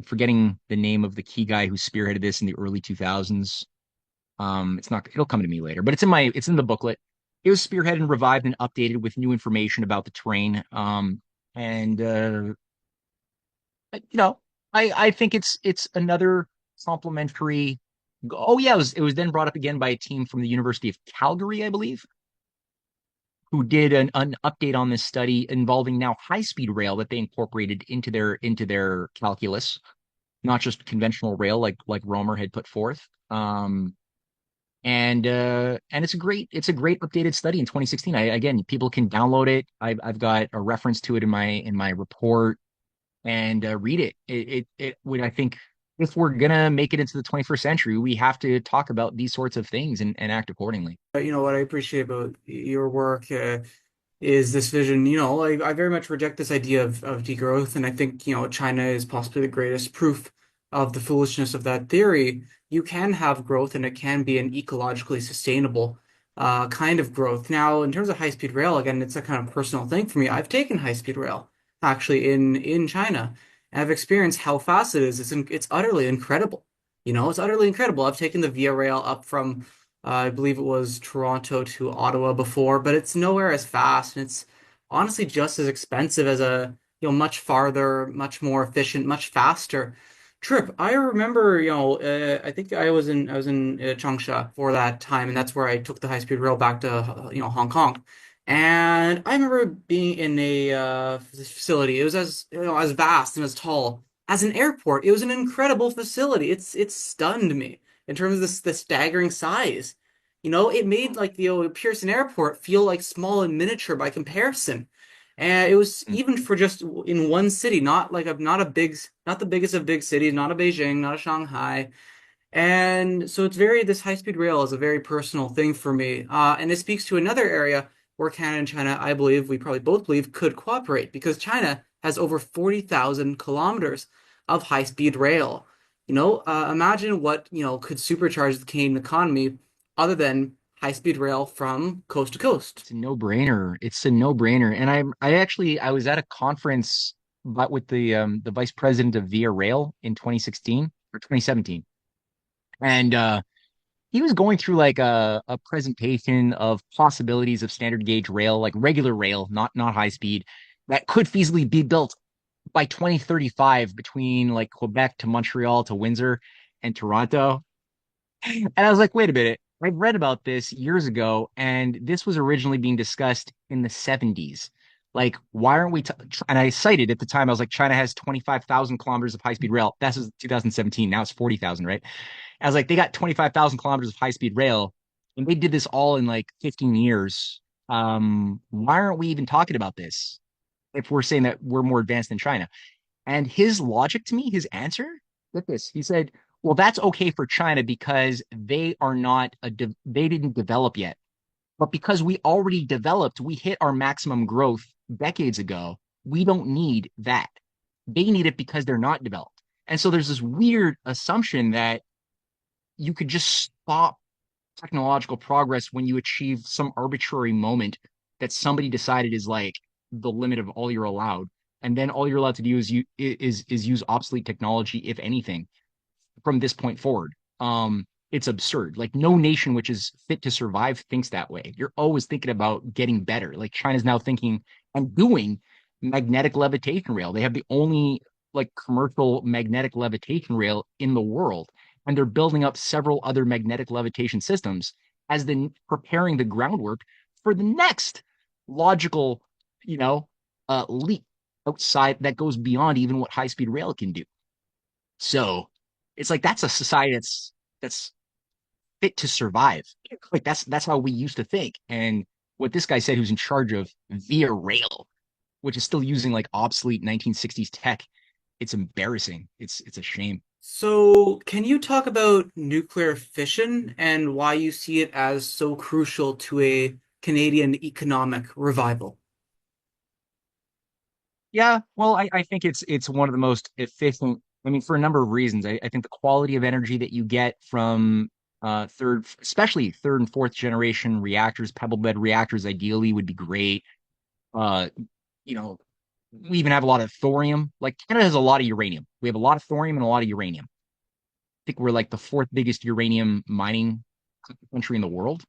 forgetting the name of the key guy who spearheaded this in the early 2000s. It's not, it'll come to me later, but it's in the booklet. It was spearheaded and revived and updated with new information about the terrain. And you know, I think it's another complementary. Oh yeah, it was then brought up again by a team from the University of Calgary, I believe, who did an update on this study involving now high-speed rail that they incorporated into their calculus, not just conventional rail like Romer had put forth. And it's a great updated study in 2016. Again, people can download it. I've got a reference to it in my report, and read it. It would, I think, if we're gonna make it into the 21st century, we have to talk about these sorts of things and act accordingly. What I appreciate about your work is this vision. I very much reject this idea of degrowth, and I think, China is possibly the greatest proof of the foolishness of that theory. You can have growth, and it can be an ecologically sustainable kind of growth. Now, in terms of high-speed rail, again, it's a kind of personal thing for me. I've taken high-speed rail actually in China, and I've experienced how fast it is. It's utterly incredible. It's utterly incredible. I've taken the Via Rail up from I believe it was Toronto to Ottawa before, but it's nowhere as fast, and it's honestly just as expensive as a, much farther, much more efficient, much faster trip. I remember, I think I was in Changsha for that time, and that's where I took the high speed rail back to, Hong Kong. And I remember being in a facility. It was as as vast and as tall as an airport. It was an incredible facility. It stunned me in terms of the staggering size. It made like the Pearson Airport feel like small and miniature by comparison. And it was even for just in one city, not like not the biggest of big cities, not a Beijing, not a Shanghai. And so this high-speed rail is a very personal thing for me. And it speaks to another area where Canada and China, I believe, we probably both believe, could cooperate because China has over 40,000 kilometers of high-speed rail. Imagine what, could supercharge the Canadian economy other than high-speed rail from coast to coast. It's a no-brainer. It's a no-brainer. And I was at a conference but with the vice president of Via Rail in 2016 or 2017. And he was going through like a presentation of possibilities of standard gauge rail, like regular rail, not high speed, that could feasibly be built by 2035 between like Quebec to Montreal to Windsor and Toronto. And I was like, wait a minute. I've read about this years ago, and this was originally being discussed in the 70s. Like, why aren't we? And I cited at the time, I was like, China has 25,000 kilometers of high speed rail. That's 2017. Now it's 40,000, right? I was like, they got 25,000 kilometers of high speed rail, and they did this all in like 15 years. Why aren't we even talking about this if we're saying that we're more advanced than China? And his logic to me, his answer, get this. He said, well, that's okay for China because they are not they didn't develop yet. But because we already developed, we hit our maximum growth decades ago. We don't need that. They need it because they're not developed. And so there's this weird assumption that you could just stop technological progress when you achieve some arbitrary moment that somebody decided is like the limit of all you're allowed. And then all you're allowed to do is use obsolete technology, if anything, from this point forward. It's absurd. Like no nation which is fit to survive thinks that way. You're always thinking about getting better. Like China's now thinking and doing magnetic levitation rail. They have the only like commercial magnetic levitation rail in the world, and they're building up several other magnetic levitation systems as then preparing the groundwork for the next logical, you know, leap outside that goes beyond even what high speed rail can do. So it's like that's a society that's fit to survive. Like that's how we used to think. And what this guy said, who's in charge of Via Rail, which is still using like obsolete 1960s tech, it's embarrassing. It's a shame. So, can you talk about nuclear fission and why you see it as so crucial to a Canadian economic revival? Yeah, well, I think it's one of the most efficient. I mean, for a number of reasons. I think the quality of energy that you get from especially third and fourth generation reactors, pebble bed reactors, ideally would be great. Uh, you know, we even have a lot of thorium. Like Canada has a lot of uranium. We have a lot of thorium and a lot of uranium. I think we're like the fourth biggest uranium mining country in the world.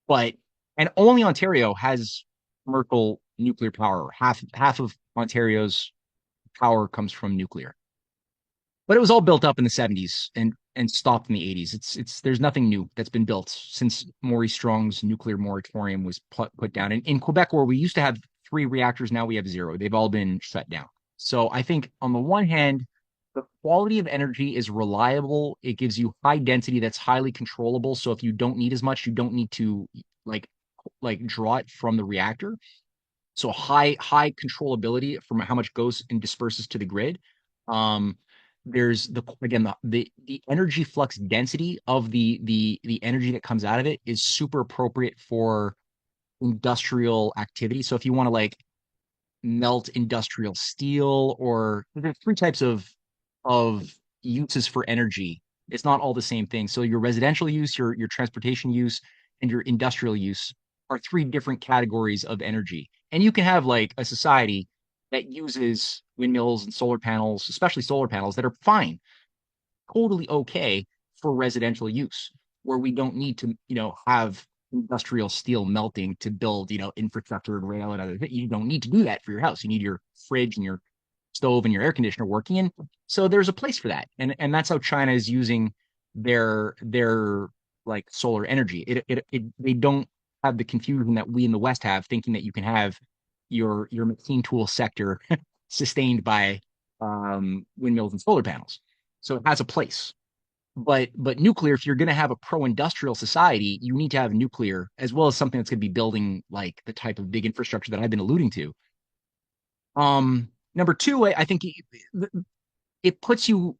But and only Ontario has commercial nuclear power. Half of Ontario's power comes from nuclear. But it was all built up in the 70s and stopped in the 80s. It's there's nothing new that's been built since Maurice Strong's nuclear moratorium was put down. In Quebec, where we used to have three reactors, now we have zero. They've all been shut down. So I think on the one hand, the quality of energy is reliable. It gives you high density that's highly controllable. So if you don't need as much, you don't need to like draw it from the reactor. So high controllability from how much goes and disperses to the grid. Um, there's the again the energy flux density of the energy that comes out of it is super appropriate for industrial activity. So if you want to like melt industrial steel, or there's three types of uses for energy. It's not all the same thing. So your residential use, your transportation use, and your industrial use are three different categories of energy. And you can have like a society that uses windmills and solar panels, especially solar panels, that are fine, totally okay for residential use, where we don't need to, have industrial steel melting to build, infrastructure and rail and other things. You don't need to do that for your house. You need your fridge and your stove and your air conditioner working. And so there's a place for that. And that's how China is using their like solar energy. They don't. have the confusion that we in the West have, thinking that you can have your machine tool sector sustained by windmills and solar panels. So it has a place. But nuclear, if you're going to have a pro-industrial society, you need to have nuclear as well as something that's going to be building like the type of big infrastructure that I've been alluding to. Number two, I think it puts you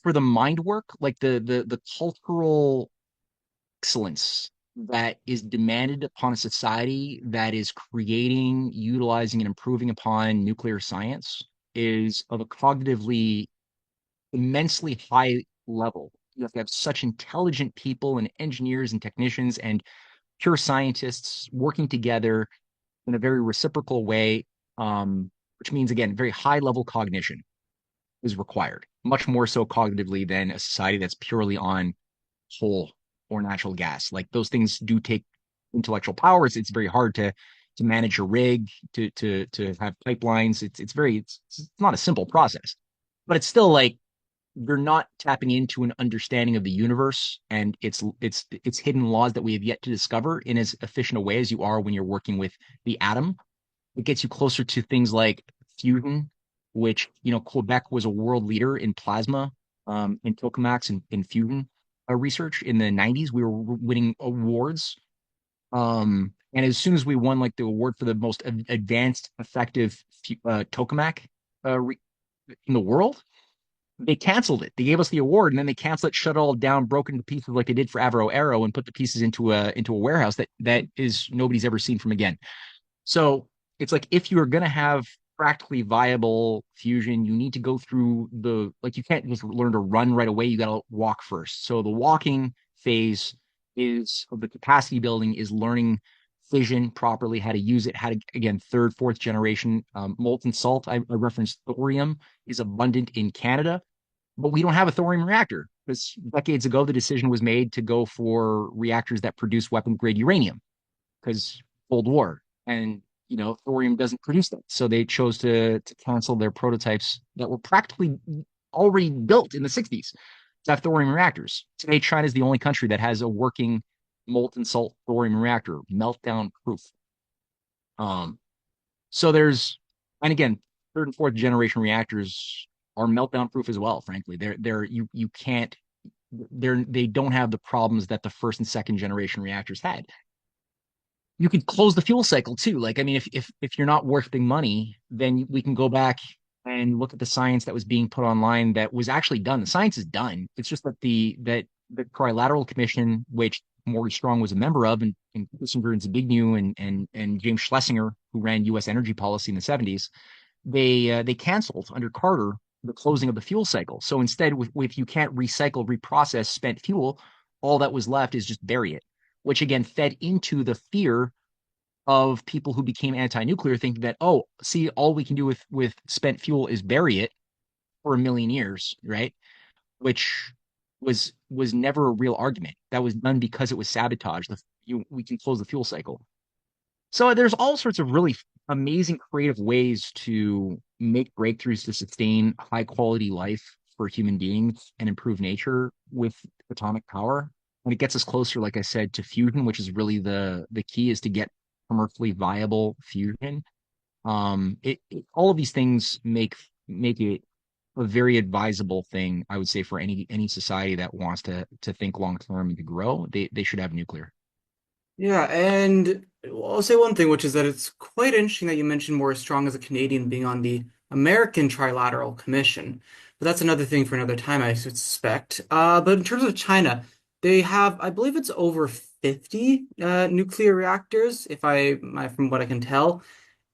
for the mind work, like the cultural excellence that is demanded upon a society that is creating, utilizing, and improving upon nuclear science is of a cognitively immensely high level. You have to have such intelligent people and engineers and technicians and pure scientists working together in a very reciprocal way, which means, again, very high level cognition is required, much more so cognitively than a society that's purely on coal or natural gas. Like those things do take intellectual powers. It's very hard to manage a rig, to have pipelines. It's not a simple process, but it's still like you're not tapping into an understanding of the universe and its hidden laws that we have yet to discover in as efficient a way as you are when you're working with the atom. It gets you closer to things like fusion, which Quebec was a world leader in plasma, in tokamaks and in fusion research in the 90s. We were winning awards. And as soon as we won like the award for the most advanced, effective tokamak in the world, they canceled it. They gave us the award, and then they canceled it, shut it all down, broke into pieces like they did for Avro Arrow, and put the pieces into a warehouse that is nobody's ever seen from again. So it's like if you're gonna have practically viable fusion, you need to go through the like you can't just learn to run right away. You gotta walk first. So the walking phase is of the capacity building is learning fission properly, how to use it, how to again third, fourth generation molten salt. I referenced thorium is abundant in Canada, but we don't have a thorium reactor because decades ago the decision was made to go for reactors that produce weapon grade uranium because Cold War and thorium doesn't produce that, so they chose to cancel their prototypes that were practically already built in the 60s to have thorium reactors. Today, China is the only country that has a working molten salt thorium reactor, meltdown proof. Um, so there's, and again, third and fourth generation reactors are meltdown proof as well. Frankly, you can't they don't have the problems that the first and second generation reactors had. You could close the fuel cycle too. Like, I mean, if you're not wasting money, then we can go back and look at the science that was being put online that was actually done. The science is done. It's just that the Trilateral Commission, which Maurice Strong was a member of, and Kissinger and Zbigniew and James Schlesinger, who ran U.S. energy policy in the 70s, they canceled under Carter the closing of the fuel cycle. So instead, if you can't recycle, reprocess spent fuel, all that was left is just bury it, which again fed into the fear of people who became anti-nuclear, thinking that, oh, see, all we can do with spent fuel is bury it for a million years, right? Which was never a real argument. That was done because it was sabotage. We can close the fuel cycle. So there's all sorts of really amazing creative ways to make breakthroughs to sustain high quality life for human beings and improve nature with atomic power. And it gets us closer, like I said, to fusion, which is really the key is to get commercially viable fusion. All of these things make it a very advisable thing, I would say, for any society that wants to think long term and to grow. They should have nuclear. Yeah, and I'll say one thing, which is that it's quite interesting that you mentioned Maurice Strong as a Canadian being on the American Trilateral Commission. But that's another thing for another time, I suspect. But in terms of China, they have, I believe it's over 50 nuclear reactors, from what I can tell.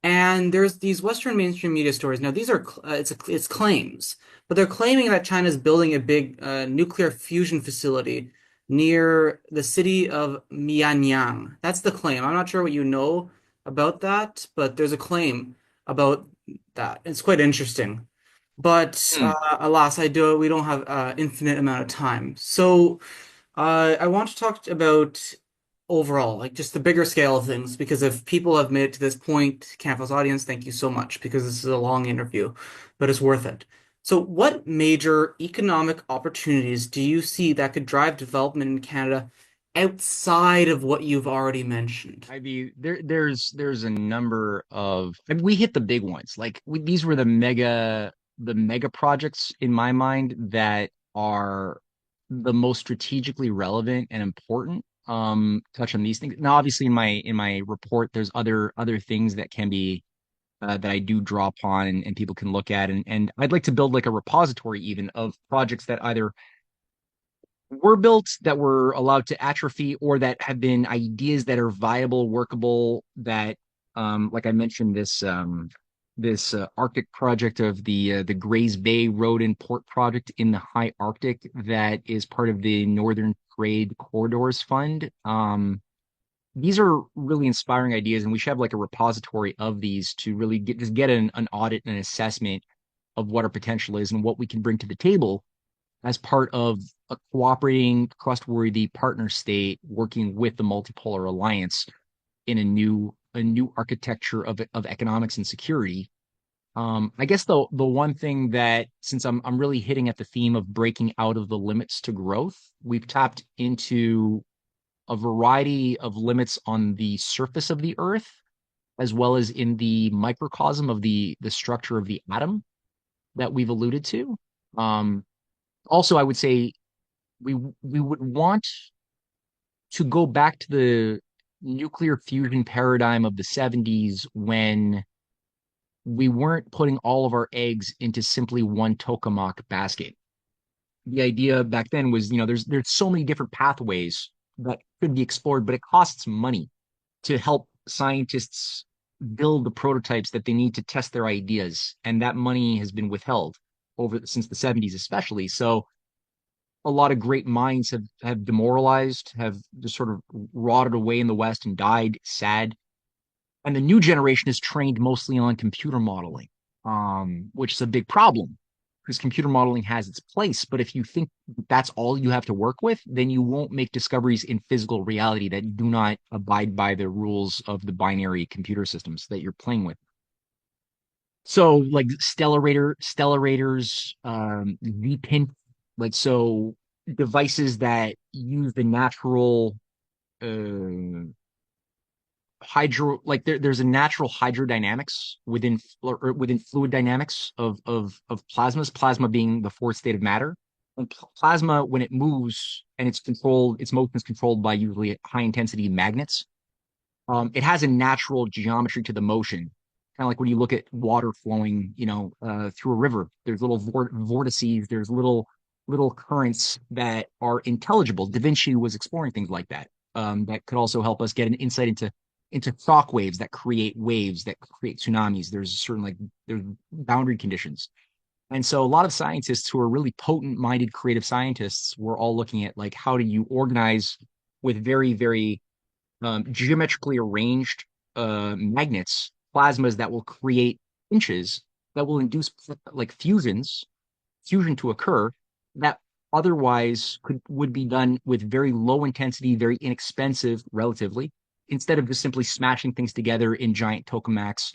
And there's these Western mainstream media stories. Now, these are it's claims, but they're claiming that China's building a big nuclear fusion facility near the city of Mianyang. That's the claim. I'm not sure what you know about that, but there's a claim about that. It's quite interesting. But Hmm. alas, we don't have infinite amount of time. So I want to talk about overall, like just the bigger scale of things, because if people have made it to this point, Campus audience, thank you so much, because this is a long interview, but it's worth it. So, what major economic opportunities do you see that could drive development in Canada outside of what you've already mentioned? I mean, there's a number of, I mean, we hit the big ones. Like these were the mega projects in my mind that are the most strategically relevant and important. Touch on these things. Now, obviously, in my report, there's other things that can be that I do draw upon and people can look at, and I'd like to build like a repository even of projects that either were built that were allowed to atrophy or that have been ideas that are viable, workable, that like I mentioned this Arctic project of the Grays Bay Road and Port project in the high Arctic that is part of the Northern Trade Corridors Fund. These are really inspiring ideas, and we should have like a repository of these to really get an audit and an assessment of what our potential is and what we can bring to the table as part of a cooperating, trustworthy partner state working with the multipolar alliance in a new architecture of economics and security. I guess the one thing that, since I'm really hitting at the theme of breaking out of the limits to growth, we've tapped into a variety of limits on the surface of the Earth, as well as in the microcosm of the structure of the atom that we've alluded to. Um, Also, I would say we would want to go back to the nuclear fusion paradigm of the 70s when we weren't putting all of our eggs into simply one tokamak basket. The idea back then was, there's so many different pathways that could be explored, but it costs money to help scientists build the prototypes that they need to test their ideas, and that money has been withheld over since the 70s especially. So a lot of great minds have demoralized, have just sort of rotted away in the West and died sad. And the new generation is trained mostly on computer modeling, which is a big problem because computer modeling has its place. But if you think that's all you have to work with, then you won't make discoveries in physical reality that do not abide by the rules of the binary computer systems that you're playing with. So like stellarators, VPIN, like so devices that use the natural uh there's a natural hydrodynamics within fluid dynamics of plasmas, plasma being the fourth state of matter. And plasma, when it moves and its motion is controlled by usually high intensity magnets. It has a natural geometry to the motion, kind of like when you look at water flowing, through a river. There's little vortices, there's little currents that are intelligible. Da Vinci was exploring things like that. That could also help us get an insight into shock waves that create tsunamis. There's certain there's boundary conditions. And so a lot of scientists who are really potent minded creative scientists were all looking at like how do you organize with very, very geometrically arranged magnets, plasmas that will create pinches that will induce like fusion to occur that otherwise would be done with very low intensity, very inexpensive relatively, instead of just simply smashing things together in giant tokamaks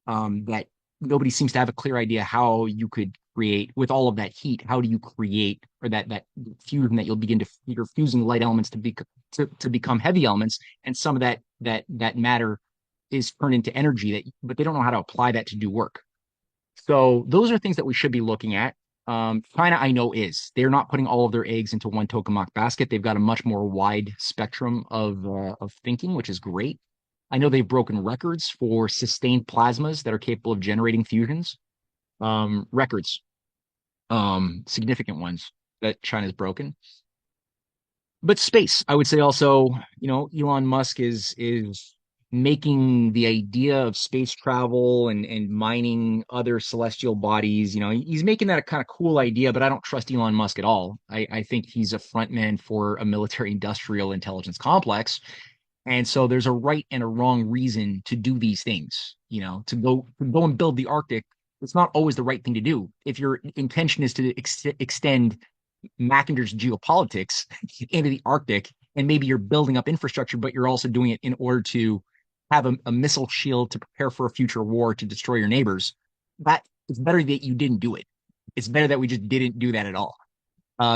that nobody seems to have a clear idea how you could create with all of that heat. How do you create or that fusion that you'll begin to you're fusing light elements to become heavy elements, and some of that matter is turned into energy but they don't know how to apply that to do work. So those are things that we should be looking at. China, I know, they're not putting all of their eggs into one tokamak basket. They've got a much more wide spectrum of thinking, which is great. I know they've broken records for sustained plasmas that are capable of generating fusions. Records, significant ones that China's broken. But space, I would say also, Elon Musk is making the idea of space travel and mining other celestial bodies. He's making that a kind of cool idea, but I don't trust Elon Musk at all. I think he's a frontman for a military industrial intelligence complex. And so there's a right and a wrong reason to do these things, to go and build the Arctic. It's not always the right thing to do. If your intention is to extend Mackinder's geopolitics into the Arctic, and maybe you're building up infrastructure, but you're also doing it in order to have a missile shield to prepare for a future war to destroy your neighbors. That it's better that you didn't do it. It's better that we just didn't do that at all.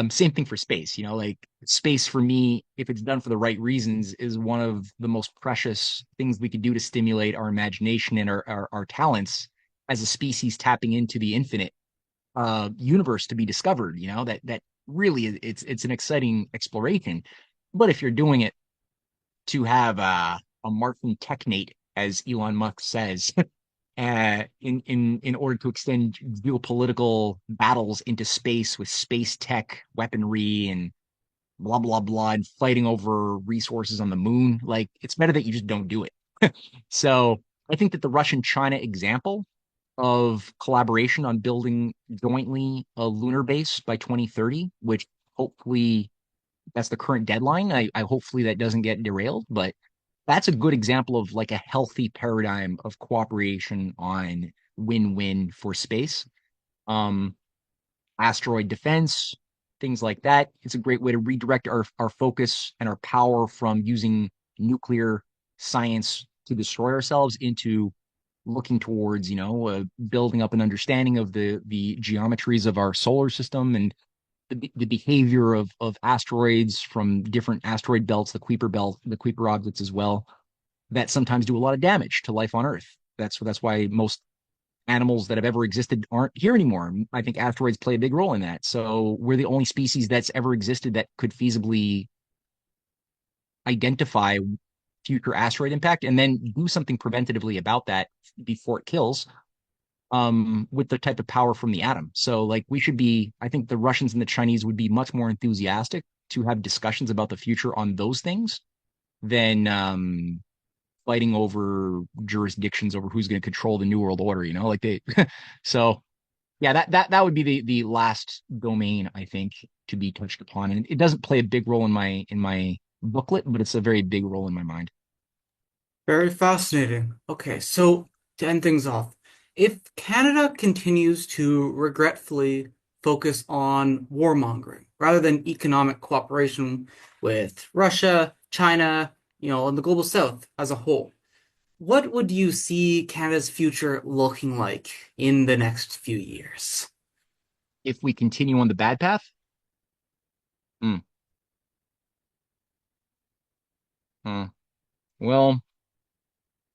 Same thing for space, like space for me, if it's done for the right reasons, is one of the most precious things we could do to stimulate our imagination and our talents as a species tapping into the infinite universe to be discovered, that really it's an exciting exploration. But if you're doing it to have a Martian technate, as Elon Musk says, in order to extend geopolitical battles into space with space tech weaponry and blah blah blah and fighting over resources on the moon. Like it's better that you just don't do it. So I think that the Russian China example of collaboration on building jointly a lunar base by 2030, which hopefully that's the current deadline. I hopefully that doesn't get derailed, but that's a good example of like a healthy paradigm of cooperation on win-win for space. Um, Asteroid defense, things like that. It's a great way to redirect our focus and our power from using nuclear science to destroy ourselves into looking towards, building up an understanding of the geometries of our solar system and the behavior of asteroids from different asteroid belts, the Kuiper objects as well, that sometimes do a lot of damage to life on Earth. That's why most animals that have ever existed aren't here anymore. I think asteroids play a big role in that. So we're the only species that's ever existed that could feasibly identify future asteroid impact and then do something preventatively about that before it kills, with the type of power from the atom. So like we should be, I think the Russians and the Chinese would be much more enthusiastic to have discussions about the future on those things than fighting over jurisdictions over who's going to control the new world order, like they so yeah, that would be the last domain I think to be touched upon. And it doesn't play a big role in my booklet, but it's a very big role in my mind. Very fascinating. Okay, so to end things off, if Canada continues to regretfully focus on warmongering rather than economic cooperation with Russia, China, and the global South as a whole, what would you see Canada's future looking like in the next few years? If we continue on the bad path, mm, mm, well,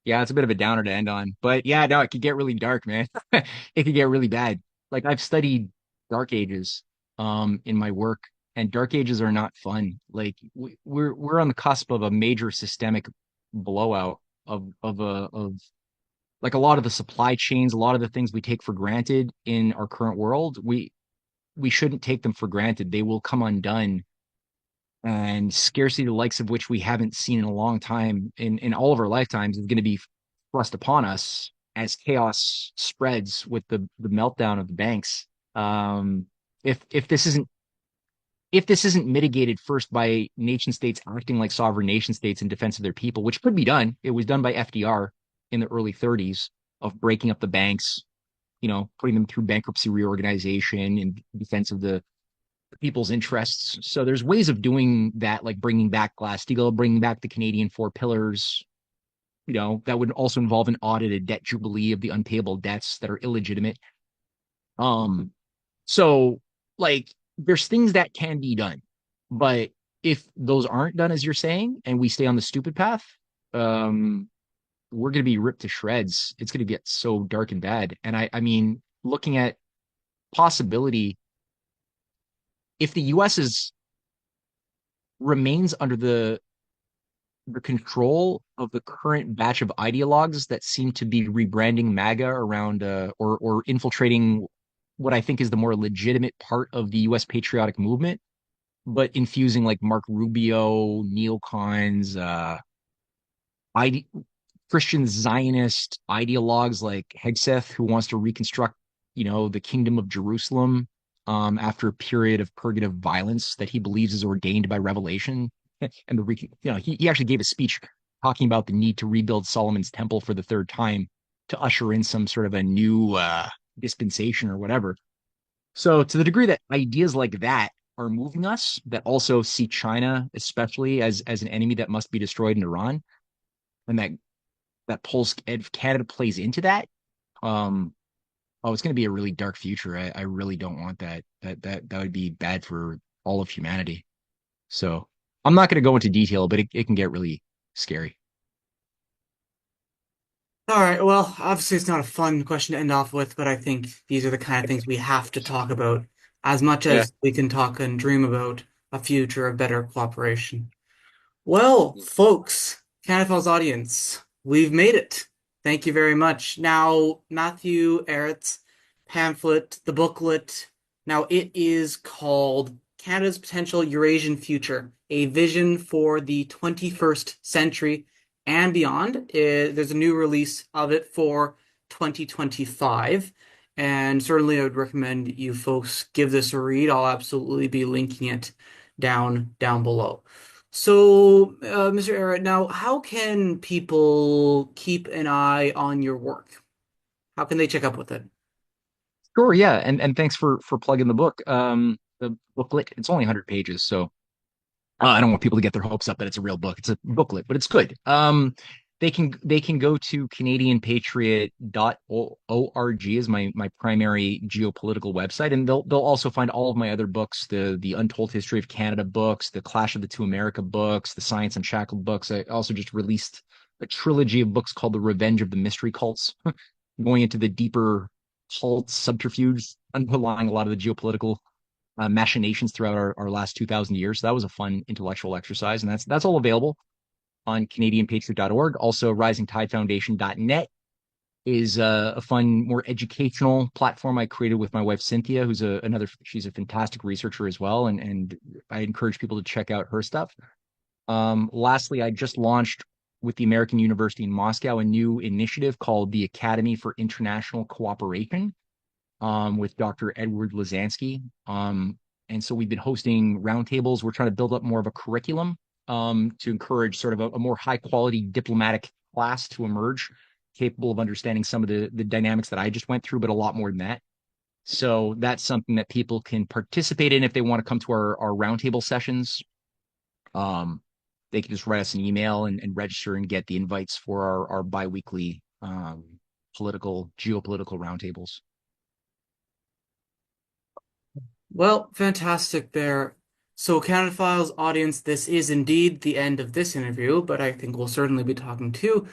yeah, it's a bit of a downer to end on. But yeah, no, it could get really dark, man. It could get really bad. Like I've studied dark ages in my work, and dark ages are not fun. Like we're on the cusp of a major systemic blowout of like a lot of the supply chains, a lot of the things we take for granted in our current world, we shouldn't take them for granted. They will come undone, and scarcity the likes of which we haven't seen in a long time in all of our lifetimes is going to be thrust upon us as chaos spreads with the meltdown of the banks. Um, if this isn't mitigated first by nation states acting like sovereign nation states in defense of their people, which could be done. It was done by FDR in the early 30s of breaking up the banks, putting them through bankruptcy reorganization in defense of the people's interests. So there's ways of doing that, like bringing back Glass-Steagall, bringing back the Canadian Four Pillars. That would also involve an audited debt jubilee of the unpayable debts that are illegitimate. Um, so like there's things that can be done, but if those aren't done as you're saying, and we stay on the stupid path, um, we're gonna be ripped to shreds. It's gonna get so dark and bad. And I mean, looking at possibility, if the U.S. is remains under the control of the current batch of ideologues that seem to be rebranding MAGA around or infiltrating what I think is the more legitimate part of the US patriotic movement, but infusing like Mark Rubio, neocons, ide- Christian Zionist ideologues like Hegseth, who wants to reconstruct, the kingdom of Jerusalem after a period of purgative violence that he believes is ordained by revelation. And he actually gave a speech talking about the need to rebuild Solomon's temple for the third time to usher in some sort of a new dispensation or whatever. So to the degree that ideas like that are moving us, that also see China especially as an enemy that must be destroyed in Iran, and that pulls Canada plays into that. Um, Oh, it's going to be a really dark future. I really don't want that. That would be bad for all of humanity. So I'm not going to go into detail, but it can get really scary. All right, well, obviously it's not a fun question to end off with, but I think these are the kind of things we have to talk about as much Yeah. as we can talk and dream about a future of better cooperation. Well, folks, Canifal's audience, we've made it. Thank you very much. Now, Matthew Ehret's pamphlet, the booklet, now it is called Canada's Potential Eurasian Future, a Vision for the 21st Century and Beyond. There's a new release of it for 2025, and certainly I would recommend you folks give this a read. I'll absolutely be linking it down below. So, Mr. Ehret, now how can people keep an eye on your work? How can they check up with it? Sure, yeah, and thanks for plugging the book. The booklet, it's only 100 pages, so I don't want people to get their hopes up that it's a real book. It's a booklet, but it's good. They can go to CanadianPatriot.org is my primary geopolitical website, and they'll also find all of my other books, the Untold History of Canada books, the Clash of the Two America books, the Science Unshackled books. I also just released a trilogy of books called The Revenge of the Mystery Cults, going into the deeper cult subterfuge underlying a lot of the geopolitical machinations throughout our last 2,000 years. So that was a fun intellectual exercise, and that's all available on CanadianPatriot.org. Also, RisingTideFoundation.net is a fun, more educational platform I created with my wife Cynthia, who's she's a fantastic researcher as well, and I encourage people to check out her stuff. Lastly, I just launched with the American University in Moscow a new initiative called the Academy for International Cooperation with Dr. Edward Lazansky. And so we've been hosting roundtables. We're trying to build up more of a curriculum to encourage sort of a more high quality diplomatic class to emerge, capable of understanding some of the dynamics that I just went through, but a lot more than that. So that's something that people can participate in if they want to come to our roundtable sessions. Um, they can just write us an email and register and get the invites for our biweekly geopolitical roundtables. Well, fantastic there. So, Canada Files audience, this is indeed the end of this interview, but I think we'll certainly be talking to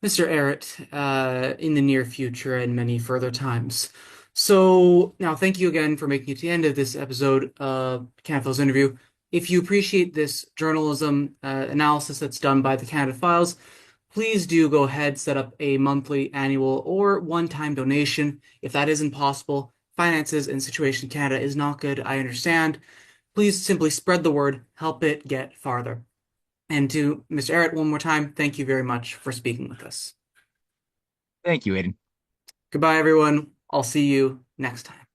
Mr. Ehret in the near future and many further times. So, now thank you again for making it to the end of this episode of Canada Files interview. If you appreciate this journalism analysis that's done by the Canada Files, please do go ahead, set up a monthly, annual, or one-time donation. If that isn't possible, finances and situation in Canada is not good, I understand. Please simply spread the word, help it get farther. And to Mr. Ehret, one more time, thank you very much for speaking with us. Thank you, Aidan. Goodbye, everyone. I'll see you next time.